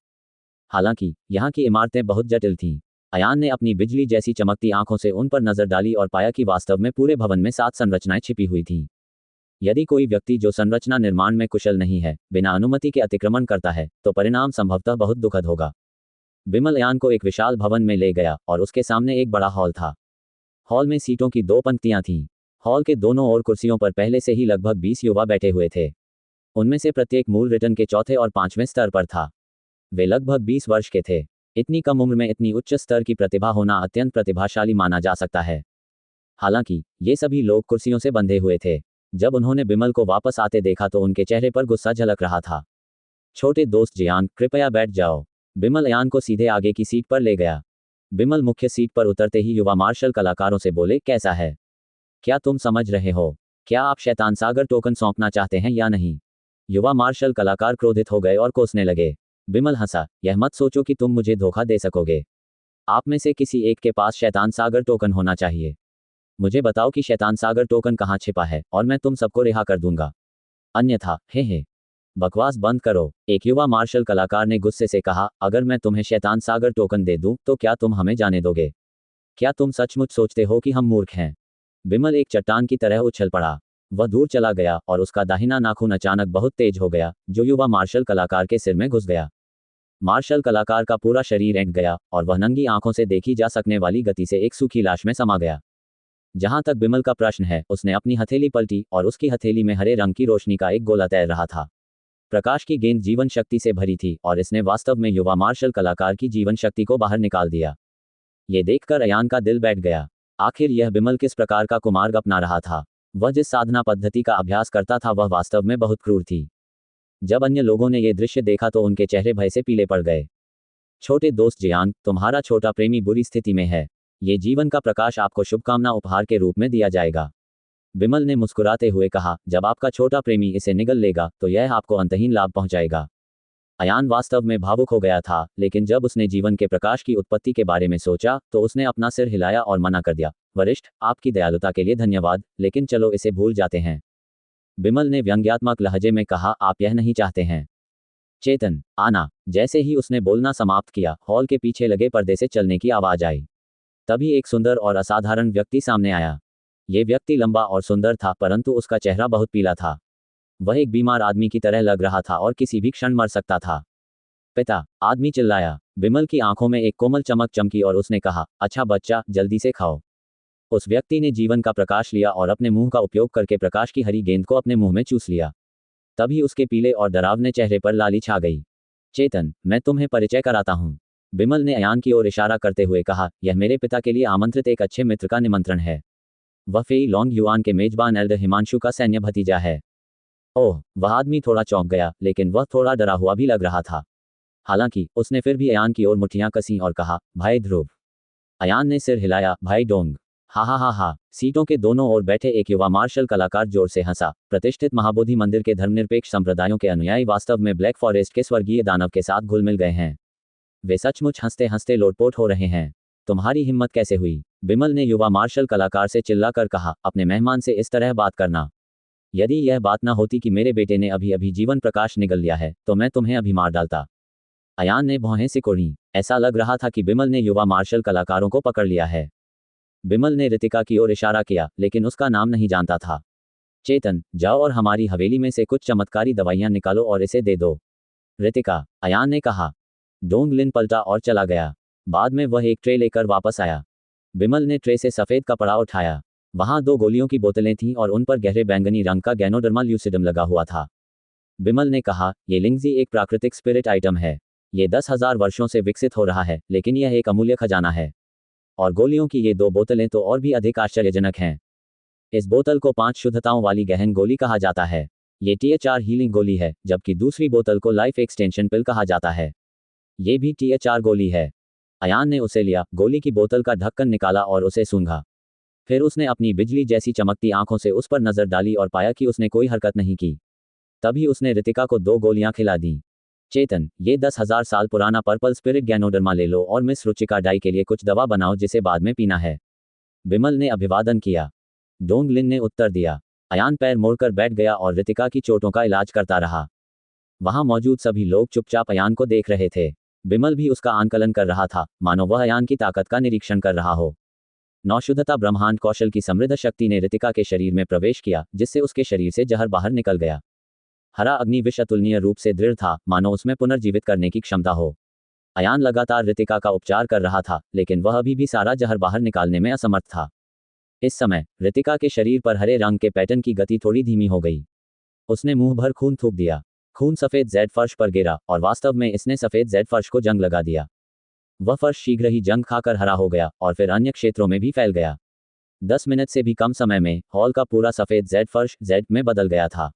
हालांकि यहाँ की इमारतें बहुत जटिल थीं। अयान ने अपनी बिजली जैसी चमकती आंखों से उन पर नजर डाली और पाया कि वास्तव में पूरे भवन में 7 संरचनाएं छिपी हुई थीं। यदि कोई व्यक्ति जो संरचना निर्माण में कुशल नहीं है, बिना अनुमति के अतिक्रमण करता है, तो परिणाम संभवतः बहुत दुखद होगा। बिमल अयान को एक विशाल भवन में ले गया और उसके सामने एक बड़ा हॉल था। हॉल में सीटों की 2 पंक्तियां थीं। हॉल के दोनों ओर कुर्सियों पर पहले से ही लगभग 20 युवा बैठे हुए थे। उनमें से प्रत्येक मूल रिटर्न के चौथे और 5वें स्तर पर था। वे लगभग 20 वर्ष के थे। इतनी कम उम्र में इतनी उच्च स्तर की प्रतिभा होना अत्यंत प्रतिभाशाली माना जा सकता है। हालांकि ये सभी लोग कुर्सियों से बंधे हुए थे। जब उन्होंने बिमल को वापस आते देखा तो उनके चेहरे पर गुस्सा झलक रहा था। छोटे दोस्त जियान, कृपया बैठ जाओ। बिमल अयान को सीधे आगे की सीट पर ले गया। बिमल मुख्य सीट पर उतरते ही युवा मार्शल कलाकारों से बोले, कैसा है? क्या तुम समझ रहे हो? क्या आप शैतान सागर टोकन सौंपना चाहते हैं या नहीं? युवा मार्शल कलाकार क्रोधित हो गए और कोसने लगे। बिमल हंसा, यह मत सोचो कि तुम मुझे धोखा दे सकोगे। आप में से किसी एक के पास शैतान सागर टोकन होना चाहिए। मुझे बताओ कि शैतान सागर टोकन कहाँ छिपा है और मैं तुम सबको रिहा कर दूंगा। अन्यथा हे बकवास बंद करो। एक युवा मार्शल कलाकार ने गुस्से से कहा, अगर मैं तुम्हें शैतान सागर टोकन दे दूं तो क्या तुम हमें जाने दोगे? क्या तुम सचमुच सोचते हो कि हम मूर्ख हैं? बिमल एक चट्टान की तरह उछल पड़ा। वह दूर चला गया और उसका दाहिना नाखून अचानक बहुत तेज हो गया, जो युवा मार्शल कलाकार के सिर में घुस गया। मार्शल कलाकार का पूरा शरीर ऐंठ गया और वह नंगी आंखों से देखी जा सकने वाली गति से एक सूखी लाश में समा गया। जहां तक बिमल का प्रश्न है, उसने अपनी हथेली पलटी और उसकी हथेली में हरे रंग की रोशनी का एक गोला तैर रहा था। प्रकाश की गेंद जीवन शक्ति से भरी थी और इसने वास्तव में युवा मार्शल कलाकार की जीवन शक्ति को बाहर निकाल दिया। ये देखकर अयान का दिल बैठ गया। आखिर यह बिमल किस प्रकार का कुमार्ग अपना रहा था? वह जिस साधना पद्धति का अभ्यास करता था वह वास्तव में बहुत क्रूर थी। जब अन्य लोगों ने यह दृश्य देखा तो उनके चेहरे भय से पीले पड़ गए। छोटे दोस्त जियान, तुम्हारा छोटा प्रेमी बुरी स्थिति में है। ये जीवन का प्रकाश आपको शुभकामना उपहार के रूप में दिया जाएगा। बिमल ने मुस्कुराते हुए कहा, जब आपका छोटा प्रेमी इसे निगल लेगा तो यह आपको अंतहीन लाभ पहुंचाएगा। अयान वास्तव में भावुक हो गया था, लेकिन जब उसने जीवन के प्रकाश की उत्पत्ति के बारे में सोचा तो उसने अपना सिर हिलाया और मना कर दिया। वरिष्ठ, आपकी दयालुता के लिए धन्यवाद, लेकिन चलो इसे भूल जाते हैं। बिमल ने व्यंग्यात्मक लहजे में कहा, आप यह नहीं चाहते हैं? चेतन, आना। जैसे ही उसने बोलना समाप्त किया, हॉल के पीछे लगे पर्दे से चलने की आवाज आई। तभी एक सुंदर और असाधारण व्यक्ति सामने आया। ये व्यक्ति लंबा और सुंदर था, परंतु उसका चेहरा बहुत पीला था। वह एक बीमार आदमी की तरह लग रहा था और किसी भी क्षण मर सकता था। पिता, आदमी चिल्लाया। बिमल की आंखों में एक कोमल चमक चमकी और उसने कहा, अच्छा बच्चा, जल्दी से खाओ। उस व्यक्ति ने जीवन का प्रकाश लिया और अपने मुंह का उपयोग करके प्रकाश की हरी गेंद को अपने मुंह में चूस लिया। तभी उसके पीले और डरावने चेहरे पर लाली छा गई। चेतन, मैं तुम्हें परिचय कराता हूँ। बिमल ने अयान की ओर इशारा करते हुए कहा, यह मेरे पिता के लिए आमंत्रित एक अच्छे मित्र का निमंत्रण है। वह फेई लॉन्ग युआन के मेजबान एल्डर हिमांशु का सैन्य भतीजा है। ओह, वह आदमी थोड़ा चौंक गया, लेकिन वह थोड़ा डरा हुआ भी लग रहा था। हालांकि उसने फिर भी अयान की ओर मुट्ठियां कसी और कहा, भाई ध्रुव। अयान ने सिर हिलाया, भाई डोंग। हा। सीटों के दोनों ओर बैठे एक युवा मार्शल कलाकार जोर से हंसा। प्रतिष्ठित महाबोधि मंदिर के धर्मनिरपेक्ष संप्रदायों के अनुयायी वास्तव में ब्लैक फॉरेस्ट के स्वर्गीय दानव के साथ घुल मिल गए हैं। वे सचमुच हंसते हंसते लोटपोट हो रहे हैं। तुम्हारी हिम्मत कैसे हुई? बिमल ने युवा मार्शल कलाकार से चिल्लाकर कहा, अपने मेहमान से इस तरह बात करना। यदि यह बात न होती कि मेरे बेटे ने अभी अभी जीवन प्रकाश निगल लिया है तो मैं तुम्हें अभी मार डालता। अयान ने भौहें सिकोड़ी। ऐसा लग रहा था कि बिमल ने युवा मार्शल कलाकारों को पकड़ लिया है। बिमल ने रितिका की ओर इशारा किया, लेकिन उसका नाम नहीं जानता था। चेतन, जाओ और हमारी हवेली में से कुछ चमत्कारी दवाइयां निकालो और इसे दे दो। रितिका, अयान ने कहा। डोंग लिन पलटा और चला गया। बाद में वह एक ट्रे लेकर वापस आया। बिमल ने ट्रे से सफेद कपड़ा उठाया। वहां 2 गोलियों की बोतलें थीं और उन पर गहरे बैंगनी रंग का गैनोडर्मा ल्यूसिडम लगा हुआ था। बिमल ने कहा, ये लिंगजी एक प्राकृतिक स्पिरिट आइटम है। ये 10,000 वर्षों से विकसित हो रहा है, लेकिन यह एक अमूल्य खजाना है। और गोलियों की ये 2 बोतलें तो और भी अधिक आश्चर्यजनक हैं। इस बोतल को 5 शुद्धताओं वाली गहन गोली कहा जाता है। ये THR हीलिंग गोली है, जबकि दूसरी बोतल को लाइफ एक्सटेंशन पिल कहा जाता है। ये भी THR गोली है। अयान ने उसे लिया, गोली की बोतल का ढक्कन निकाला और उसे सूंघा। फिर उसने अपनी बिजली जैसी चमकती आंखों से उस पर नजर डाली और पाया कि उसने कोई हरकत नहीं की। तभी उसने रितिका को 2 गोलियां खिला दी। चेतन, ये 10,000 साल पुराना पर्पल स्पिरिट गैनोडर्मा ले लो और मिस रुचिका डाई के लिए कुछ दवा बनाओ जिसे बाद में पीना है। बिमल ने अभिवादन किया। डोंगलिन ने उत्तर दिया। अयान पैर मोड़कर बैठ गया और रितिका की चोटों का इलाज करता रहा। वहां मौजूद सभी लोग चुपचाप अयान को देख रहे थे। बिमल भी उसका आंकलन कर रहा था, मानो वह अयान की ताकत का निरीक्षण कर रहा हो। नौशुद्धता ब्रह्मांड कौशल की समृद्ध शक्ति ने रितिका के शरीर में प्रवेश किया, जिससे उसके शरीर से जहर बाहर निकल गया। हरा अग्नि विष अतुलनीय रूप से दृढ़ था, मानो उसमें पुनर्जीवित करने की क्षमता हो। अयान लगातार रितिका का उपचार कर रहा था, लेकिन वह अभी भी सारा जहर बाहर निकालने में असमर्थ था। इस समय रितिका के शरीर पर हरे रंग के पैटर्न की गति थोड़ी धीमी हो गई। उसने मुंह भर खून थूक दिया। खून सफेद जेड फर्श पर गिरा और वास्तव में इसने सफेद जेड फर्श को जंग लगा दिया। वह फर्श शीघ्र ही जंग खाकर हरा हो गया और फिर अन्य क्षेत्रों में भी फैल गया। 10 मिनट से भी कम समय में हॉल का पूरा सफेद जेड फर्श जेड में बदल गया था।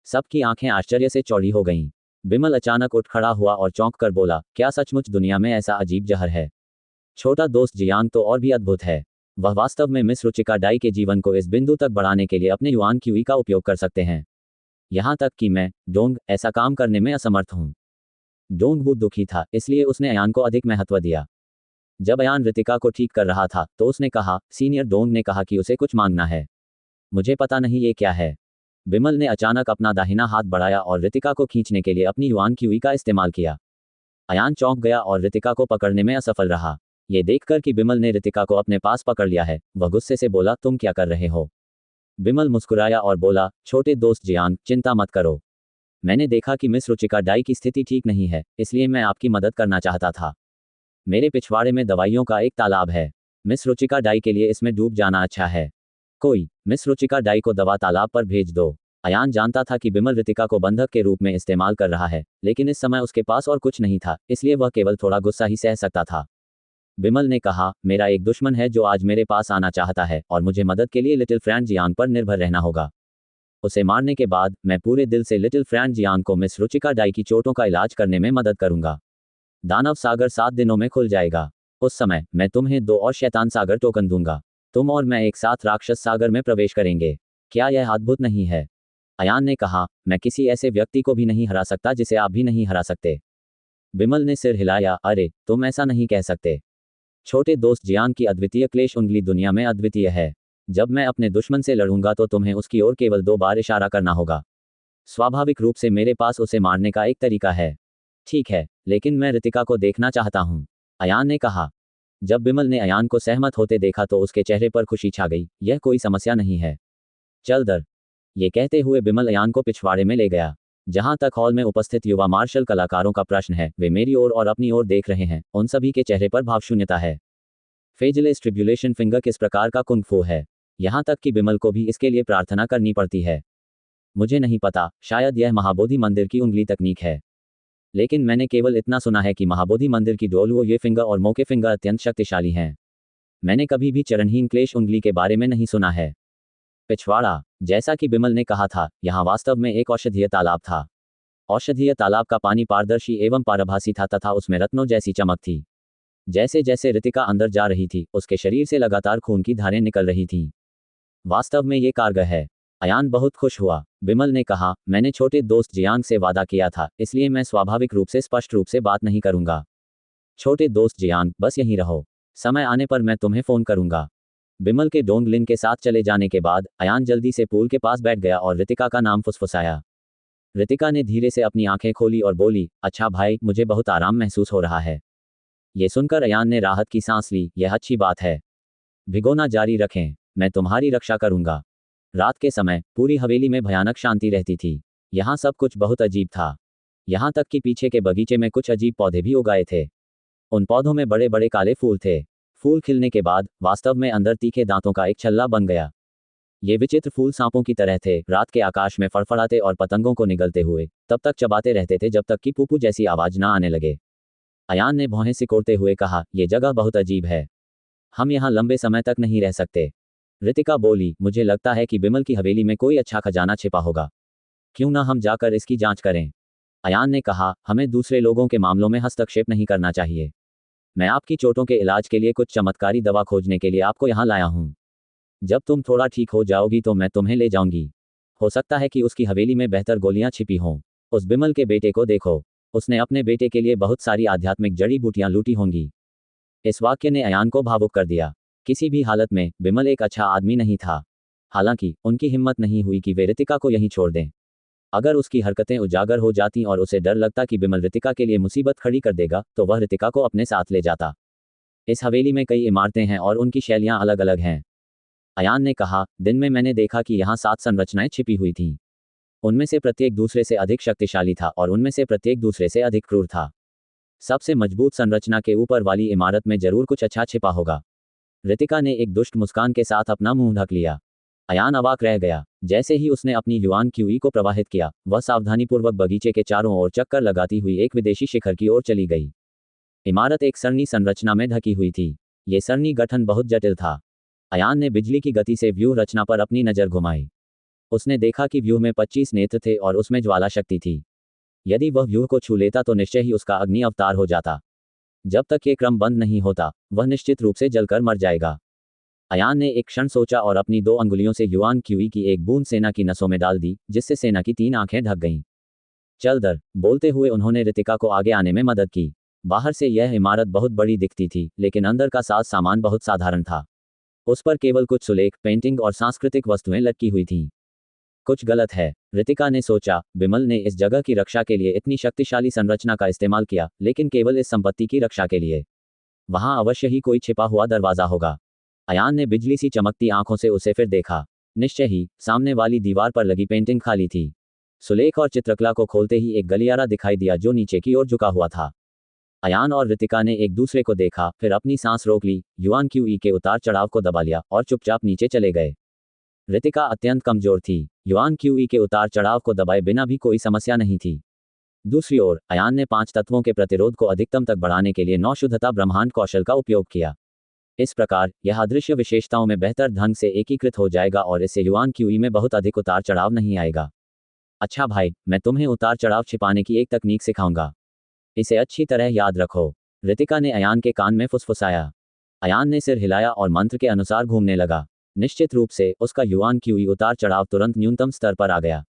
सबकी आंखें आश्चर्य से चौड़ी हो गईं। बिमल अचानक उठ खड़ा हुआ और चौंक कर बोला, क्या सचमुच दुनिया में ऐसा अजीब जहर है? छोटा दोस्त जियांग तो और भी अद्भुत है। वह वास्तव में मिस रुचिका डाई के जीवन को इस बिंदु तक बढ़ाने के लिए अपने युआन क्यूई का उपयोग कर सकते हैं। यहाँ तक कि मैं, डोंग, ऐसा काम करने में असमर्थ हूँ। डोंग बहुत दुखी था, इसलिए उसने अयान को अधिक महत्व दिया। जब अयान रितिका को ठीक कर रहा था तो उसने कहा, सीनियर डोंग ने कहा कि उसे कुछ मांगना है। मुझे पता नहीं ये क्या है। बिमल ने अचानक अपना दाहिना हाथ बढ़ाया और रितिका को खींचने के लिए अपनी युआन क्यूई का इस्तेमाल किया। अयान चौंक गया और रितिका को पकड़ने में असफल रहा। ये देखकर कि बिमल ने रितिका को अपने पास पकड़ लिया है, वह गुस्से से बोला, तुम क्या कर रहे हो? बिमल मुस्कुराया और बोला, छोटे दोस्त जियांग, चिंता मत करो। मैंने देखा कि मिस रुचिका डाई की स्थिति ठीक नहीं है, इसलिए मैं आपकी मदद करना चाहता था। मेरे पिछवाड़े में दवाइयों का एक तालाब है। मिस रुचिका डाई के लिए इसमें डूब जाना अच्छा है। कोई मिस रुचिका डाई को दवा तालाब पर भेज दो। अयान जानता था कि बिमल रितिका को बंधक के रूप में इस्तेमाल कर रहा है, लेकिन इस समय उसके पास और कुछ नहीं था, इसलिए वह केवल थोड़ा गुस्सा ही सह सकता था। बिमल ने कहा, मेरा एक दुश्मन है जो आज मेरे पास आना चाहता है और मुझे मदद के लिए लिटिल फ्रेंड जियांग पर निर्भर रहना होगा। उसे मारने के बाद मैं पूरे दिल से लिटिल फ्रेंड जियांग को मिस रुचिका डाई की चोटों का इलाज करने में मदद करूंगा। दानव सागर 7 दिनों में खुल जाएगा। उस समय मैं तुम्हें 2 और शैतान सागर टोकन दूंगा। तुम और मैं एक साथ राक्षस सागर में प्रवेश करेंगे। क्या यह अद्भुत नहीं है? अयान ने कहा, मैं किसी ऐसे व्यक्ति को भी नहीं हरा सकता जिसे आप भी नहीं हरा सकते। बिमल ने सिर हिलाया, अरे तुम ऐसा नहीं कह सकते। छोटे दोस्त जियांग की अद्वितीय क्लेश उंगली दुनिया में अद्वितीय है। जब मैं अपने दुश्मन से लड़ूंगा तो तुम्हें उसकी ओर केवल 2 बार इशारा करना होगा। स्वाभाविक रूप से मेरे पास उसे मारने का एक तरीका है। ठीक है, लेकिन मैं रितिका को देखना चाहता हूं, अयान ने कहा। जब बिमल ने अयान को सहमत होते देखा तो उसके चेहरे पर खुशी छा गई। यह कोई समस्या नहीं है। चल दर। ये कहते हुए बिमल अयान को पिछवाड़े में ले गया। जहां तक हॉल में उपस्थित युवा मार्शल कलाकारों का प्रश्न है, वे मेरी ओर और अपनी ओर देख रहे हैं। उन सभी के चेहरे पर भावशून्यता है। फेजलेस ट्रिब्यूलेशन फिंगर किस प्रकार का कुंग फू है? यहां तक कि बिमल को भी इसके लिए प्रार्थना करनी पड़ती है। मुझे नहीं पता, शायद यह महाबोधि मंदिर की उंगली तकनीक है। लेकिन मैंने केवल इतना सुना है कि महाबोधि मंदिर की डोलुओ ये फिंगर और मोके फिंगर अत्यंत शक्तिशाली हैं। मैंने कभी भी चरणहीन क्लेश उंगली के बारे में नहीं सुना है। पिछवाड़ा। जैसा कि बिमल ने कहा था, यहाँ वास्तव में एक औषधीय तालाब था। औषधीय तालाब का पानी पारदर्शी एवं पारभासी था तथा उसमें रत्नों जैसी चमक थी। जैसे जैसे रितिका अंदर जा रही थी, उसके शरीर से लगातार खून की धारें निकल रही थीं। वास्तव में ये कारगर है। अयान बहुत खुश हुआ। बिमल ने कहा, मैंने छोटे दोस्त जियांग से वादा किया था, इसलिए मैं स्वाभाविक रूप से स्पष्ट रूप से बात नहीं करूंगा। छोटे दोस्त जियांग, बस यहीं रहो। समय आने पर मैं तुम्हें फोन करूंगा। बिमल के डोंगलिन के साथ चले जाने के बाद अयान जल्दी से पूल के पास बैठ गया और रितिका का नाम फुसफुसाया। रितिका ने धीरे से अपनी आंखें खोली और बोली, अच्छा भाई, मुझे बहुत आराम महसूस हो रहा है। ये सुनकर अयान ने राहत की सांस ली। यह अच्छी बात है। भिगोना जारी रखें, मैं तुम्हारी रक्षा करूंगा। रात के समय पूरी हवेली में भयानक शांति रहती थी। यहाँ सब कुछ बहुत अजीब था। यहाँ तक कि पीछे के बगीचे में कुछ अजीब पौधे भी उगाए थे। उन पौधों में बड़े बड़े काले फूल थे। फूल खिलने के बाद वास्तव में अंदर तीखे दांतों का एक छल्ला बन गया। ये विचित्र फूल सांपों की तरह थे, रात के आकाश में फड़फड़ाते और पतंगों को निगलते हुए तब तक चबाते रहते थे जब तक कि पुपू जैसी आवाज ना आने लगे। अयान ने भौहें सिकोड़ते हुए कहा, यह जगह बहुत अजीब है। हम यहाँ लंबे समय तक नहीं रह सकते। रितिका बोली, मुझे लगता है कि बिमल की हवेली में कोई अच्छा खजाना छिपा होगा। क्यों ना हम जाकर इसकी जांच करें। अयान ने कहा, हमें दूसरे लोगों के मामलों में हस्तक्षेप नहीं करना चाहिए। मैं आपकी चोटों के इलाज के लिए कुछ चमत्कारी दवा खोजने के लिए आपको यहाँ लाया हूँ। जब तुम थोड़ा ठीक हो जाओगी तो मैं तुम्हें ले जाऊंगी। हो सकता है कि उसकी हवेली में बेहतर गोलियां छिपी हों। उस बिमल के बेटे को देखो, उसने अपने बेटे के लिए बहुत सारी आध्यात्मिक जड़ी बूटियां लूटी होंगी। इस वाक्य ने अयान को भावुक कर दिया। किसी भी हालत में बिमल एक अच्छा आदमी नहीं था। हालांकि उनकी हिम्मत नहीं हुई कि वे रितिका को यहीं छोड़ दें। अगर उसकी हरकतें उजागर हो जाती और उसे डर लगता कि बिमल रितिका के लिए मुसीबत खड़ी कर देगा, तो वह रितिका को अपने साथ ले जाता। इस हवेली में कई इमारतें हैं और उनकी शैलियां अलग अलग हैं। अयान ने कहा, दिन में मैंने देखा कि यहाँ 7 संरचनाएं छिपी हुई थीं। उनमें से प्रत्येक दूसरे से अधिक शक्तिशाली था और उनमें से प्रत्येक दूसरे से अधिक क्रूर था। सबसे मजबूत संरचना के ऊपर वाली इमारत में जरूर कुछ अच्छा छिपा होगा। रितिका ने एक दुष्ट मुस्कान के साथ अपना मुंह ढक लिया। अयान अवाक रह गया। जैसे ही उसने अपनी युआन क्यूई को प्रवाहित किया, वह सावधानीपूर्वक बगीचे के चारों ओर चक्कर लगाती हुई एक विदेशी शिखर की ओर चली गई। इमारत एक सरणी संरचना में ढकी हुई थी। ये सरणी गठन बहुत जटिल था। अयान ने बिजली की गति से व्यूह रचना पर अपनी नजर घुमाई। उसने देखा कि व्यूह में 25 नेत्र थे और उसमें ज्वाला शक्ति थी। यदि वह व्यूह को छू लेता तो निश्चय ही उसका अग्नि अवतार हो जाता। जब तक ये क्रम बंद नहीं होता, वह निश्चित रूप से जलकर मर जाएगा। अयान ने एक क्षण सोचा और अपनी 2 अंगुलियों से युआन क्यूई की एक बूंद सेना की नसों में डाल दी, जिससे सेना की 3 आंखें ढक गईं। चल दर, बोलते हुए उन्होंने रितिका को आगे आने में मदद की। बाहर से यह इमारत बहुत बड़ी दिखती थी, लेकिन अंदर का साज सामान बहुत साधारण था। उस पर केवल कुछ सुलेख, पेंटिंग और सांस्कृतिक वस्तुएं लटकी हुई थीं। कुछ गलत है, रितिका ने सोचा। बिमल ने इस जगह की रक्षा के लिए इतनी शक्तिशाली संरचना का इस्तेमाल किया, लेकिन केवल इस संपत्ति की रक्षा के लिए। वहां अवश्य ही कोई छिपा हुआ दरवाजा होगा। अयान ने बिजली सी चमकती आंखों से उसे फिर देखा। निश्चय ही सामने वाली दीवार पर लगी पेंटिंग खाली थी। सुलेख और चित्रकला को खोलते ही एक गलियारा दिखाई दिया जो नीचे की ओर झुका हुआ था। अयान और रितिका ने एक दूसरे को देखा, फिर अपनी सांस रोक ली, युआन क्यूई के उतार चढ़ाव को दबा लिया और चुपचाप नीचे चले गए। रितिका अत्यंत कमजोर थी। युआन क्यूई के उतार चढ़ाव को दबाए बिना भी कोई समस्या नहीं थी। दूसरी ओर अयान ने 5 तत्वों के प्रतिरोध को अधिकतम तक बढ़ाने के लिए 9 शुद्धता ब्रह्मांड कौशल का उपयोग किया। इस प्रकार यह अदृश्य विशेषताओं में बेहतर ढंग से एकीकृत हो जाएगा और इससे युआन क्यूई में बहुत अधिक उतार चढ़ाव नहीं आएगा। अच्छा भाई, मैं तुम्हें उतार चढ़ाव छिपाने की एक तकनीक सिखाऊंगा। इसे अच्छी तरह याद रखो, रितिका ने अयान के कान में फुसफुसाया। अयान ने सिर हिलाया और मंत्र के अनुसार घूमने लगा। निश्चित रूप से उसका युआन क्यूई उतार चढ़ाव तुरंत न्यूनतम स्तर पर आ गया।